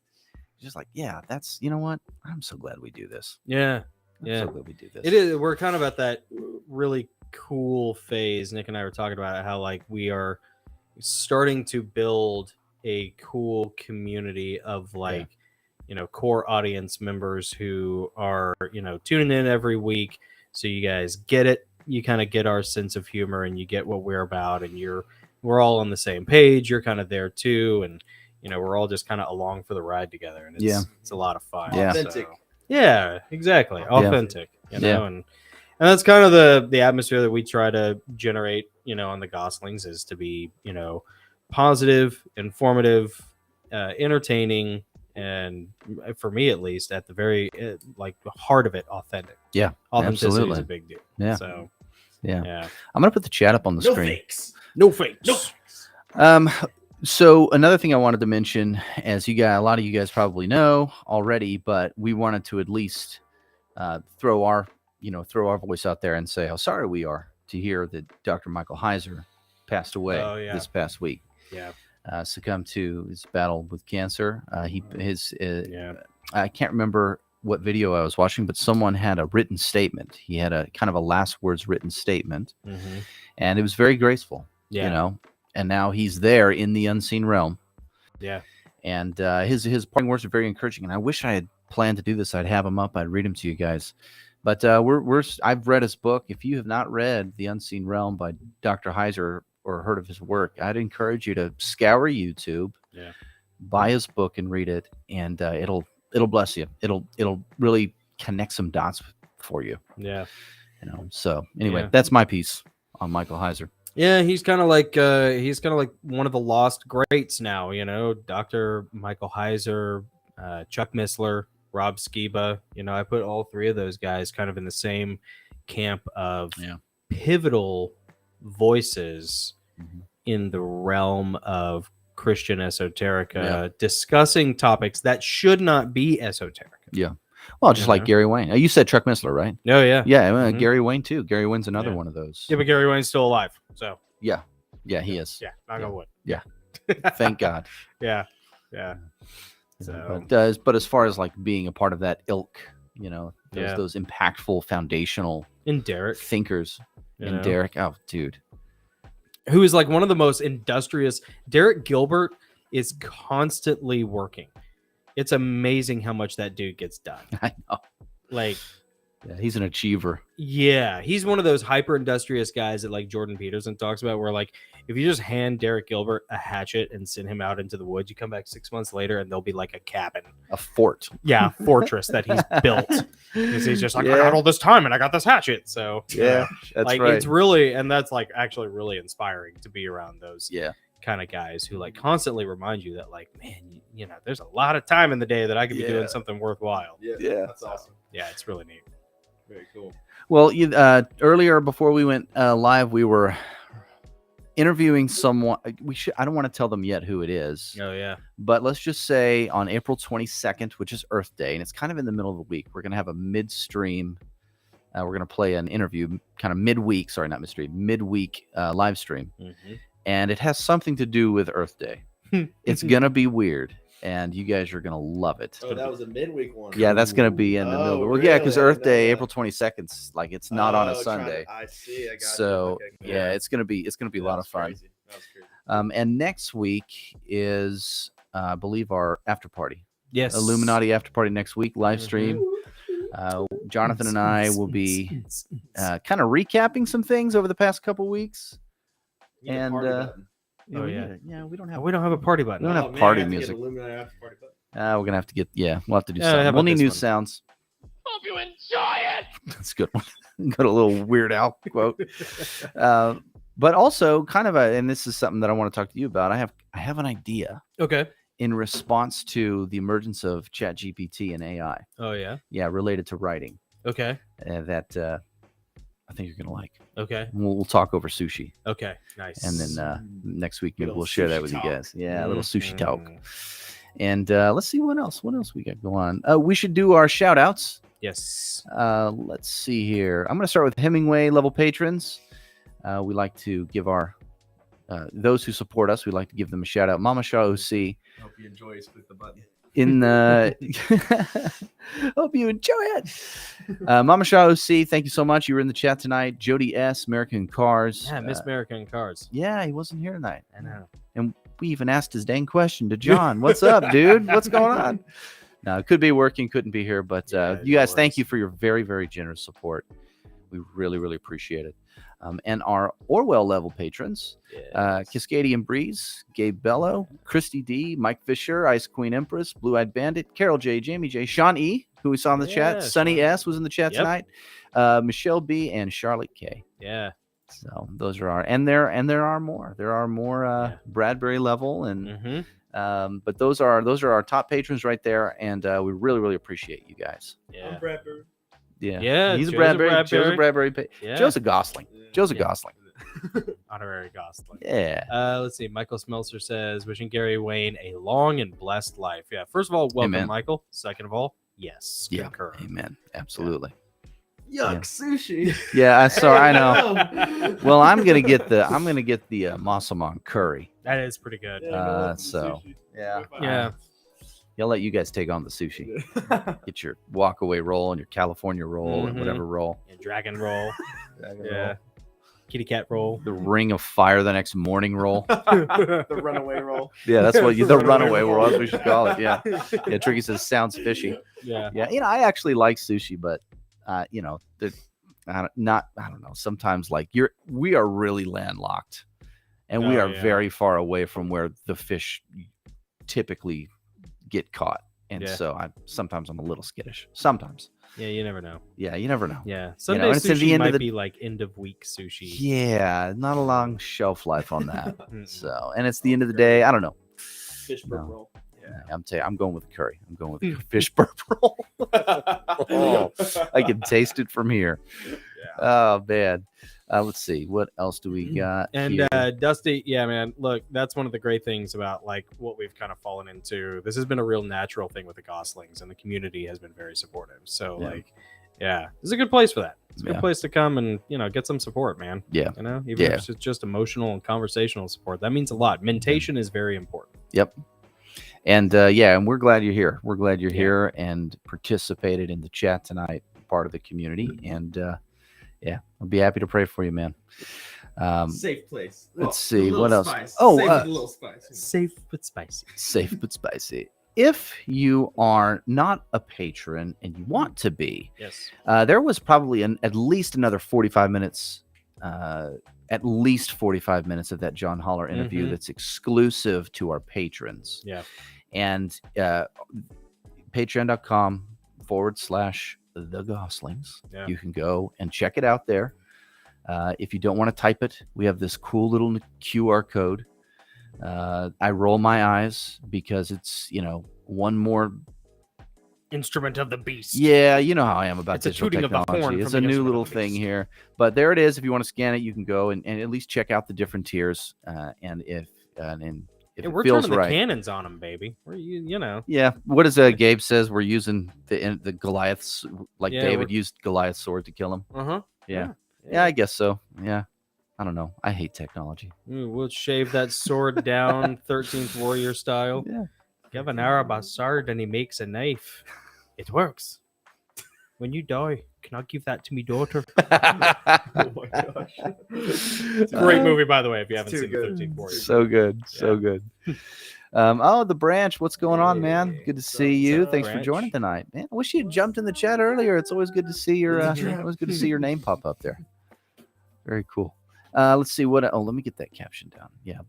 just like, yeah, that's, you know what? I'm so glad we do this. Yeah, I'm yeah. so glad we do this. It is. We're kind of at that really cool phase. Nick and I were talking about how like we are starting to build a cool community of like, you know, core audience members who are, you know, tuning in every week. So you guys get it. You kind of get our sense of humor and you get what we're about, and we're all on the same page. You're kind of there too. And, you know, we're all just kind of along for the ride together. And it's a lot of fun. Yeah. Authentic. Yeah, exactly. Authentic. You know, Yeah. and that's kind of the atmosphere that we try to generate, you know, on the Gosslings, is to be, you know, positive, informative, entertaining, and for me at least, at the very like the heart of it, authentic. Yeah, Authenticity is absolutely. a big deal. Yeah. So Yeah. I'm gonna put the chat up on the No screen. fakes. no fakes. So another thing I wanted to mention, as a lot of you guys probably know already, but we wanted to at least throw our voice out there and say how sorry we are to hear that Dr. Michael Heiser passed away this past week. Yeah. Succumbed to his battle with cancer. I can't remember what video I was watching, but someone had a written statement. He had a kind of a last words written statement, and it was very graceful. Yeah. You know, and now he's there in the unseen realm. Yeah. And his parting words are very encouraging. And I wish I had planned to do this. I'd have him up. I'd read them to you guys. But I've read his book. If you have not read The Unseen Realm by Dr. Heiser or heard of his work, I'd encourage you to scour YouTube, buy his book and read it, and it'll bless you. It'll really connect some dots for you. Yeah. You know. So anyway, that's my piece on Michael Heiser. Yeah, he's kind of like one of the lost greats now. You know, Dr. Michael Heiser, Chuck Missler, Rob Skiba. You know, I put all three of those guys kind of in the same camp of pivotal voices in the realm of Christian esoterica, discussing topics that should not be esoteric. Yeah. Well, just like Gary Wayne. You said Chuck Missler, right? Oh, yeah. Yeah, Gary Wayne, too. Gary Wayne's another one of those. Yeah, but Gary Wayne's still alive. So, yeah, he is. Yeah, knock on wood. Yeah. Thank God. Yeah. So, but as far as like being a part of that ilk, you know, those impactful foundational and Derek thinkers, and Derek, oh, dude, who is like one of the most industrious. Derek Gilbert is constantly working. It's amazing how much that dude gets done. I know. Like, he's an achiever. Yeah, he's one of those hyper industrious guys that like Jordan Peterson talks about, where like if you just hand Derek Gilbert a hatchet and send him out into the woods, you come back 6 months later and there'll be like a cabin, a fort, fortress that he's built. Because he's just like, I got all this time and I got this hatchet. So that's like right. It's really, and that's like actually really inspiring to be around those kind of guys who like constantly remind you that like, man, you know, there's a lot of time in the day that I could be doing something worthwhile. Yeah, that's awesome. Yeah, it's really neat. Very cool. Well, earlier before we went live, we were interviewing someone. I don't want to tell them yet who it is. Oh yeah. But let's just say on April 22nd, which is Earth Day, and it's kind of in the middle of the week, we're going to have a midstream. We're going to play an interview, kind of midweek. Sorry, not midstream. Midweek live stream, and it has something to do with Earth Day. It's gonna be weird. And you guys are going to love it. Oh, that was a midweek one. Yeah, that's going to be in the middle. Well, really? yeah, because Earth Day, that. April 22nd, like it's not on a Sunday. I see. I got so you. yeah, it's going to be a lot of fun. Crazy. That was crazy. And next week is, I believe, our after party. Yes, Illuminati after party next week, live stream. Jonathan and I will be kind of recapping some things over the past couple weeks. And we don't have a party button. We don't have party music. We're gonna have to get. Yeah, we'll have to do something. how We'll about need this new one? sounds. you enjoy it. That's a good one. Got a little Weird Al quote. But also kind of and this is something that I want to talk to you about. I have an idea Okay. in response to the emergence of ChatGPT and AI. Oh yeah. Yeah, related to writing. Okay. That I think you're gonna like. Okay. We'll talk over sushi, Okay. Nice. and then next week maybe Little we'll share that sushi with talk. you guys. Yeah, a little sushi talk. Mm. And let's see what else. What else we got going on? We should do our shout outs. Yes. Let's see here. I'm going to start with Hemingway level patrons. We like to give our those who support us. We like to give them a shout out. Mama Shaw OC. Hope you enjoy. Click the button. In the hope you enjoy it. Mama Shaw OC, thank you so much. You were in the chat tonight. Jody S, American Cars. Yeah, Miss American Cars. Yeah, he wasn't here tonight. I know. And we even asked his dang question to John. What's up, dude? What's going on? No, it could be working, couldn't be here. But Yeah, you guys, no thank worries. you for your very, very generous support. We really, really appreciate it. And our Orwell level patrons, Cascadian Breeze, Gabe Bello, Christy D, Mike Fisher, Ice Queen Empress, Blue Eyed Bandit, Carol J, Jamie J, Sean E, who we saw in the chat, Sunny Sean. S was in the chat Yep. tonight, Michelle B, and Charlotte K. Yeah. So those are our, and there are more. There are more Yeah. Bradbury level, and Mm-hmm. but those are our top patrons right there, and we really, really appreciate you guys. Yeah. Bradbury. Yeah, Yeah, he's a Joe's a Bradbury. Joe's a Bradbury. Bradbury. Yeah. Joe's a Gosling. Joe's a Yeah. Gosling. Honorary Gosling. Yeah. Let's see. Michael Smelser says, wishing Gary Wayne a long and blessed life. Yeah. First of all, welcome, Amen. Michael. Second of all, yes. Yeah. Concur. Amen. Absolutely. Yuck, sushi. Yeah. I know. Well, I'm gonna get the Massaman curry. That is pretty good. Yeah. Yeah. I'll let you guys take on the sushi. Get your walkaway roll and your California roll and Mhm. whatever roll. And dragon roll. Yeah. Kitty cat roll. The ring of fire the next morning roll. The runaway roll. Yeah, that's what the runaway roll. That's what we should call it. Yeah. Yeah. Tricky says sounds fishy. Yeah. Yeah. I actually like sushi, but I don't know. Sometimes we are really landlocked, and we Oh, are yeah. very far away from where the fish typically get caught. And Yeah. so sometimes I'm a little skittish. Sometimes. Yeah, you never know. Yeah, you never know. Yeah. Sunday and it's at the sushi end of might the- be like end of week sushi. Yeah, not a long shelf life on that. Mm-mm. So, and it's the end of the day. I don't know. Fish burp No. roll. I'm going with the curry. I'm going with the fish burp roll. Oh, I can taste it from here. Oh man. Let's see. What else do we got? And here? Dusty, yeah, man, look, that's one of the great things about like what we've kind of fallen into. This has been a real natural thing with the Goslings, and the community has been very supportive. So Yeah. yeah, it's a good place for that. It's a good Yeah. place to come and get some support, man. Yeah. Even Yeah. if it's just emotional and conversational support, that means a lot. Mentation is very important. Yep. And and we're glad you're here. We're glad you're Yeah. here and participated in the chat tonight, part of the community. And I'll be happy to pray for you, man. Safe place. let's see, a little what else? Spice. Oh, Safe with a little spice. Safe but spicy. Safe but spicy. If you are not a patron and you want to be, Yes. there was probably at least another 45 minutes, of that John Holler interview Mhm. that's exclusive to our patrons. Yeah. And patreon.com/the Gosslings. Yeah. You can go and check it out there. If you don't want to type it, we have this cool little QR code. I roll my eyes because it's, one more. Instrument of the beast. Yeah, you know how I am about It's a digital tooting of the technology. horn It's from a the new instrument little of the thing beast. here. But there it is. If you want to scan it, you can go and at least check out the different tiers. And if And it we're feels turning the right. cannons on them, baby. We're Yeah. What does Gabe says? We're using the Goliaths, like Yeah, David we're- used Goliath's sword to kill him. Uh-huh. Yeah. Yeah, I guess so. Yeah. I don't know. I hate technology. We'll shave that sword down 13th warrior style. Yeah. Give an Arab a sword and he makes a knife. It works. When you die, can I give that to me daughter? Oh my gosh. It's a great movie, by the way, if you haven't too seen good. 13th warrior. So good. So good. The Branch, what's going on, man? Good to see you. up, Thanks for Branch? joining tonight. Man, I wish you had jumped in the chat earlier. It's always good to see your always good to see your name pop up there. Very cool. Let's see what let me get that caption down. Yeah.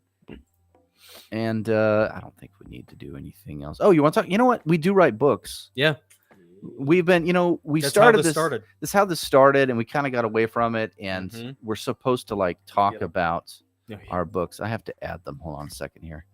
And I don't think we need to do anything else. Oh, you want to talk? You know what? We do write books. Yeah. we've been, we That's started how this this. started. This is how this started, and we kind of got away from it, and Mhm. we're supposed to like talk about Yeah. our books. I have to add them. Hold on a second here.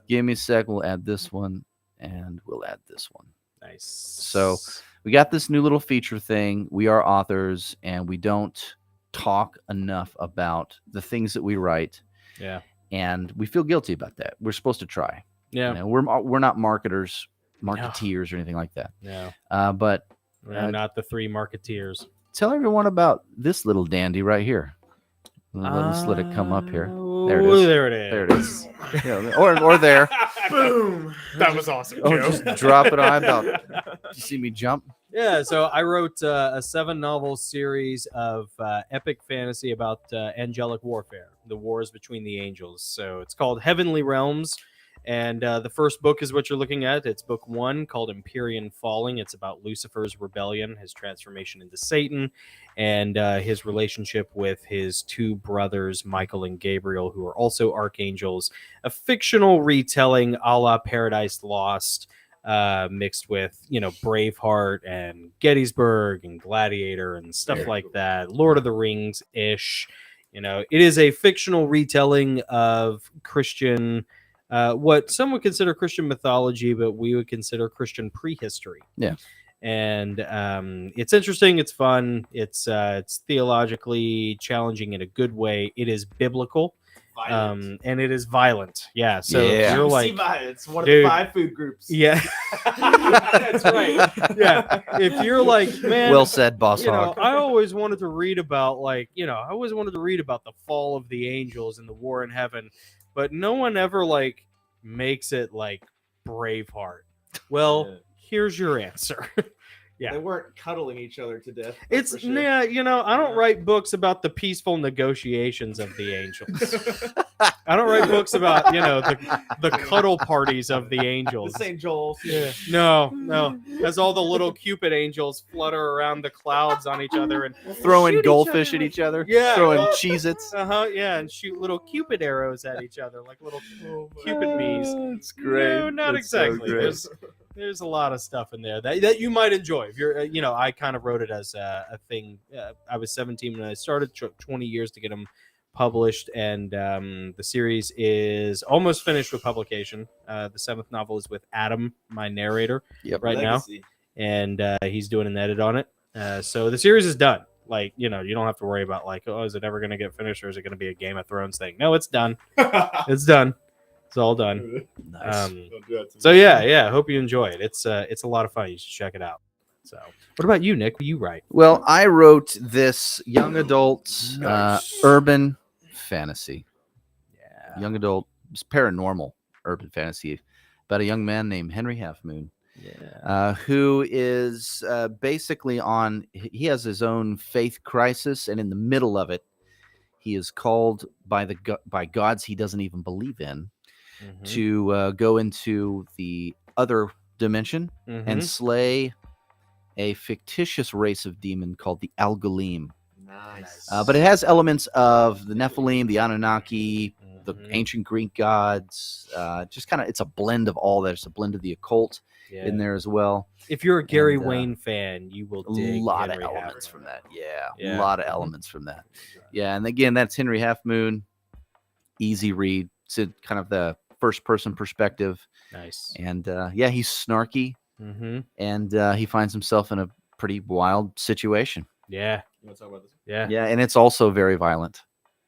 Give me a sec. We'll add this one, and we'll add this one. Nice. So we got this new little feature thing. We are authors, and we don't talk enough about the things that we write, yeah, and we feel guilty about that. We're supposed to try. yeah, We're not marketeers or anything like that. yeah. But We're not the three marketeers. tell everyone about this little dandy right here. Let's let it come up here. There it is. There it is. There it is. Yeah, or there. Boom. That was awesome. Or Joe. just drop it on. Did you see me jump? Yeah, so I wrote a 7-novel series of epic fantasy about angelic warfare, the wars between the angels. So it's called Heavenly Realms, and the first book is what you're looking at. It's book 1 called Empyrean Falling. It's about Lucifer's rebellion, his transformation into Satan, and his relationship with his 2 brothers, Michael and Gabriel, who are also archangels. A fictional retelling a la Paradise Lost, mixed with Braveheart and Gettysburg and Gladiator and stuff like that. Lord of the Rings ish. It is a fictional retelling of Christian, what some would consider Christian mythology, but we would consider Christian prehistory. Yeah. And it's interesting. It's fun. It's theologically challenging in a good way. It is biblical. Violent. And it is violent. Yeah. So Yeah. you're like, It's one of dude. the 5 food groups. yeah. That's right. Yeah. If you're like, man, Well said, Boss Hog. I always wanted to read about the fall of the angels and the war in heaven, but no one ever makes it like Braveheart. Well, Yeah. here's your answer. Yeah. They weren't cuddling each other to death. that's It's for sure. I don't write books about the peaceful negotiations of the angels. I don't write books about the cuddle parties of the angels. The St. Joel. Yeah. No. As all the little Cupid angels flutter around the clouds on each other and Throwing shoot each goldfish other at with- each other. Yeah. Throwing Cheez-Its. Yeah, and shoot little Cupid arrows at each other like little Cupid bees. It's great. No, not It's so exactly. great. There's a lot of stuff in there that you might enjoy. If you're, I kind of wrote it as a thing. I was 17 when I started. Took 20 years to get them published, and the series is almost finished with publication. The 7th novel is with Adam, my narrator, Yep. right Legacy. now, and he's doing an edit on it. So the series is done. You don't have to worry about is it ever going to get finished, or is it going to be a Game of Thrones thing? No, it's done. It's done. It's all done. Nice. Don't do that to me. So yeah, I hope you enjoy it. It's a lot of fun. You should check it out. So, what about you, Nick? What do you write? Well, I wrote this young adult Nice. urban fantasy. Yeah. Young adult paranormal urban fantasy about a young man named Henry Half Moon, who is basically he has his own faith crisis, and in the middle of it, he is called by gods he doesn't even believe in to go into the other dimension and slay a fictitious race of demon called the Algalim. Nice. But it has elements of the Nephilim, the Anunnaki, the Mhm. ancient Greek gods. Just kind of, it's a blend of all that. It's a blend of the occult Yeah. in there as well. If you're a Gary And, Wayne fan, you will A dig lot Henry of Half elements Moon. from that. Yeah, Yeah. a lot of elements from that. Yeah, and again, that's Henry Half Moon. Easy read. It's kind of the first person perspective. Nice. And he's snarky, Mm-hmm. and he finds himself in a pretty wild situation. Yeah. You want to talk about this? Yeah. Yeah, and it's also very violent.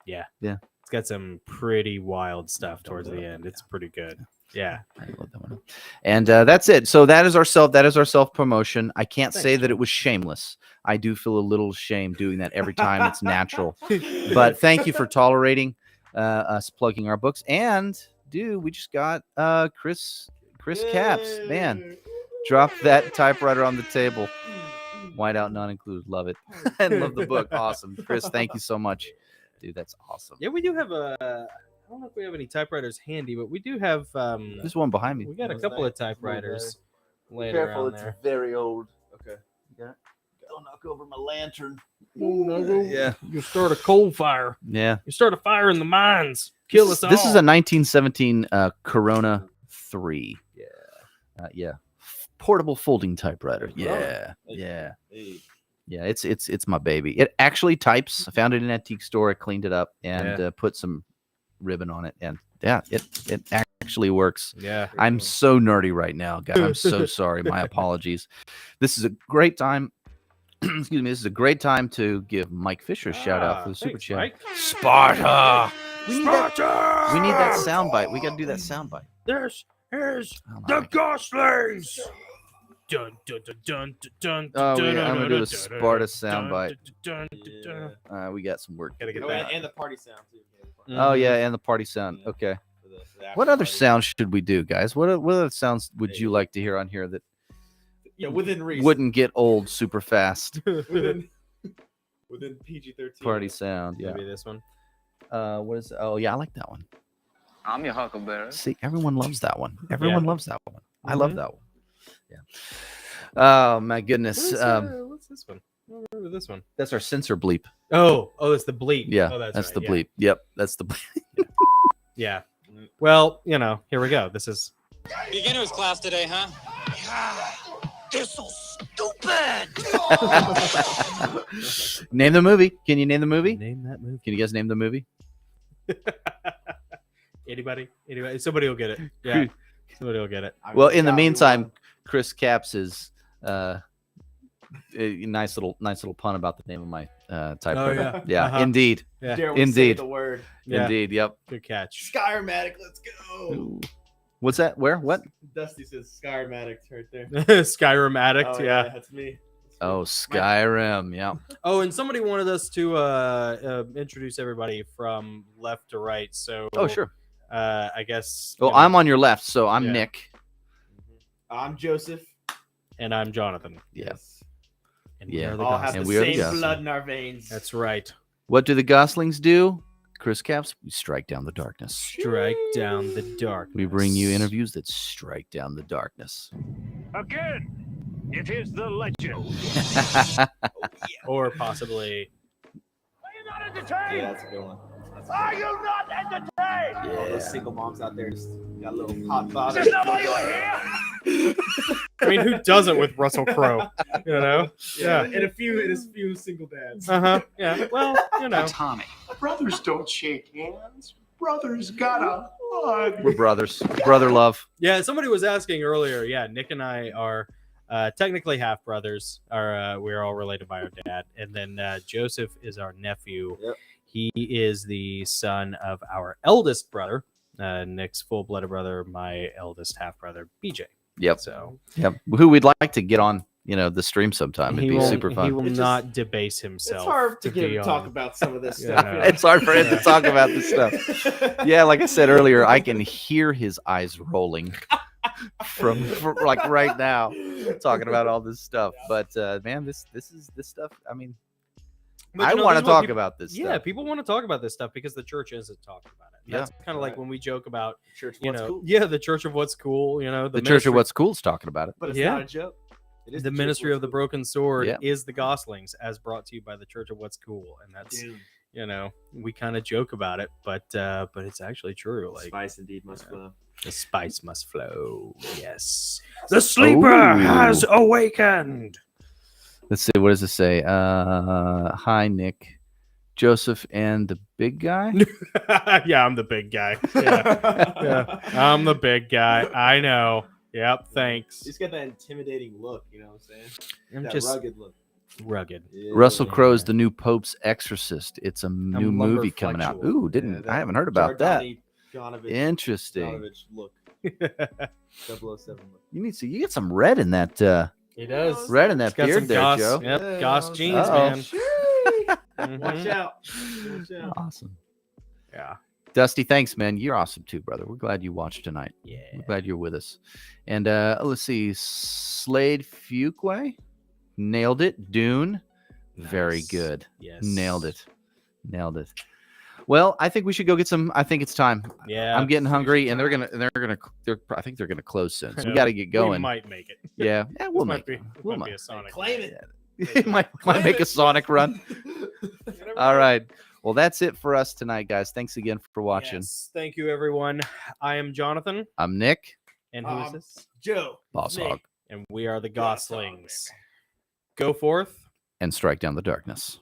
It's got some pretty wild stuff towards the end. It's pretty good. Yeah. I love that one. And that's it. So that is our self promotion. I can't say Thanks, that it was shameless. I do feel a little shame doing that every time. It's natural. But thank you for tolerating us plugging our books. And dude, we just got Chris Caps. Man, drop that typewriter on the table. Whiteout not included. Love it. I love the book. Awesome. Chris, thank you so much. Dude, that's awesome. Yeah, we do have I don't know if we have any typewriters handy, but we do have There's one behind me. we got a Those couple of nice. typewriters laying around there. very old. Okay. Don't knock over my lantern. Yeah. You start a coal fire. Yeah. You start a fire in the mines. Kill us This all. is a 1917 Corona 3. Yeah. portable folding typewriter. Yeah, yeah, yeah. It's my baby. It actually types. I found it in an antique store. I cleaned it up and put some ribbon on it, and yeah, it actually works. Yeah. I'm so nerdy right now, guys. I'm so sorry. My apologies. This is a great time. Excuse me. This is a great time to give Mike Fisher a shout out for the super thanks, chat. Mike. Sparta. We need that soundbite. We got to do that soundbite. This is Oh, the my- Gosslings. Dun, dun, dun, dun, dun, Oh, dun, yeah, I'm gonna do the dun, Sparta dun, soundbite. dun, dun, dun. We got some work. Gotta get Oh, that. and the party sound too. Oh yeah, and the party sound. Yeah. Okay. For the What after other party. sounds should we do, guys? What other sounds would you like to hear on here that Yeah, within reason. wouldn't get old super fast? within PG-13. Party sound. Yeah. Maybe this one. What is? Oh yeah, I like that one. I'm your huckleberry. See, everyone loves that one. Everyone loves that one. I love Mhm. that one. Yeah. Oh my goodness. What's this one? I don't remember this one. That's our censor bleep. Oh, that's the bleep. Yeah, oh, that's right, the yeah. bleep. Yep, that's the bleep. Yeah. Well, here we go. This is Beginners class today, huh? This so stupid. Name the movie. Can you name the movie? name that movie. Can you guys name the movie? Anybody? Somebody will get it. Yeah. Somebody will get it. Well, in the meantime, Chris Caps is a nice little pun about the name of my typewriter. yeah. Yeah, Uh-huh. indeed. Yeah. Dare we say Indeed. the word. Yeah. Indeed. Yep. Good catch. Skyromatic, let's go. Ooh. What's that? Where? What? Dusty says Skyromatic right there. Skyrim addict. Oh, yeah. that's me. Oh, Skyrim. Yeah. Oh, and somebody wanted us to introduce everybody from left to right. So. Oh, sure. I guess. Well, I'm on your left, so I'm Yeah. Nick. I'm Joseph. And I'm Jonathan. Yeah. And Yeah. we are the All have And the we are the same Goslings. blood in our veins. That's right. What do the Goslings do? Chris Caps, we strike down the darkness. Strike down the dark. We bring you interviews that strike down the darkness. Again, it is the legend. Or possibly. Are you not entertained? Yeah, that's a good one. Are you not entertained? All those single moms out there just got a little hot thought. Is this not why you are here? I mean, who doesn't with Russell Crowe? You know? Yeah. And a few single dads. Yeah. Well, Tommy. Brothers don't shake hands. Brothers gotta hug. We're brothers. Brother love. Yeah. Somebody was asking earlier. Yeah, Nick and I are technically half brothers. We're all related by our dad, and then Joseph is our nephew. Yep. He is the son of our eldest brother, Nick's full-blooded brother, my eldest half brother, BJ. Yep. So Yep. Who we'd like to get on, the stream sometime. It'd he be will, super He fun. will It's not debase himself. It's hard to get be him to talk on. about some of this Yeah. stuff. It's hard for him to talk about this stuff. Yeah, like I said earlier, I can hear his eyes rolling from like right now, talking about all this stuff. But man, this stuff. I mean, But, I this want is to what talk people- about this Yeah, stuff. people want to talk about this stuff because the church isn't talking about it. Yeah. That's kind of like when we joke about, Church, you what's know, cool? yeah, the church of what's cool. The The Church ministry- of What's Cool is talking about it. But it's Yeah. not a joke. It is the church ministry what's of the cool. broken sword Yeah. is the Goslings, as brought to you by the Church of What's Cool, and that's we kind of joke about it, but it's actually true. Like Spice indeed must flow. the spice must flow. Yes, the sleeper has awakened. Let's see. What does it say? Hi, Nick, Joseph, and the big guy. Yeah, I'm the big guy. Yeah, I'm the big guy. I know. Yep. Thanks. He's got that intimidating look, you know what I'm saying? I'm That just rugged look. rugged. Yeah. Russell Crowe's the new Pope's Exorcist. It's a new lumber movie coming out. flexual. Ooh, Yeah, I haven't heard about that. Jonovich, Interesting. Jonovich look. 007 look. You get some red in that He does. red in that He's got beard some there, Goss. Joe. Yep, Yeah, Goss I'm jeans, sorry. man. Watch Mhm. out. Watch out. Awesome. Yeah. Dusty, thanks, man. You're awesome too, brother. We're glad you watched tonight. Yeah. We're glad you're with us. And let's see, Slade Fuquay nailed it. Dune, very Nice. good. Yes. Nailed it. Well, I think we should go get some. I think it's time. Yeah. I'm getting hungry, and I think they're gonna close soon. So we got to get We going. might make it. Yeah, we'll This make might it. be, this We'll might be make a Sonic. Claim it. it. might make a Sonic run. All right. Well, that's it for us tonight, guys. Thanks again for watching. Yes. Thank you, everyone. I am Jonathan. I'm Nick, And who is this? Joe. Boss Nick. Hog. And we are the Gosslings. Go forth And strike down the darkness.